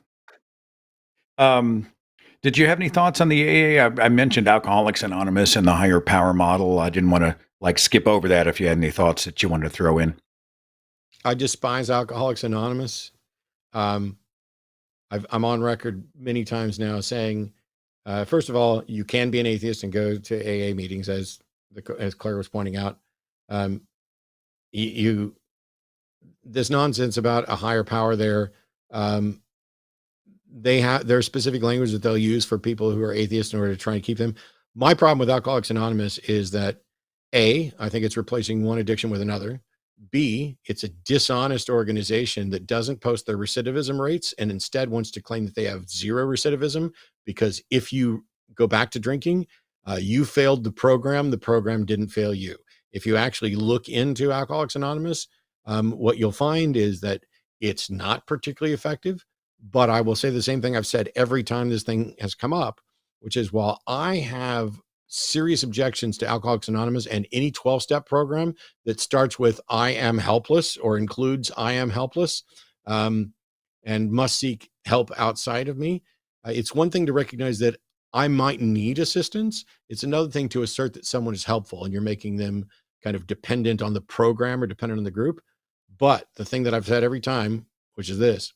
Did you have any thoughts on the AA? I mentioned Alcoholics Anonymous and the higher power model. I didn't want to skip over that if you had any thoughts that you wanted to throw in. I despise Alcoholics Anonymous. I'm on record many times now saying, first of all, you can be an atheist and go to AA meetings, as Claire was pointing out. This nonsense about a higher power there. There's specific language that they'll use for people who are atheists in order to try and keep them. My problem with Alcoholics Anonymous is that A, I think it's replacing one addiction with another. B, it's a dishonest organization that doesn't post their recidivism rates and instead wants to claim that they have zero recidivism, because if you go back to drinking, you failed the program didn't fail you. If you actually look into Alcoholics Anonymous, what you'll find is that it's not particularly effective. But I will say the same thing I've said every time this thing has come up, which is, while I have serious objections to Alcoholics Anonymous and any 12-step program that starts with I am helpless or includes I am helpless and must seek help outside of me, it's one thing to recognize that I might need assistance. It's another thing to assert that someone is helpful and you're making them kind of dependent on the program or dependent on the group. But the thing that I've said every time, which is this: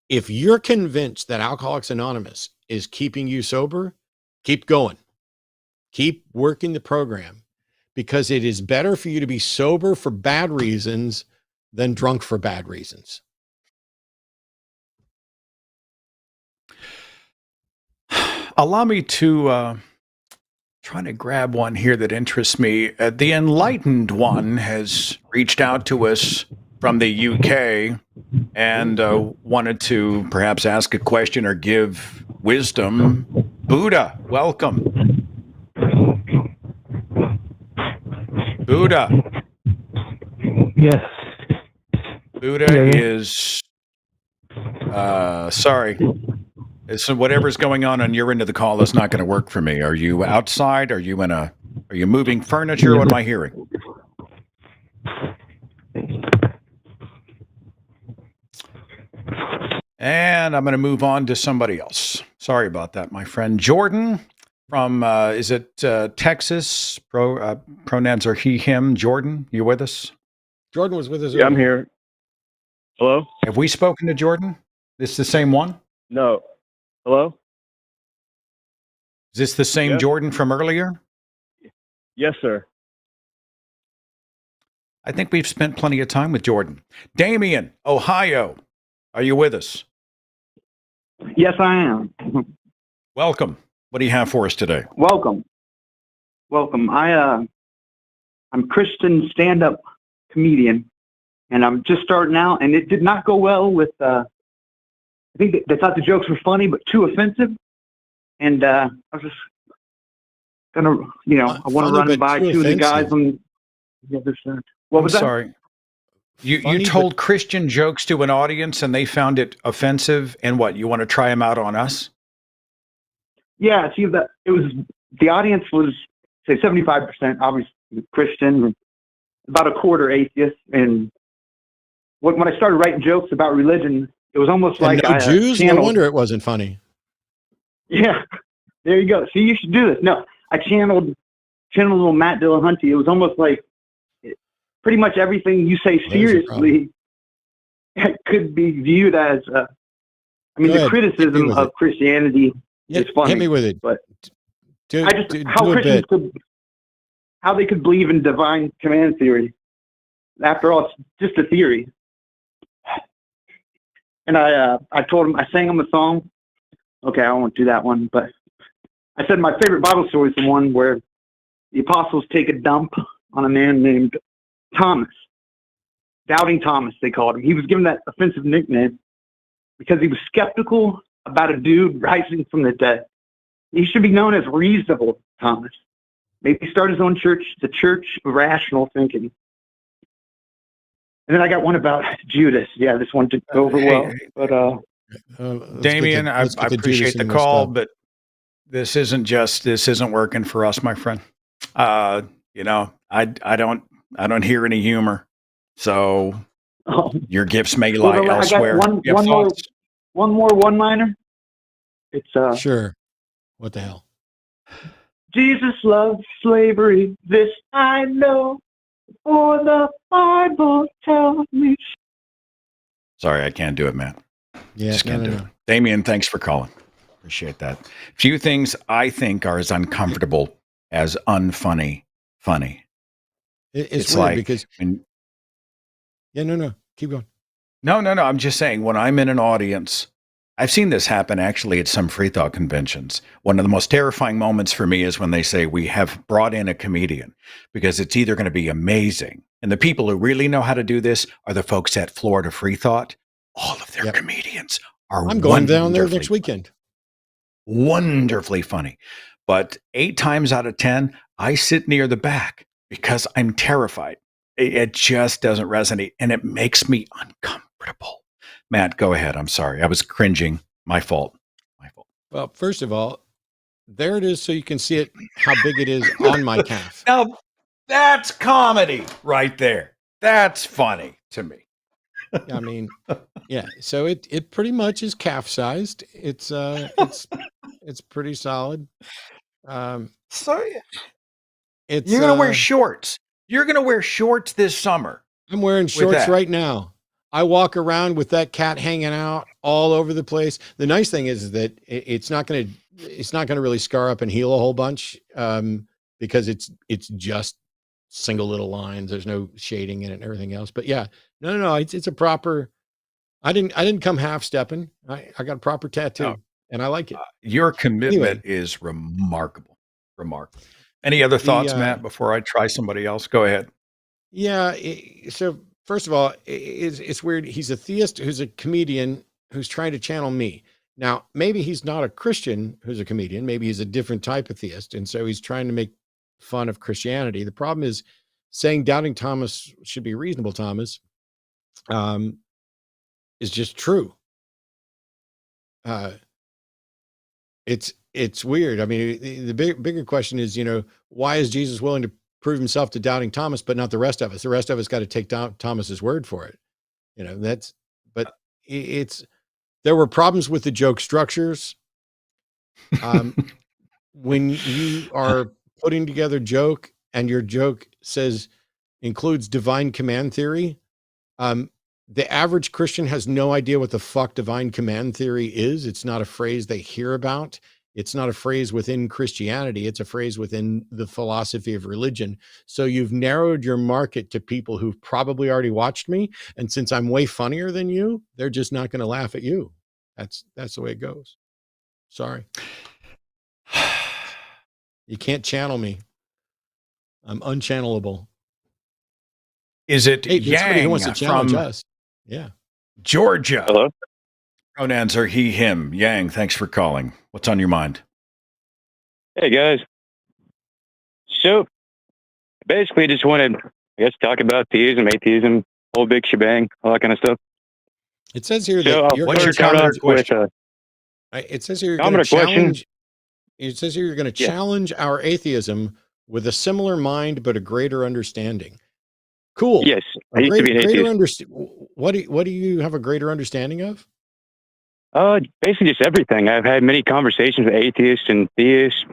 if you're convinced that Alcoholics Anonymous is keeping you sober, keep going. Keep working the program, because it is better for you to be sober for bad reasons than drunk for bad reasons. Allow me to try to grab one here that interests me. The Enlightened One has reached out to us from the UK and wanted to perhaps ask a question or give wisdom. Buddha, welcome. Buddha. Yes. Buddha is sorry. So whatever's going on your end of the call is not going to work for me. Are you outside? Are you moving furniture? What am I hearing? And I'm going to move on to somebody else. Sorry about that, my friend. Jordan, from is it Texas? Pronouns are he, him. Jordan, you with us? Jordan was with us. Yeah, I'm earlier. here. Hello? Have we spoken to Jordan? This the same one? No. Hello? Is this the same Yes. Jordan from earlier? Yes, sir. I think we've spent plenty of time with Jordan. Damien, Ohio, are you with us? Yes, I am. Welcome. What do you have for us today? Welcome. I'm a Christian stand-up comedian, and I'm just starting out, and it did not go well with, I think they thought the jokes were funny, but too offensive. And I was just gonna, I want to Funny, run but by too two of the guys offensive. on the other side. What was I'm that? sorry. You Funny, told Christian jokes to an audience and they found it offensive, and what, you want to try them out on us? Yeah, see, the audience was, say, 75% obviously Christian, and about a quarter atheist. And when I started writing jokes about religion, it was almost And like no I Jews? No channeled. wonder it wasn't funny. Yeah, there you go. See, you should do this. No, I channeled little Matt Dillahunty. It was almost like pretty much everything you say There's your problem. seriously could be viewed as, Go the ahead. Hit me criticism with of it. Christianity is funny. Hit me with it. But Do how a Christians bit. how they could believe in divine command theory. After all, it's just a theory. And I told him, I sang him a song. Okay, I won't do that one, but I said my favorite Bible story is the one where the apostles take a dump on a man named Thomas. Doubting Thomas, they called him. He was given that offensive nickname because he was skeptical about a dude rising from the dead. He should be known as Reasonable Thomas. Maybe start his own church, the Church of Rational Thinking. And then I got one about Judas. Yeah, this one didn't go over well. But Damien, I let's get to appreciate Judas the and call, stuff. but this isn't working for us, my friend. I don't hear any humor. So your gifts may lie elsewhere. I got You have thoughts? one more one-liner. It's Sure. What the hell? Jesus loved slavery, this I know, for the Bible tells me. Sorry, I can't do it, man. Yeah, Just can't do it. Damien, thanks for calling. Appreciate that. Few things I think are as uncomfortable as unfunny funny. It's weird weird because keep going. No. I'm just saying, when I'm in an audience, I've seen this happen actually at some free thought conventions. One of the most terrifying moments for me is when they say we have brought in a comedian, because it's either going to be amazing, and the people who really know how to do this are the folks at Florida Free Thought. All of their comedians are I'm going down there next weekend. Wonderfully funny. But 8 times out of 10, I sit near the back because I'm terrified. It just doesn't resonate, and it makes me uncomfortable. Matt, go ahead. I'm sorry. I was cringing. My fault. Well, first of all, there it is, so you can see it, how big it is on my calf. Now, that's comedy right there. That's funny to me. I mean, yeah. So it pretty much is calf sized. It's pretty solid. So it's you're gonna wear shorts. You're gonna wear shorts this summer. I'm wearing shorts right now. I walk around with that cat hanging out all over the place. The nice thing is that it's not going to really scar up and heal a whole bunch, because it's just single little lines. There's no shading in it and everything else. But yeah, no. It's a proper. I didn't come half stepping. I got a proper tattoo, and I like it. Your commitment is remarkable. Remarkable. Any other thoughts, Matt? Before I try somebody else, go ahead. Yeah. So. First of all, it's weird. He's a theist who's a comedian who's trying to channel me. Now, maybe he's not a Christian who's a comedian. Maybe he's a different type of theist. And so he's trying to make fun of Christianity. The problem is saying doubting Thomas should be reasonable Thomas is just true. It's weird. I mean, the bigger question is, why is Jesus willing to prove himself to doubting Thomas, but not the rest of us? The rest of us got to take Thomas's word for it. There were problems with the joke structures. when you are putting together joke and your joke includes divine command theory, the average Christian has no idea what the fuck divine command theory is. It's not a phrase they hear about. It's not a phrase within Christianity. It's a phrase within the philosophy of religion. So you've narrowed your market to people who've probably already watched me. And since I'm way funnier than you, they're just not going to laugh at you. That's the way it goes. Sorry. You can't channel me. I'm unchannelable. Is it Hey, there's somebody who Yang wants to challenge from us. Yeah. Georgia? Hello. Pronouns are he, him. Yang, thanks for calling. What's on your mind? Hey guys. So basically just wanted, I guess, talk about theism, atheism, whole big shebang, all that kind of stuff. It says here So that you're what's your start comment off or with question? it says here you're I'm going to gonna question- challenge. It says here you're going to Yeah. challenge our atheism with a similar mind but a greater understanding. Cool. yes, I used to be an atheist. What do you have a greater understanding of? Basically just everything. I've had many conversations with atheists and theists,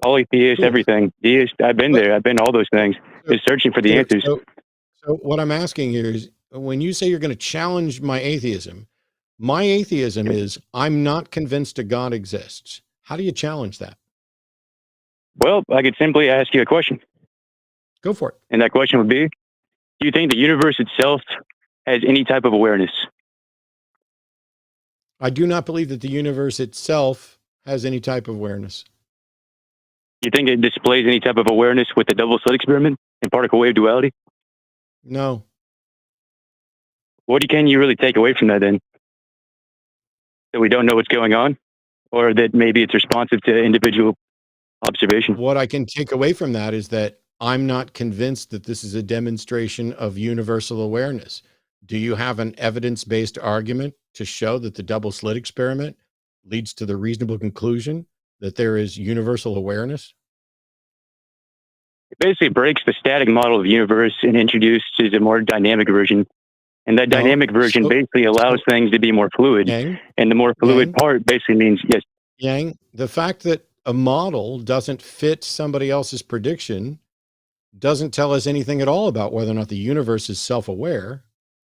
polytheists, Cool. everything. Theists, I've been there. I've been all those things. Just searching for the answers. So what I'm asking here is, when you say you're going to challenge my atheism is I'm not convinced a God exists. How do you challenge that? Well, I could simply ask you a question. Go for it. And that question would be, do you think the universe itself has any type of awareness? I do not believe that the universe itself has any type of awareness. Do you think it displays any type of awareness with the double slit experiment and particle wave duality? No. What can you really take away from that then? That we don't know what's going on? Or that maybe it's responsive to individual observation? What I can take away from that is that I'm not convinced that this is a demonstration of universal awareness. Do you have an evidence-based argument to show that the double slit experiment leads to the reasonable conclusion that there is universal awareness? It basically breaks the static model of the universe and introduces a more dynamic version. And that dynamic version basically allows things to be more fluid. Yang, And the more fluid Yang, part basically means, yes, Yang, the fact that a model doesn't fit somebody else's prediction doesn't tell us anything at all about whether or not the universe is self-aware.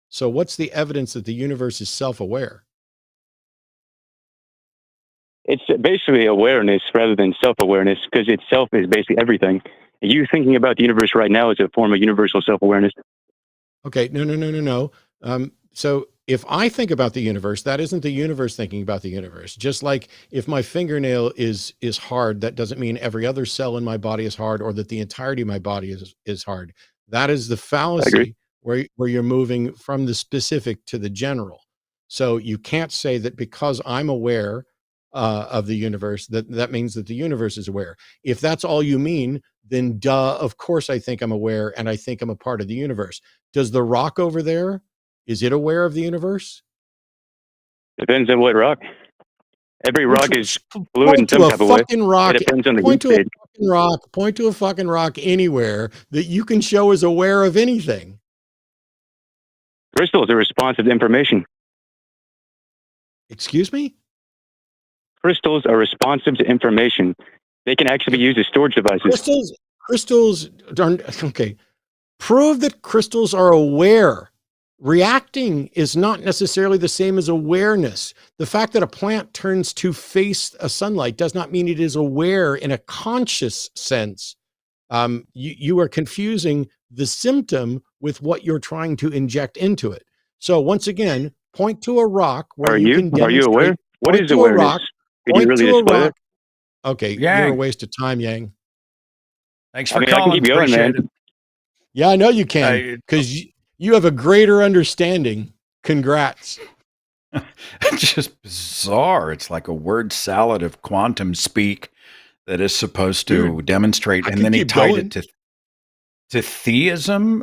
So what's the evidence that the universe is self-aware? it's basically awareness rather than self-awareness, because itself is basically everything. You thinking about the universe right now is a form of universal self-awareness. Okay, no. So if I think about the universe, that isn't the universe thinking about the universe. Just like if my fingernail is hard, that doesn't mean every other cell in my body is hard or that the entirety of my body is hard. That is the fallacy where you're moving from the specific to the general. So you can't say that because I'm aware of the universe, that means that the universe is aware. If that's all you mean, then duh, of course I think I'm aware and I think I'm a part of the universe. Does the rock over there, is it aware of the universe? Depends on what rock. Every rock is fluid in some type of way. It depends on the heat state. Point to a fucking rock anywhere that you can show is aware of anything. Crystals are responsive to information. Excuse me? Crystals are responsive to information. They can actually be used as storage devices. Crystals aren't, okay. Prove that crystals are aware. Reacting is not necessarily the same as awareness. The fact that a plant turns to face a sunlight does not mean it is aware in a conscious sense. You are confusing the symptom with what you're trying to inject into it. So once again, point to a rock where you can demonstrate. Are you aware? What is awareness? Can you really display that? Okay, Yang. you're a waste of time, Yang. Thanks for I calling. can keep going, Appreciate man. it. Yeah, I know you can, because you have a greater understanding. Congrats. It's just bizarre. It's like a word salad of quantum speak that is supposed to demonstrate, and then he tied it to theism,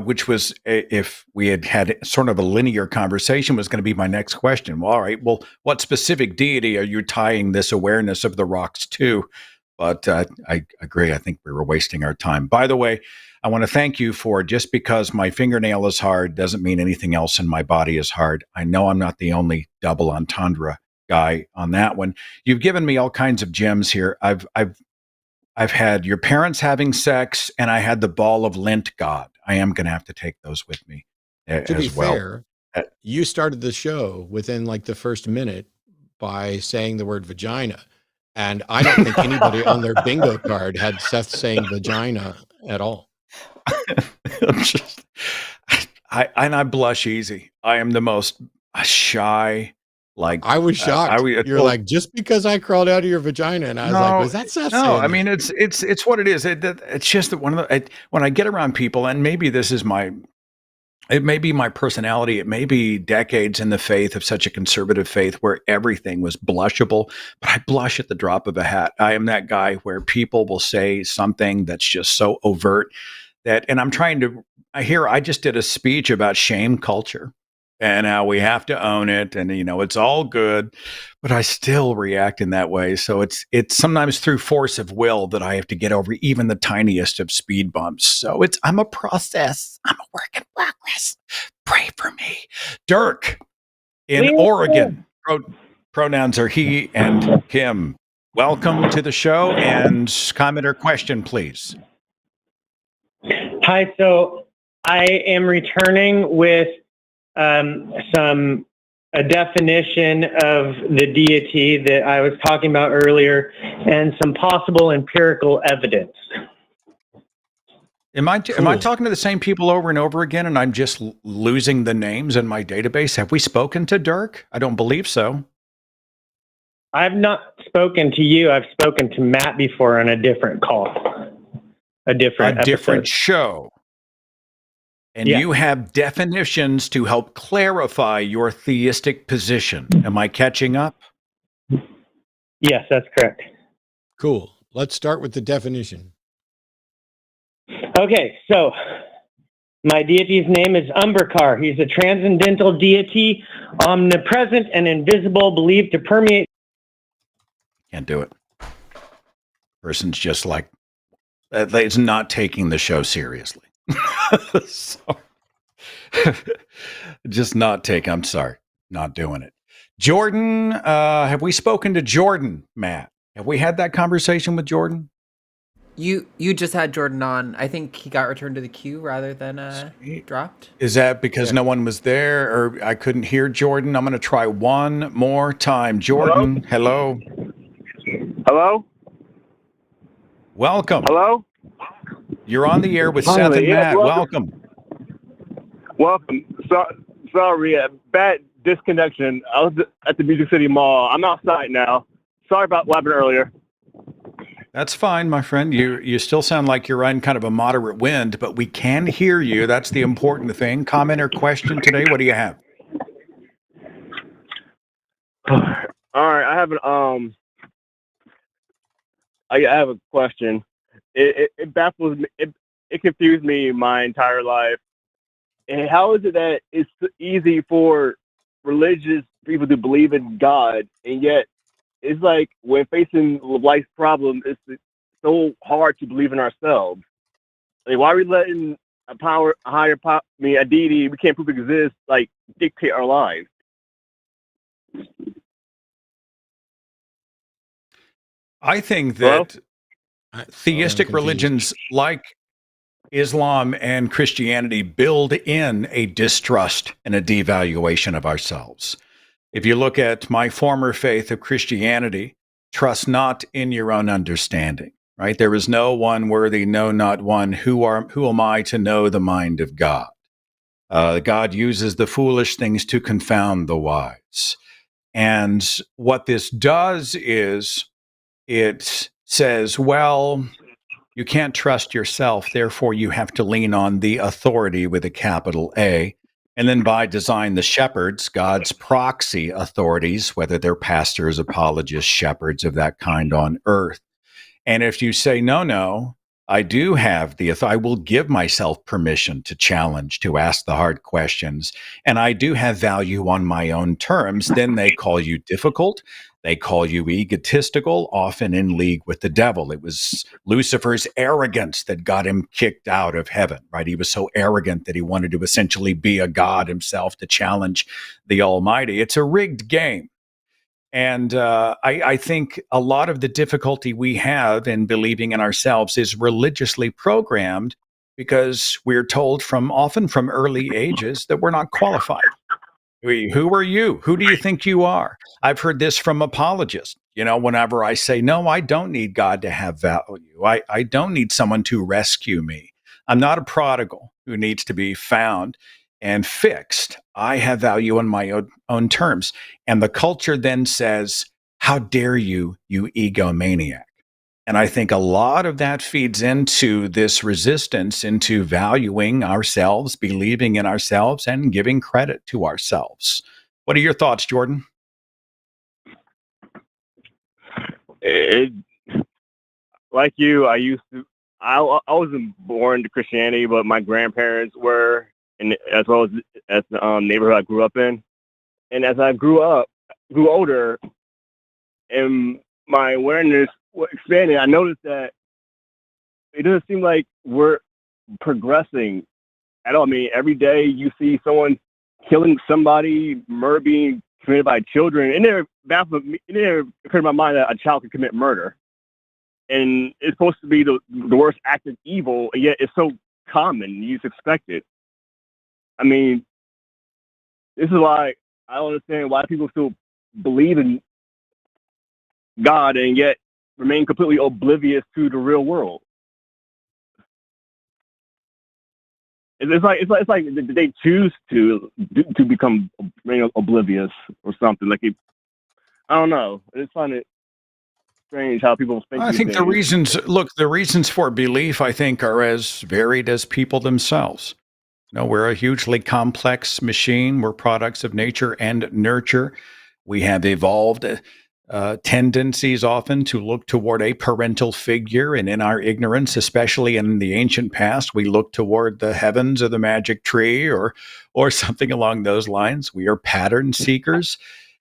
which was, if we had sort of a linear conversation, was going to be my next question. Well, all right, well, what specific deity are you tying this awareness of the rocks to? But I agree. I think we were wasting our time. By the way, I want to thank you for, just because my fingernail is hard doesn't mean anything else in my body is hard. I know I'm not the only double entendre guy on that one. You've given me all kinds of gems here. I've had your parents having sex, and I had the ball of lint god. I am going to have to take those with me To be as well. fair, you started the show within like the first minute by saying the word vagina. And I don't think anybody on their bingo card had Seth saying vagina at all. I blush easy. I am the most shy. Like I was shocked. You're like, just because I crawled out of your vagina, and I was like, was that Seth? No, I mean it's what it is. It's just that when I get around people, and maybe this is it may be my personality. It may be decades in the faith of such a conservative faith where everything was blushable, but I blush at the drop of a hat. I am that guy where people will say something that's just so overt and I just did a speech about shame culture and how we have to own it. And, it's all good, but I still react in that way. So it's sometimes through force of will that I have to get over even the tiniest of speed bumps. So I'm a process. I'm a work in progress. Pray for me. Dirk in Oregon. Pronouns are he and him. Welcome to the show, and comment or question, please. Hi, so I am returning with a definition of the deity that I was talking about earlier and some possible empirical evidence. Am I talking to the same people over and over again, and I'm just losing the names in my database? Have we spoken to Dirk? I don't believe so. I've not spoken to you. I've spoken to Matt before on a different call, a different show. And you have definitions to help clarify your theistic position. Am I catching up? Yes, that's correct. Cool. Let's start with the definition. Okay, so my deity's name is Umbercar. He's a transcendental deity, omnipresent and invisible, believed to permeate. Can't do it. Person's just like, it's not taking the show seriously. Just not take. I'm sorry, not doing it. Jordan, have we spoken to Jordan, Matt? Have we had that conversation with Jordan? You just had Jordan on. I think he got returned to the queue rather than dropped. Is that because no one was there, or I couldn't hear Jordan? I'm going to try one more time. Jordan, hello. Hello. Welcome. Hello. You're on the air with Seth and Matt. Welcome. Sorry, bad disconnection. I was at the Music City Mall. I'm outside now. Sorry about what happened earlier. That's fine, my friend. You still sound like you're in kind of a moderate wind, but we can hear you. That's the important thing. Comment or question today? What do you have? All right, I have a question. It baffles me. It confused me my entire life. And how is it that it's easy for religious people to believe in God, and yet it's like when facing life's problems, it's so hard to believe in ourselves? Like, why are we letting a deity we can't prove exists, like, dictate our lives? I think that theistic religions like Islam and Christianity build in a distrust and a devaluation of ourselves. If you look at my former faith of Christianity, trust not in your own understanding, right? There is no one worthy, no, not one. Who am I to know the mind of God? God uses the foolish things to confound the wise. And what this does is it says, well, you can't trust yourself, therefore you have to lean on the authority with a capital A. And then by design, the shepherds, God's proxy authorities, whether they're pastors, apologists, shepherds of that kind on earth. And if you say, no, I do have I will give myself permission to challenge, to ask the hard questions, and I do have value on my own terms, then they call you difficult. They call you egotistical, often in league with the devil. It was Lucifer's arrogance that got him kicked out of heaven, right? He was so arrogant that he wanted to essentially be a god himself to challenge the Almighty. It's a rigged game. And I think a lot of the difficulty we have in believing in ourselves is religiously programmed because we're told often from early ages that we're not qualified. Who are you? Who do you think you are? I've heard this from apologists. Whenever I say, no, I don't need God to have value. I don't need someone to rescue me. I'm not a prodigal who needs to be found and fixed. I have value on my own terms. And the culture then says, how dare you, you egomaniac? And I think a lot of that feeds into this resistance into valuing ourselves, believing in ourselves, and giving credit to ourselves. What are your thoughts, Jordan? Like you, I wasn't born to Christianity, but my grandparents were, and as well as the neighborhood I grew up in. And as I grew older, and my awareness expanded, I noticed that it doesn't seem like we're progressing at all. I mean, every day you see someone killing somebody, murder being committed by children. It never occurred to my mind that a child could commit murder. And it's supposed to be the worst act of evil, and yet it's so common. You just expect it. I mean, this is why I don't understand why people still believe in God and yet remain completely oblivious to the real world. It's like they choose to become oblivious or something. I don't know. I just find it strange how people think. I think the reasons for belief, I think, are as varied as people themselves. We're a hugely complex machine. We're products of nature and nurture. We have evolved tendencies often to look toward a parental figure, and in our ignorance, especially in the ancient past, we look toward the heavens or the magic tree or something along those lines. We are pattern seekers,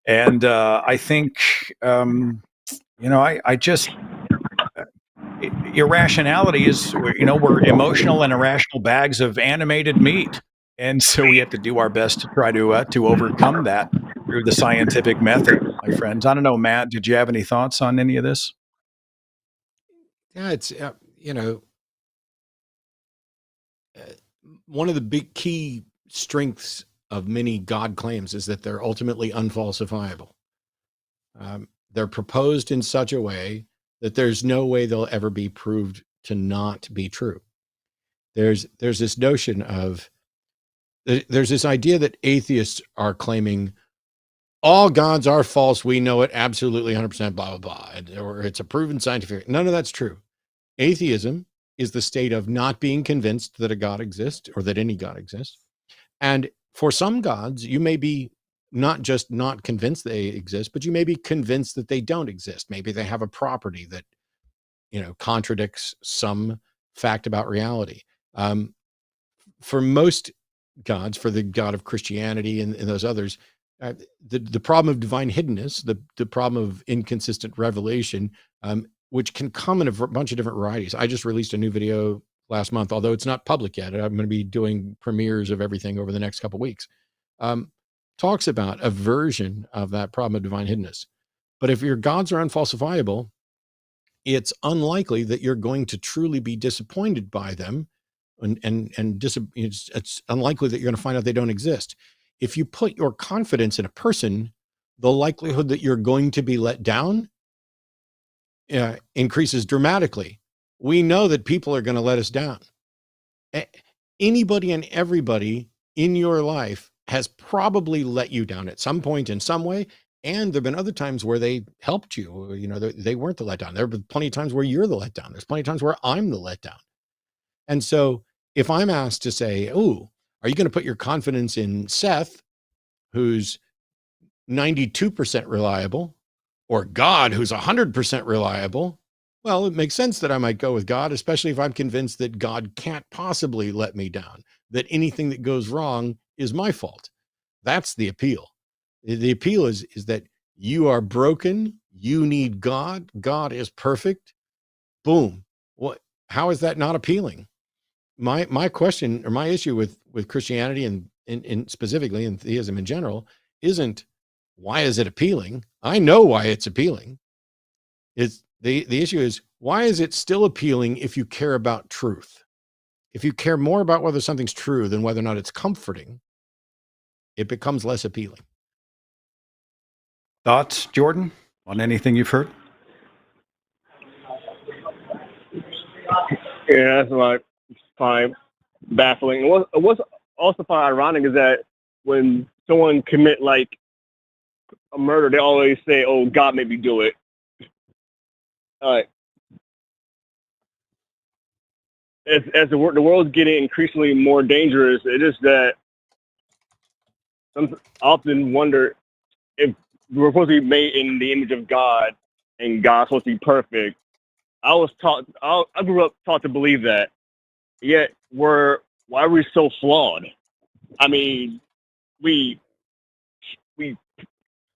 and I think I just irrationality is we're emotional and irrational bags of animated meat, and so we have to do our best to try to overcome that through the scientific method, my friends. I don't know, Matt, did you have any thoughts on any of this? Yeah, it's one of the big key strengths of many God claims is that they're ultimately unfalsifiable. They're proposed in such a way that there's no way they'll ever be proved to not be true. There's this notion of, there's this idea that atheists are claiming all gods are false. We know it absolutely 100%, blah, blah, blah. Or it's a proven scientific. None of that's true. Atheism is the state of not being convinced that a God exists or that any God exists. And for some gods, you may be not just not convinced they exist, but you may be convinced that they don't exist. Maybe they have a property that, contradicts some fact about reality. For most gods, for the God of Christianity and those others, the problem of divine hiddenness, the problem of inconsistent revelation, which can come in a bunch of different varieties. I just released a new video last month, although it's not public yet. I'm going to be doing premieres of everything over the next couple of weeks. Talks about a version of that problem of divine hiddenness. But if your gods are unfalsifiable, it's unlikely that you're going to truly be disappointed by them, it's unlikely that you're going to find out they don't exist. If you put your confidence in a person, the likelihood that you're going to be let down increases dramatically. We know that people are going to let us down. Anybody and everybody in your life has probably let you down at some point in some way. And there've been other times where they helped you. They weren't the letdown. There have been plenty of times where you're the letdown. There's plenty of times where I'm the letdown. And so if I'm asked to say, oh, are you going to put your confidence in Seth, who's 92% reliable, or God, who's 100% reliable? Well, it makes sense that I might go with God, especially if I'm convinced that God can't possibly let me down, that anything that goes wrong is my fault. That's the appeal. The appeal is that you are broken. You need God. God is perfect. Boom. How is that not appealing? My question, or my issue with Christianity and specifically in theism in general, isn't why is it appealing? I know why it's appealing. It's the issue is, why is it still appealing if you care about truth? If you care more about whether something's true than whether or not it's comforting, it becomes less appealing. Thoughts, Jordan, on anything you've heard? Yeah, that's like fine, baffling. What's also fine ironic is that when someone commit like a murder, they always say, "Oh, God made me do it." As the world's getting increasingly more dangerous, it is that I often wonder if we're supposed to be made in the image of God and God's supposed to be perfect. I grew up taught to believe that. Yet why are we so flawed? I mean, we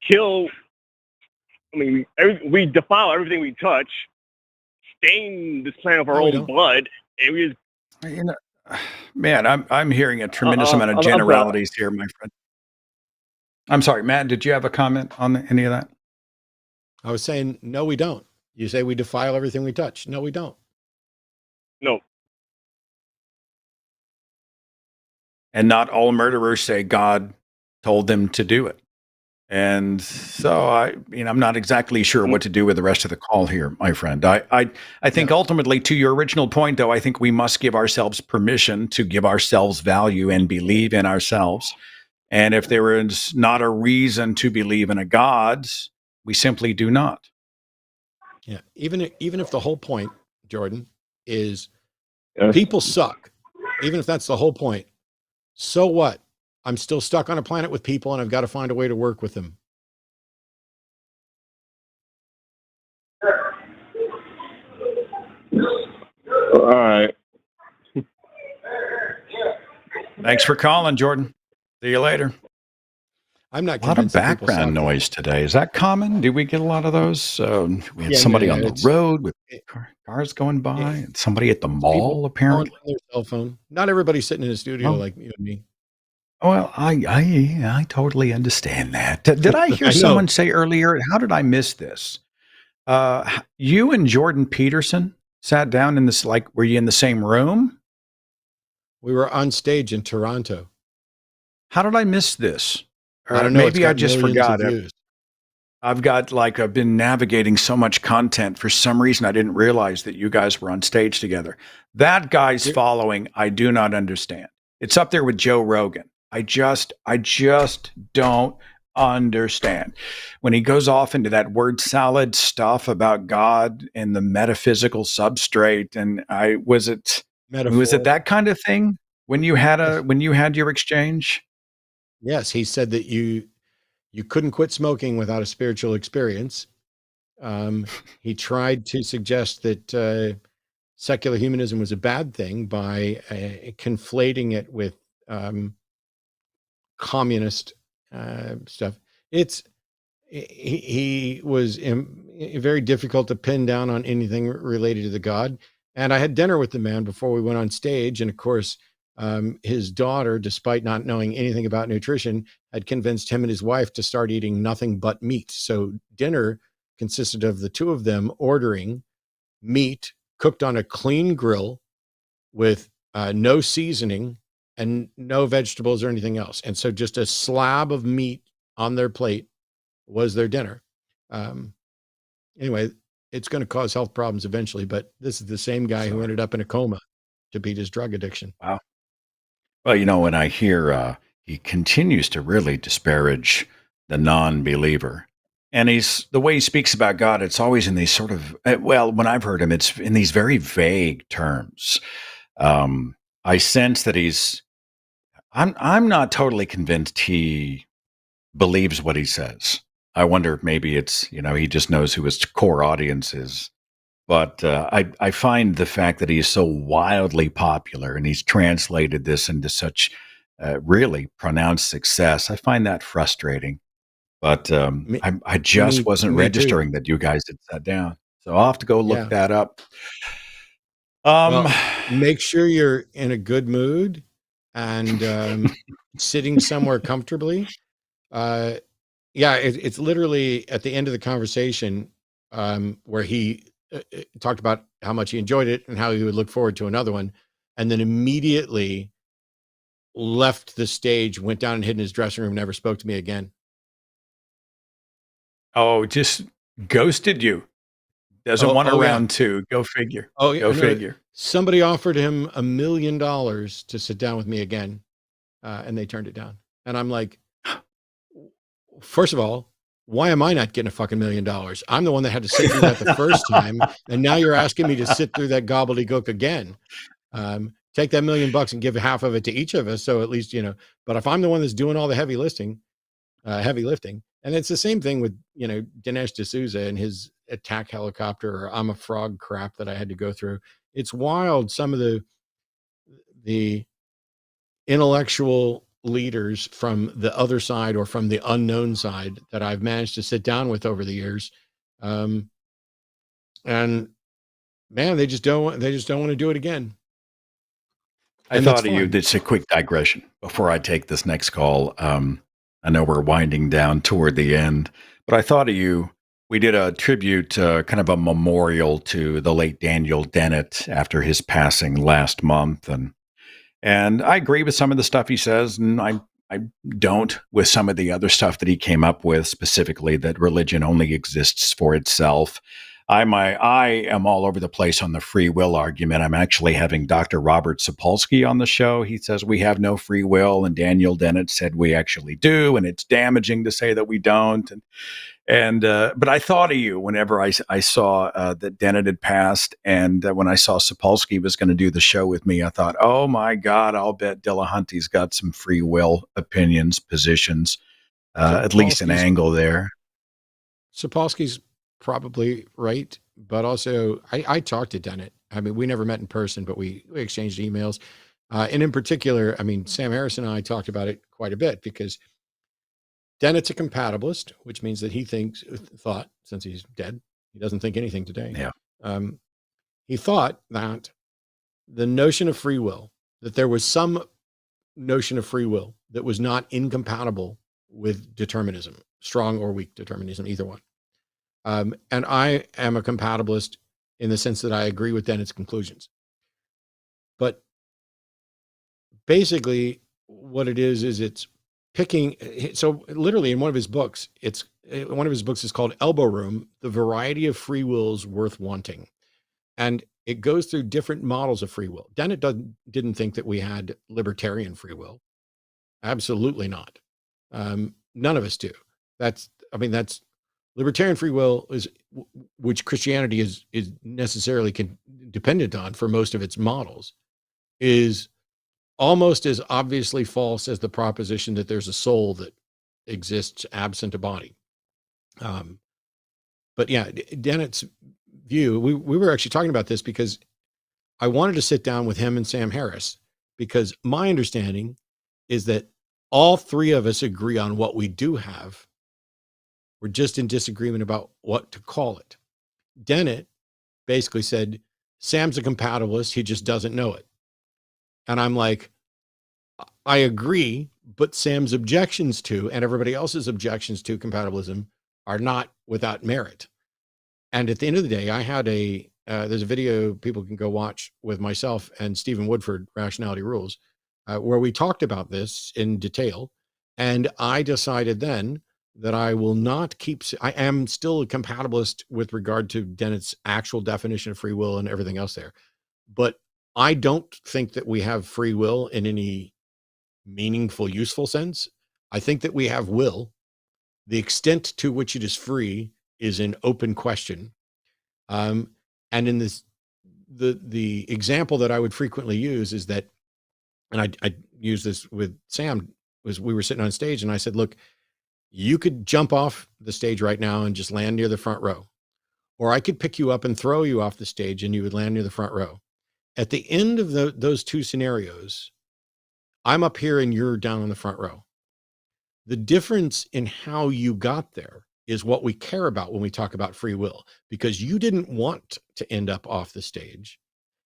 kill. I mean, we defile everything we touch, stain this planet of our own blood, and we just. Man, I'm hearing a tremendous amount of generalities here, my friend. I'm sorry, Matt, did you have a comment on any of that? I was saying, no, we don't. You say we defile everything we touch. No, we don't. No. And not all murderers say God told them to do it. And so I'm not exactly sure what to do with the rest of the call here, my friend. I think ultimately, to your original point, though, I think we must give ourselves permission to give ourselves value and believe in ourselves. And if there is not a reason to believe in a God, we simply do not. Yeah. Even if the whole point, Jordan, is people suck, even if that's the whole point, so what? I'm still stuck on a planet with people, and I've got to find a way to work with them. All right. Thanks for calling, Jordan. See you later. I'm not a lot of background noise today. Is that common? Do we get a lot of those? We had somebody on the road with cars going by, and somebody at the mall, apparently. On their cell phone. Not everybody's sitting in a studio like you and me. Well, I totally understand that. Did I hear someone say earlier? How did I miss this? You and Jordan Peterson sat down in this. Were you in the same room? We were on stage in Toronto. How did I miss this? I don't know. Maybe I just forgot it. I've been navigating so much content. For some reason, I didn't realize that you guys were on stage together. That guy's following, I do not understand. It's up there with Joe Rogan. I just don't understand. When he goes off into that word salad stuff about God and the metaphysical substrate, and was it that kind of thing when you had your exchange? Yes, he said that you couldn't quit smoking without a spiritual experience. He tried to suggest that secular humanism was a bad thing by conflating it with communist stuff. He was very difficult to pin down on anything related to the God. And I had dinner with the man before we went on stage, and of course, his daughter, despite not knowing anything about nutrition, had convinced him and his wife to start eating nothing but meat. So dinner consisted of the two of them ordering meat cooked on a clean grill with no seasoning and no vegetables or anything else. And so just a slab of meat on their plate was their dinner. Anyway, it's going to cause health problems eventually, but this is the same guy who ended up in a coma to beat his drug addiction. Wow. Well, when I hear he continues to really disparage the non-believer, and the way he speaks about God, it's always in these sort of, when I've heard him, it's in these very vague terms. I sense that I'm not totally convinced he believes what he says. I wonder if maybe it's, he just knows who his core audience is. But I find the fact that he is so wildly popular and he's translated this into such really pronounced success, I find that frustrating. But I just wasn't registering that you guys had sat down. So I'll have to go look that up. Well, make sure you're in a good mood and sitting somewhere comfortably. Yeah, it's literally at the end of the conversation where he talked about how much he enjoyed it and how he would look forward to another one, and then immediately left the stage, went down and hid in his dressing room, never spoke to me again. Oh, just ghosted you. Doesn't want a yeah. round two. Go figure. Oh, yeah, Go no, figure. somebody offered him $1 million to sit down with me again, and they turned it down. And I'm like, first of all, why am I not getting a fucking $1 million? I'm the one that had to sit through that the first time, and now you're asking me to sit through that gobbledygook again. Take that $1 million and give half of it to each of us, so at least, you know. But if I'm the one that's doing all the heavy lifting, and it's the same thing with, you know, Dinesh D'Souza and his attack helicopter or I'm a frog crap that I had to go through. It's wild. Some of the intellectual leaders from the other side or from the unknown side that I've managed to sit down with over the years. And man, they just don't want to do it again. I thought of you. That's a quick digression before I take this next call. I know we're winding down toward the end, but I thought of you. We did a tribute, kind of a memorial to the late Daniel Dennett after his passing last month, and I agree with some of the stuff he says, and I don't with some of the other stuff that he came up with, specifically that religion only exists for itself. I am all over the place on the free will argument. I'm actually having Dr. Robert Sapolsky on the show. He says we have no free will, and Daniel Dennett said we actually do, and it's damaging to say that we don't. But I thought of you whenever I saw that Dennett had passed, and when I saw Sapolsky was going to do the show with me, I thought, oh my God, I'll bet Dillahunty's got some free will opinions, positions, at least an angle there. Sapolsky's probably right, but also I talked to Dennett. I mean, we never met in person, but we exchanged emails. And in particular, I mean, Sam Harris and I talked about it quite a bit because Dennett's a compatibilist, which means that he thought, since he's dead, he doesn't think anything today. Yeah. He thought that the notion of free will, that there was some notion of free will that was not incompatible with determinism, strong or weak determinism, either one. And I am a compatibilist in the sense that I agree with Dennett's conclusions. But basically what it is it's picking. So literally in one of his books, one of his books is called Elbow Room, The Variety of Free Wills Worth Wanting. And it goes through different models of free will. Dennett didn't think that we had libertarian free will. Absolutely not. None of us do. That's libertarian free will is, which Christianity is necessarily dependent on for most of its models, is almost as obviously false as the proposition that there's a soul that exists absent a body. But yeah, Dennett's view, we were actually talking about this because I wanted to sit down with him and Sam Harris, because my understanding is that all three of us agree on what we do have. We're just in disagreement about what to call it. Dennett basically said, Sam's a compatibilist, he just doesn't know it. And I'm like, I agree, but Sam's objections to, and everybody else's objections to compatibilism are not without merit. And at the end of the day, I had there's a video people can go watch with myself and Stephen Woodford, Rationality Rules, where we talked about this in detail. And I decided then that I will not I am still a compatibilist with regard to Dennett's actual definition of free will and everything else there. But I don't think that we have free will in any meaningful, useful sense. I think that we have will. The extent to which it is free is an open question. And in this, the example that I would frequently use is that, and I use this with Sam, was we were sitting on stage and I said, look, you could jump off the stage right now and just land near the front row, or I could pick you up and throw you off the stage and you would land near the front row. At the end of those two scenarios, I'm up here and you're down on the front row. The difference in how you got there is what we care about when we talk about free will, because you didn't want to end up off the stage.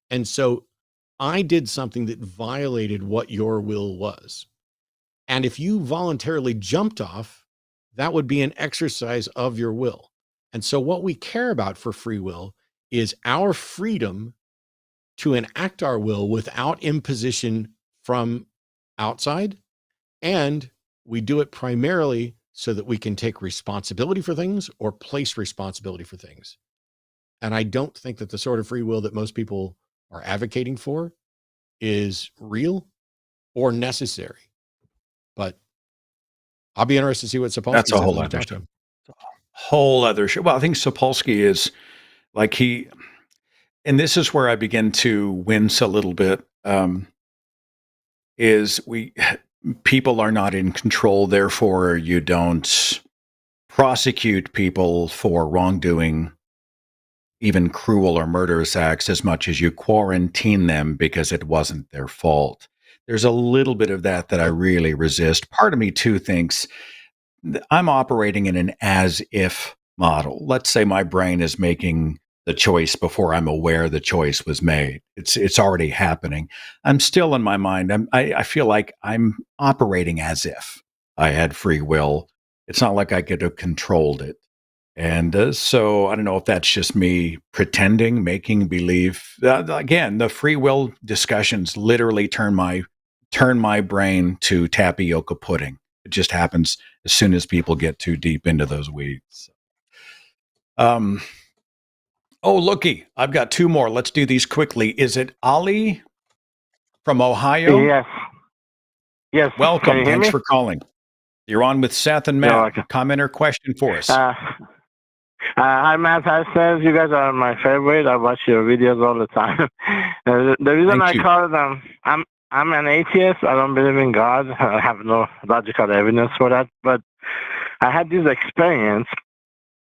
And so I did something that violated what your will was. And if you voluntarily jumped off, that would be an exercise of your will. And so what we care about for free will is our freedom to enact our will without imposition from outside. And we do it primarily so that we can take responsibility for things or place responsibility for things. And I don't think that the sort of free will that most people are advocating for is real or necessary. But I'll be interested to see what Sapolsky That's a says whole when we other talk to show. him. Whole other show. Well, I think Sapolsky is like and this is where I begin to wince a little bit. People are not in control, therefore you don't prosecute people for wrongdoing, even cruel or murderous acts, as much as you quarantine them because it wasn't their fault. There's a little bit of that I really resist. Part of me too thinks I'm operating in an as if model. Let's say my brain is making the choice before I'm aware the choice was made. It's already happening. I'm still in my mind. I feel like I'm operating as if I had free will. It's not like I could have controlled it. And so I don't know if that's just me pretending, making believe. Again, the free will discussions literally turn my brain to tapioca pudding. It just happens as soon as people get too deep into those weeds. Oh, looky, I've got two more. Let's do these quickly. Is it Ali from Ohio? Yes. Yes. Can Welcome. you hear Thanks me? for calling. You're on with Seth and You're Matt. welcome. Comment or question for us? Hi, Matt. Hi, Seth. You guys are my favorite. I watch your videos all the time. The reason Thank I you. called them, I'm an atheist. I don't believe in God. I have no logical evidence for that. But I had this experience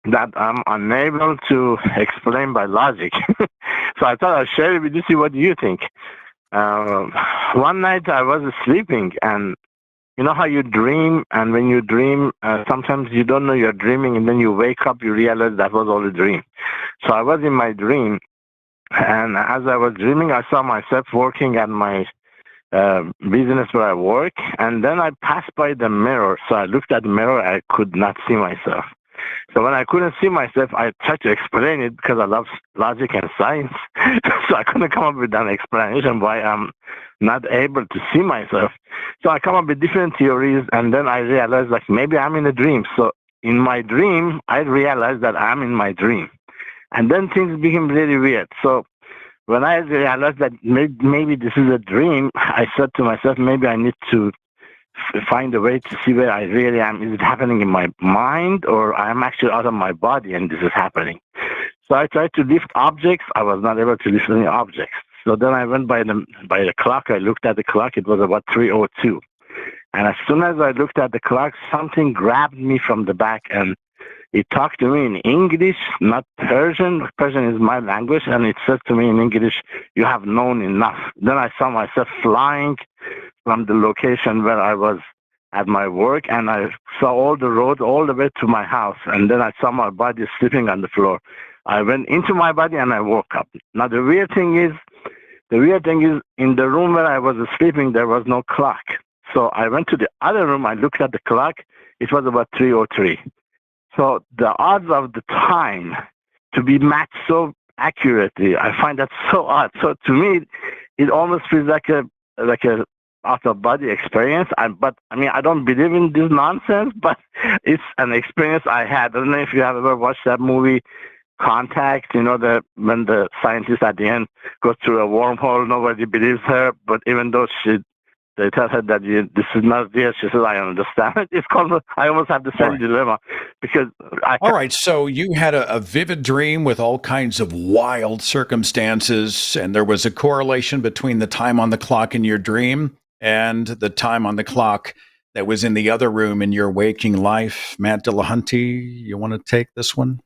that I'm unable to explain by logic. So I thought I'd share it with you, see what you think. One night I was sleeping, and you know how you dream, and when you dream, sometimes you don't know you're dreaming, and then you wake up, you realize that was all a dream. So I was in my dream, and as I was dreaming, I saw myself working at my business where I work, and then I passed by the mirror. So I looked at the mirror, I could not see myself. So when I couldn't see myself, I tried to explain it because I love logic and science. So I couldn't come up with an explanation why I'm not able to see myself. So I come up with different theories, and then I realized like maybe I'm in a dream. So in my dream, I realized that I'm in my dream. And then things became really weird. So when I realized that maybe this is a dream, I said to myself, maybe I need to find a way to see where I really am. Is it happening in my mind, or I am actually out of my body and this is happening? So I tried to lift objects. I was not able to lift any objects. So then I went by the clock. I looked at the clock. It was about 3:02. And as soon as I looked at the clock, something grabbed me from the back, and it talked to me in English, not Persian. Persian is my language, and it said to me in English, "You have known enough." Then I saw myself flying from the location where I was at my work, and I saw all the road all the way to my house, and then I saw my body sleeping on the floor. I went into my body and I woke up. Now the weird thing is in the room where I was sleeping, there was no clock. So I went to the other room, I looked at the clock, it was about 3:03. So the odds of the time to be matched so accurately, I find that so odd. So to me, it almost feels like a out of body experience. But I mean, I don't believe in this nonsense, but it's an experience I had. I don't know if you have ever watched that movie Contact. You know, when the scientist at the end goes through a wormhole, nobody believes her, but even though they tell her that this is not real, she says, "I understand." It's called. I almost have the same dilemma because All right, so you had a vivid dream with all kinds of wild circumstances, and there was a correlation between the time on the clock in your dream and the time on the clock that was in the other room in your waking life. Matt Dillahunty, you want to take this one?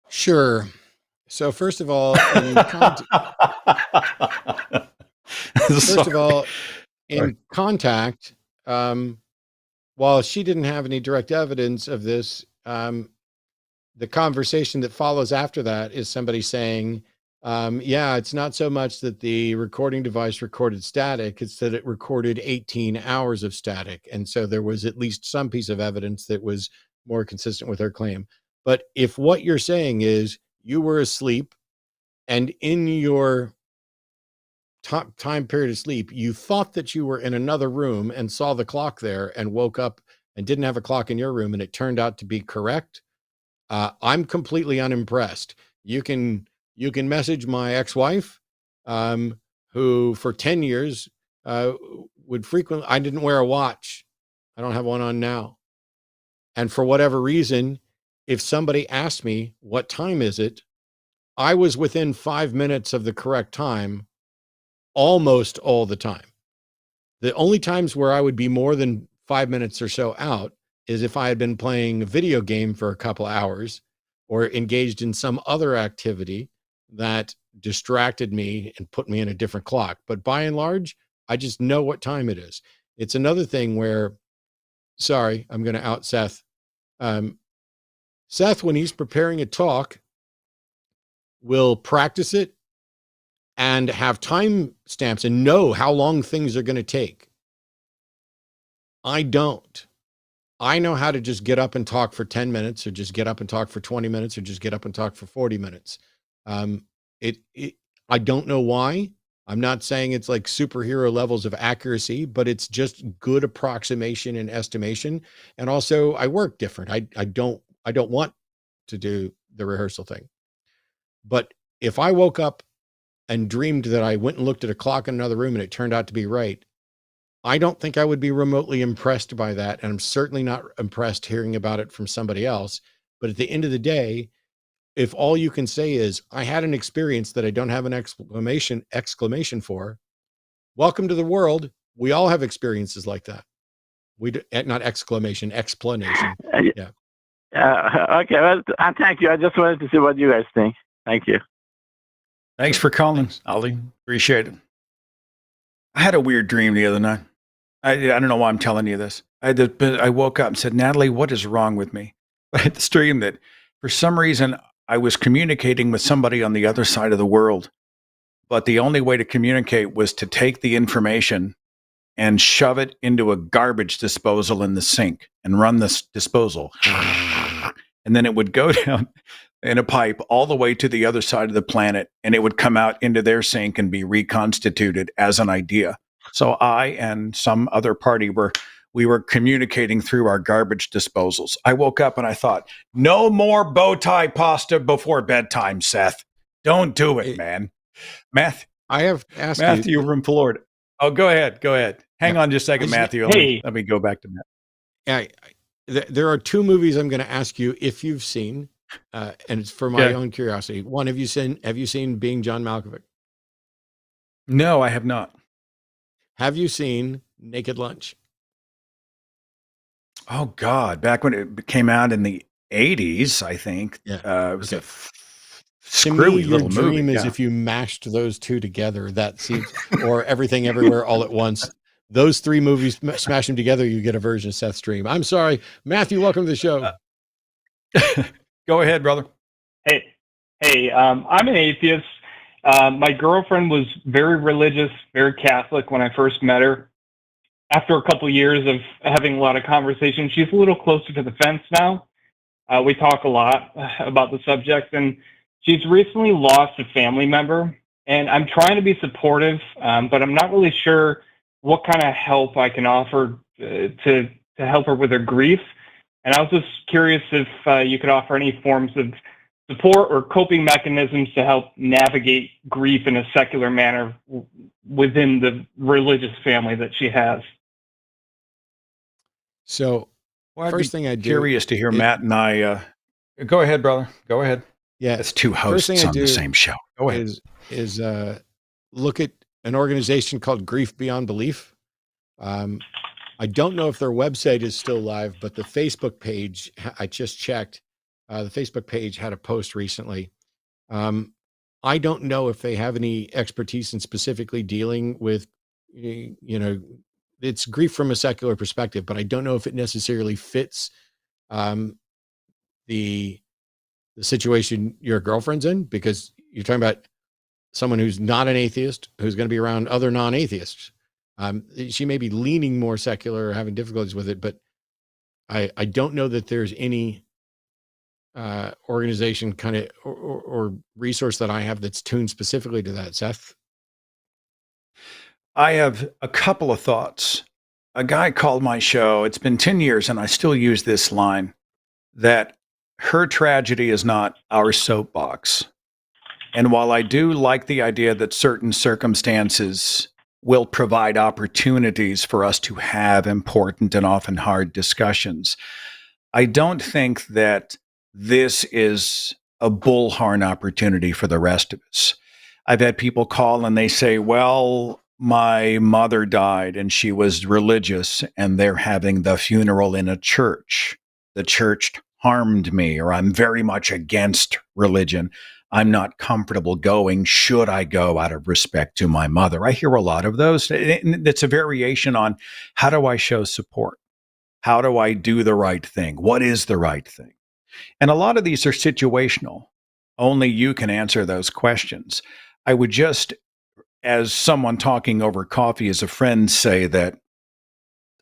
Sure. So first of all, in Contact, while she didn't have any direct evidence of this, the conversation that follows after that is somebody saying, Yeah, it's not so much that the recording device recorded static, it's that it recorded 18 hours of static. And so there was at least some piece of evidence that was more consistent with her claim. But if what you're saying is you were asleep and in your time period of sleep, you thought that you were in another room and saw the clock there and woke up and didn't have a clock in your room and it turned out to be correct, I'm completely unimpressed. You can message my ex-wife, who for 10 years would frequently, I didn't wear a watch. I don't have one on now. And for whatever reason, if somebody asked me, what time is it? I was within 5 minutes of the correct time almost all the time. The only times where I would be more than 5 minutes or so out is if I had been playing a video game for a couple hours or engaged in some other activity that distracted me and put me in a different clock. But by and large, I just know what time it is. It's another thing where, sorry, I'm going to out Seth. Seth, when he's preparing a talk, will practice it and have time stamps and know how long things are going to take. I don't. I know how to just get up and talk for 10 minutes or just get up and talk for 20 minutes or just get up and talk for 40 minutes. I don't know why. I'm not saying it's like superhero levels of accuracy, but it's just good approximation and estimation. And also I work different. I don't want to do the rehearsal thing. But if I woke up and dreamed that I went and looked at a clock in another room and it turned out to be right, I don't think I would be remotely impressed by that. And I'm certainly not impressed hearing about it from somebody else. But at the end of the day, if all you can say is, I had an experience that I don't have an exclamation for, welcome to the world. We all have experiences like that. Not exclamation, explanation. Yeah. Okay. Well, thank you. I just wanted to see what you guys think. Thank you. Thanks for calling, Ollie. Appreciate it. I had a weird dream the other night. I don't know why I'm telling you this. I woke up and said, Natalie, what is wrong with me? I had this dream that for some reason I was communicating with somebody on the other side of the world. But the only way to communicate was to take the information and shove it into a garbage disposal in the sink and run this disposal. And then it would go down in a pipe all the way to the other side of the planet, and it would come out into their sink and be reconstituted as an idea. So I and some other party we were communicating through our garbage disposals. I woke up and I thought, no more bow tie pasta before bedtime, Seth. Don't do it, man. I have asked Matthew from Florida. Oh, go ahead. Hang on just a second, Matthew. Let me go back to Matt. There are two movies I'm going to ask you if you've seen, and it's for my own curiosity. One, have you seen Being John Malkovich? No, I have not. Have you seen Naked Lunch? Oh God, back when it came out in the 80s, I think. Yeah. It was a screwy little movie. Your dream is if you mashed those two together, that seems, or Everything Everywhere All at Once. Those three movies, smash them together, you get a version of Seth's dream. I'm sorry, Matthew. Welcome to the show. Go ahead, brother. Hey, I'm an atheist. My girlfriend was very religious, very Catholic when I first met her. After a couple years of having a lot of conversation, she's a little closer to the fence now. We talk a lot about the subject, and she's recently lost a family member. And I'm trying to be supportive, but I'm not really sure what kind of help I can offer to help her with her grief. And I was just curious if you could offer any forms of support or coping mechanisms to help navigate grief in a secular manner within the religious family that she has. So, first thing I do, curious to hear Matt and I. Go ahead, brother. Go ahead. Yeah, it's two hosts on the same show. Go ahead. Is look at an organization called Grief Beyond Belief. I don't know if their website is still live, but the Facebook page, I just checked, the Facebook page had a post recently. I don't know if they have any expertise in specifically dealing with, it's grief from a secular perspective, but I don't know if it necessarily fits the situation your girlfriend's in, because you're talking about someone who's not an atheist, who's going to be around other non-atheists. She may be leaning more secular or having difficulties with it, but I don't know that there's any organization kind of or resource that I have that's tuned specifically to that. Seth? I have a couple of thoughts. A guy called my show, it's been 10 years, and I still use this line, that her tragedy is not our soapbox. And while I do like the idea that certain circumstances will provide opportunities for us to have important and often hard discussions, I don't think that this is a bullhorn opportunity for the rest of us. I've had people call and they say, well, my mother died and she was religious and they're having the funeral in a church. The church harmed me, or I'm very much against religion. I'm not comfortable going. Should I go out of respect to my mother? I hear a lot of those. It's a variation on how do I show support? How do I do the right thing? What is the right thing? And a lot of these are situational. Only you can answer those questions. I would just, as someone talking over coffee as a friend, say that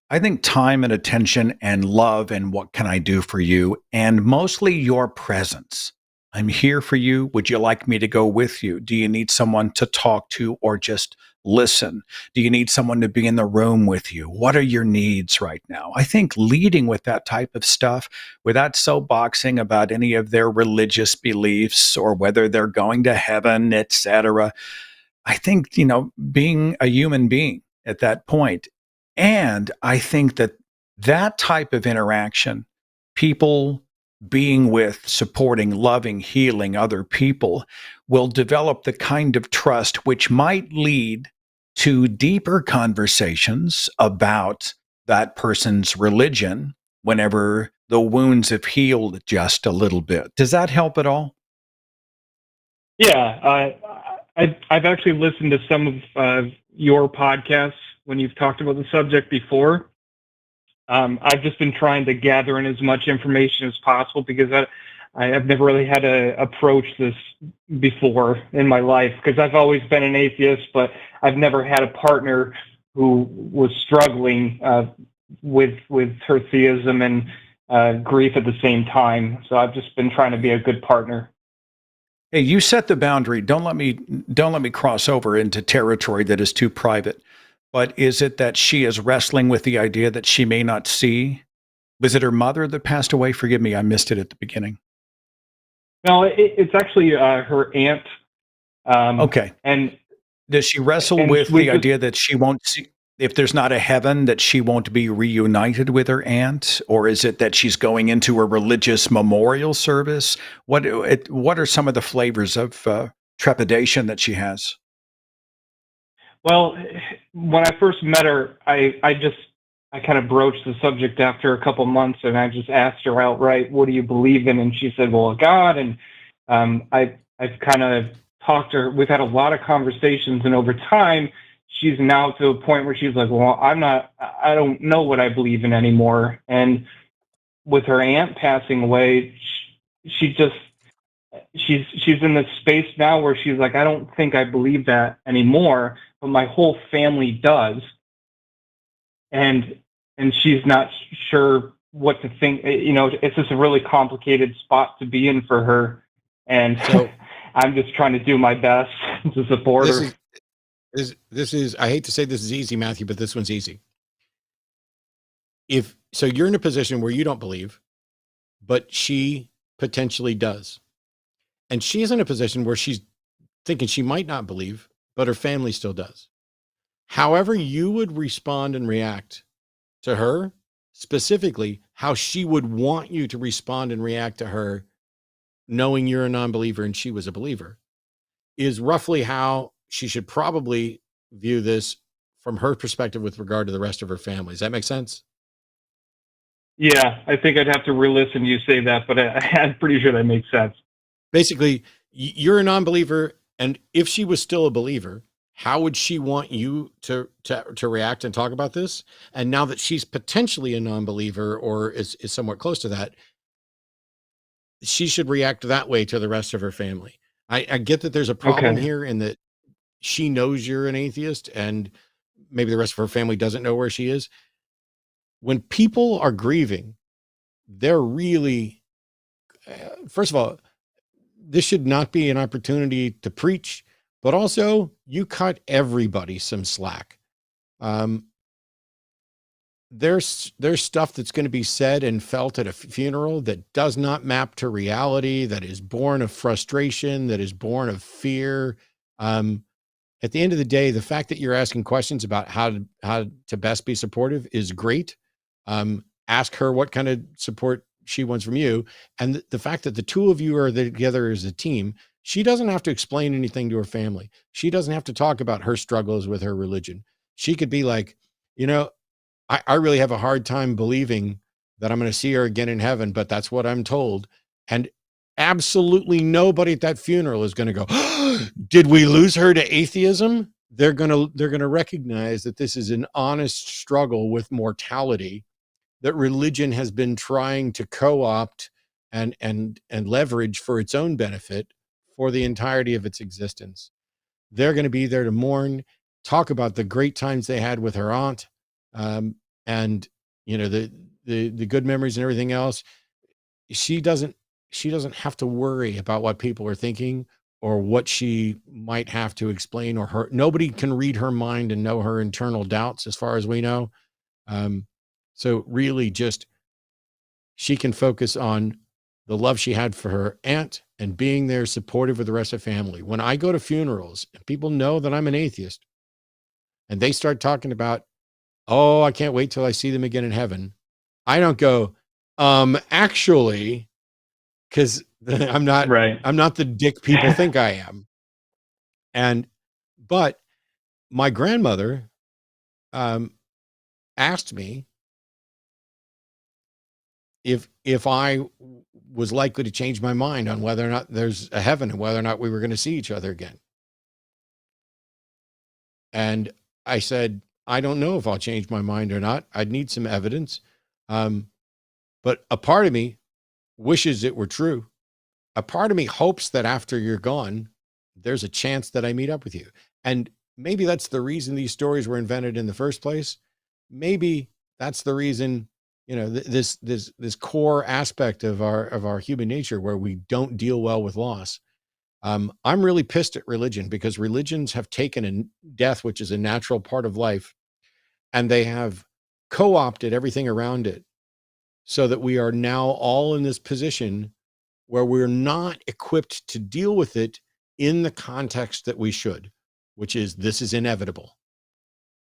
I think time and attention and love and what can I do for you, and mostly your presence. I'm here for you. Would you like me to go with you? Do you need someone to talk to or just listen? Do you need someone to be in the room with you? What are your needs right now? I think leading with that type of stuff, without soapboxing about any of their religious beliefs or whether they're going to heaven, etc. I think, being a human being at that point. And I think that type of interaction, people being with, supporting, loving, healing other people, will develop the kind of trust which might lead to deeper conversations about that person's religion whenever the wounds have healed just a little bit. Does that help at all? Yeah, I've actually listened to some of your podcasts when you've talked about the subject before. I've just been trying to gather in as much information as possible because I have never really had to approach this before in my life, because I've always been an atheist, but I've never had a partner who was struggling with her theism and grief at the same time. So I've just been trying to be a good partner. Hey, you set the boundary. Don't let me cross over into territory that is too private. But is it that she is wrestling with the idea that she may not see? Was it her mother that passed away? Forgive me, I missed it at the beginning. No, it's actually her aunt. Okay. And does she wrestle with the idea that she won't see, if there's not a heaven, that she won't be reunited with her aunt? Or is it that she's going into a religious memorial service? What are some of the flavors of trepidation that she has? Well, when I first met her, I kind of broached the subject after a couple months, and I just asked her outright, "What do you believe in?" And she said, "Well, God." And I've kind of talked to her. We've had a lot of conversations, and over time, she's now to a point where she's like, "Well, I don't know what I believe in anymore." And with her aunt passing away, she's in this space now where she's like, "I don't think I believe that anymore, but my whole family does." And she's not sure what to think. It's just a really complicated spot to be in for her. And so I'm just trying to do my best to support her. This is, I hate to say this is easy, Matthew, but this one's easy. So you're in a position where you don't believe, but she potentially does. And she's in a position where she's thinking she might not believe, but her family still does. However you would respond and react to her, specifically how she would want you to respond and react to her, knowing you're a non-believer and she was a believer, is roughly how she should probably view this from her perspective with regard to the rest of her family. Does that make sense? Yeah, I think I'd have to re-listen to you say that, but I'm pretty sure that makes sense. Basically, you're a non-believer, and if she was still a believer, how would she want you to react and talk about this? And now that she's potentially a non-believer or is somewhat close to that, she should react that way to the rest of her family. I get that there's a problem here in that she knows you're an atheist and maybe the rest of her family doesn't know where she is. When people are grieving, they're really, first of all, this should not be an opportunity to preach, but also you cut everybody some slack. There's stuff that's going to be said and felt at a funeral that does not map to reality, that is born of frustration, that is born of fear. At the end of the day, the fact that you're asking questions about how to best be supportive is great. Ask her what kind of support she wants from you. And the fact that the two of you are together as a team, she doesn't have to explain anything to her family. She doesn't have to talk about her struggles with her religion. She could be like, I really have a hard time believing that I'm going to see her again in heaven, but that's what I'm told. And absolutely nobody at that funeral is going to go, did we lose her to atheism? They're going to recognize that this is an honest struggle with mortality, that religion has been trying to co-opt and leverage for its own benefit for the entirety of its existence. They're going to be there to mourn, talk about the great times they had with her aunt, and the good memories and everything else. She doesn't have to worry about what people are thinking or what she might have to explain, or nobody can read her mind and know her internal doubts as far as we know. So really just, she can focus on the love she had for her aunt and being there supportive of the rest of the family. When I go to funerals and people know that I'm an atheist and they start talking about, oh, I can't wait till I see them again in heaven, I don't go, actually, because I'm not the dick people think I am. But my grandmother asked me if I was likely to change my mind on whether or not there's a heaven and whether or not we were going to see each other again. And I said, I don't know if I'll change my mind or not. I'd need some evidence. But a part of me wishes it were true. A part of me hopes that after you're gone, there's a chance that I meet up with you. And maybe that's the reason these stories were invented in the first place. Maybe that's the reason, this core aspect of our human nature where we don't deal well with loss. I'm really pissed at religion because religions have taken a death, which is a natural part of life, and they have co-opted everything around it so that we are now all in this position where we're not equipped to deal with it in the context that we should, which is, this is inevitable.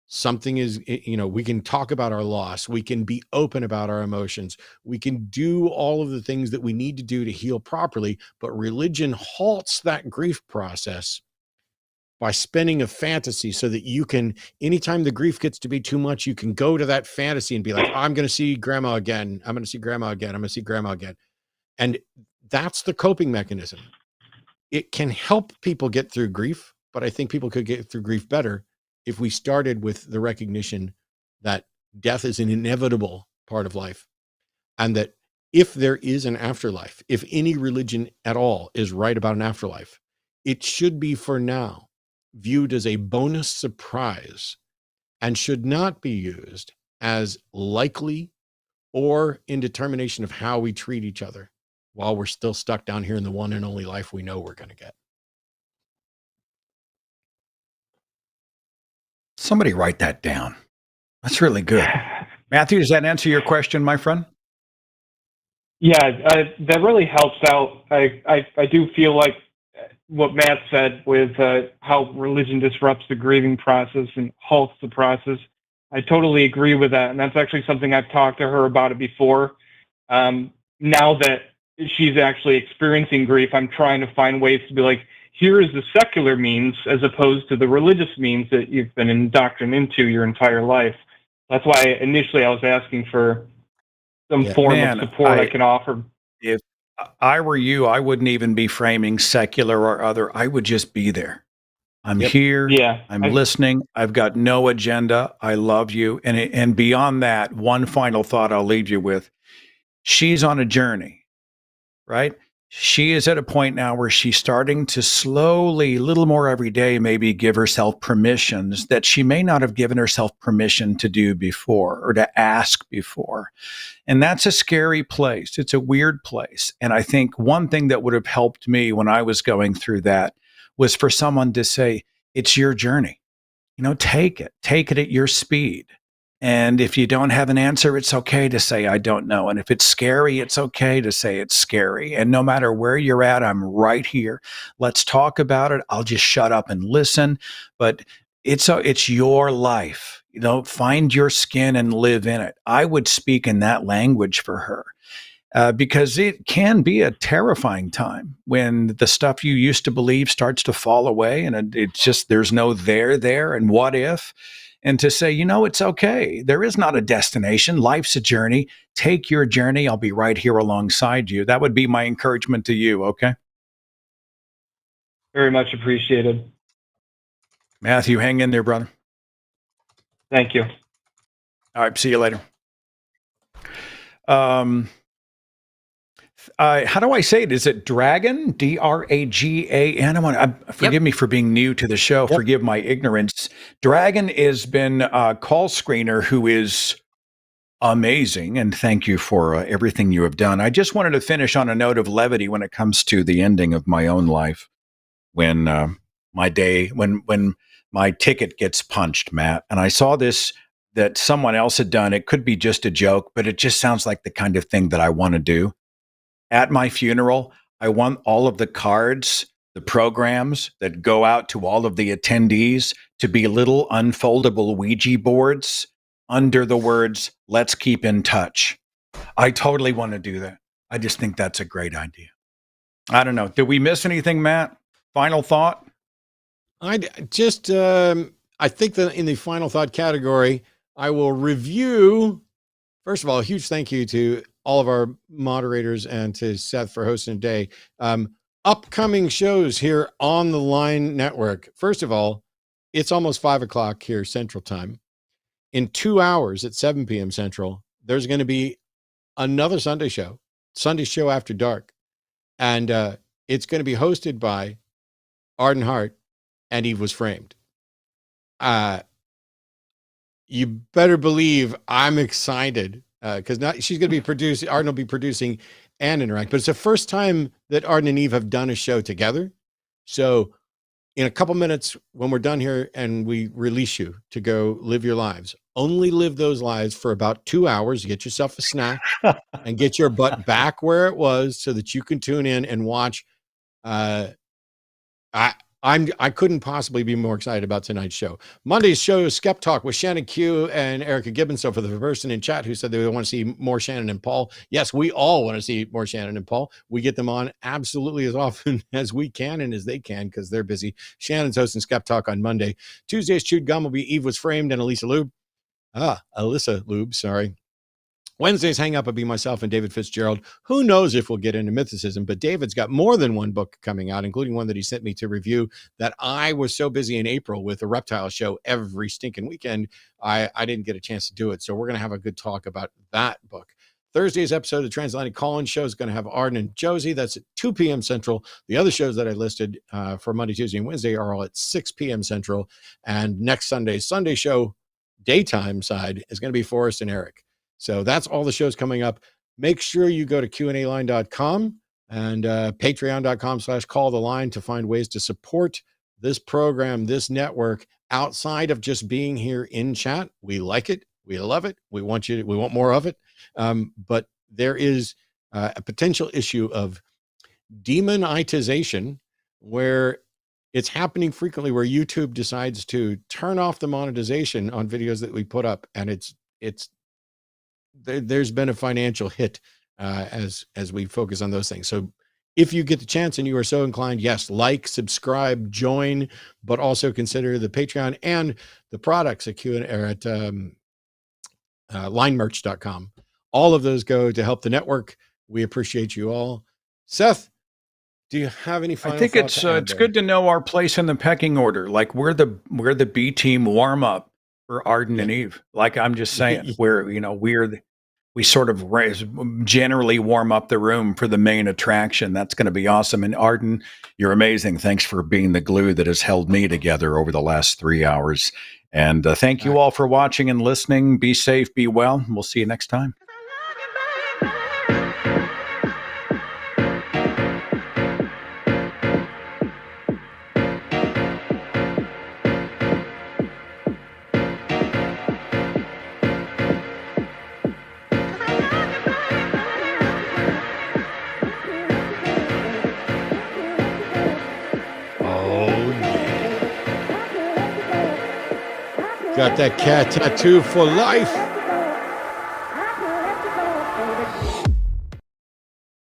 Something is, we can talk about our loss. We can be open about our emotions. We can do all of the things that we need to do to heal properly, but religion halts that grief process by spinning a fantasy so that you can, anytime the grief gets to be too much, you can go to that fantasy and be like, I'm going to see grandma again. I'm going to see grandma again. I'm going to see grandma again. And that's the coping mechanism. It can help people get through grief, but I think people could get through grief better if we started with the recognition that death is an inevitable part of life, and that if there is an afterlife, if any religion at all is right about an afterlife, it should be, for now, viewed as a bonus surprise and should not be used as likely or in determination of how we treat each other while we're still stuck down here in the one and only life we know we're going to get. Somebody write that down. That's really good. Matthew, does that answer your question, my friend? Yeah, that really helps out. I do feel like what Matt said with how religion disrupts the grieving process and halts the process. I totally agree with that. And that's actually something I've talked to her about it before. Now that she's actually experiencing grief, I'm trying to find ways to be like, here is the secular means as opposed to the religious means that you've been indoctrinated into your entire life. That's why initially I was asking for some form of support I can offer. If I were you, I wouldn't even be framing secular or other. I would just be there. I'm here. Yeah, I'm listening. I've got no agenda. I love you. And beyond that, one final thought I'll leave you with. She's on a journey, right? she is at a point now where she's starting to slowly, a little more every day, maybe give herself permissions that she may not have given herself permission to do before or to ask before. And that's a scary place. It's a weird place. And I think one thing that would have helped me when I was going through that was for someone to say, it's your journey. Take it at your speed. And if you don't have an answer, it's okay to say, I don't know. And if it's scary, it's okay to say it's scary. And no matter where you're at, I'm right here. Let's talk about it. I'll just shut up and listen. But it's your life. Find your skin and live in it. I would speak in that language for her. Because it can be a terrifying time when the stuff you used to believe starts to fall away and it's just, there's no there, and what if? And to say, it's okay. There is not a destination. Life's a journey. Take your journey. I'll be right here alongside you. That would be my encouragement to you, okay? Very much appreciated. Matthew, hang in there, brother. Thank you. All right, see you later. How do I say it? Is it Dragon? Dragan? Forgive me for being new to the show. Yep. Forgive my ignorance. Dragon has been a call screener who is amazing, and thank you for everything you have done. I just wanted to finish on a note of levity when it comes to the ending of my own life. When when my ticket gets punched, Matt, and I saw this that someone else had done. It could be just a joke, but it just sounds like the kind of thing that I want to do. At my funeral, I want all of the cards, the programs that go out to all of the attendees to be little unfoldable Ouija boards under the words, let's keep in touch. I totally want to do that. I just think that's a great idea. I don't know. Did we miss anything, Matt? Final thought? I think that in the final thought category, I will review, first of all, a huge thank you to all of our moderators and to Seth for hosting today. Upcoming shows here on the Line Network. First of all, it's almost 5:00 here Central Time. In 2 hours at 7 p.m. Central, there's going to be another Sunday show After Dark. And it's going to be hosted by Arden Hart and Eve Was Framed. You better believe I'm excited. Because she's going to be producing, Arden will be producing and interact. But it's the first time that Arden and Eve have done a show together. So in a couple minutes, when we're done here and we release you to go live your lives, only live those lives for about 2 hours. Get yourself a snack and get your butt back where it was so that you can tune in and watch. I couldn't possibly be more excited about tonight's show. Monday's show is Skeptalk with Shannon Q and Erika Gibbons. So for the person in chat who said they want to see more Shannon and Paul, yes, we all want to see more Shannon and Paul. We get them on absolutely as often as we can and as they can because they're busy. Shannon's hosting Skeptalk on Monday. Tuesday's Chewed Gum will be Eve Was Framed and Alyssa Ljub, sorry. Wednesday's Hang Up will be myself and David Fitzgerald. Who knows if we'll get into mythicism, but David's got more than one book coming out, including one that he sent me to review that I was so busy in April with a reptile show every stinking weekend, I didn't get a chance to do it. So we're going to have a good talk about that book. Thursday's episode of the Transatlantic Call-In Show is going to have Arden and Josie. That's at 2 p.m. Central. The other shows that I listed for Monday, Tuesday, and Wednesday are all at 6 p.m. Central. And next Sunday's Sunday show, daytime side, is going to be Forrest and Eric. So that's all the shows coming up. Make sure you go to QAnaline.com and patreon.com/calltheline to find ways to support this program, this network, outside of just being here in chat. We like it. We love it. We want more of it. But there is a potential issue of demonetization where it's happening frequently, where YouTube decides to turn off the monetization on videos that we put up. And there's been a financial hit as we focus on those things. So if you get the chance and you are so inclined, yes, like, subscribe, join, but also consider the Patreon and the products at linemerch.com. All of those go to help the network. We appreciate you all. Seth, do you have any final thoughts? I think it's good to know our place in the pecking order. Like we're the B team warm up for Arden and Eve. Like I'm just saying, we're we sort of generally warm up the room for the main attraction. That's going to be awesome. And Arden, you're amazing. Thanks for being the glue that has held me together over the last 3 hours. And thank you all for watching and listening. Be safe, be well. We'll see you next time. Got that cat tattoo for life.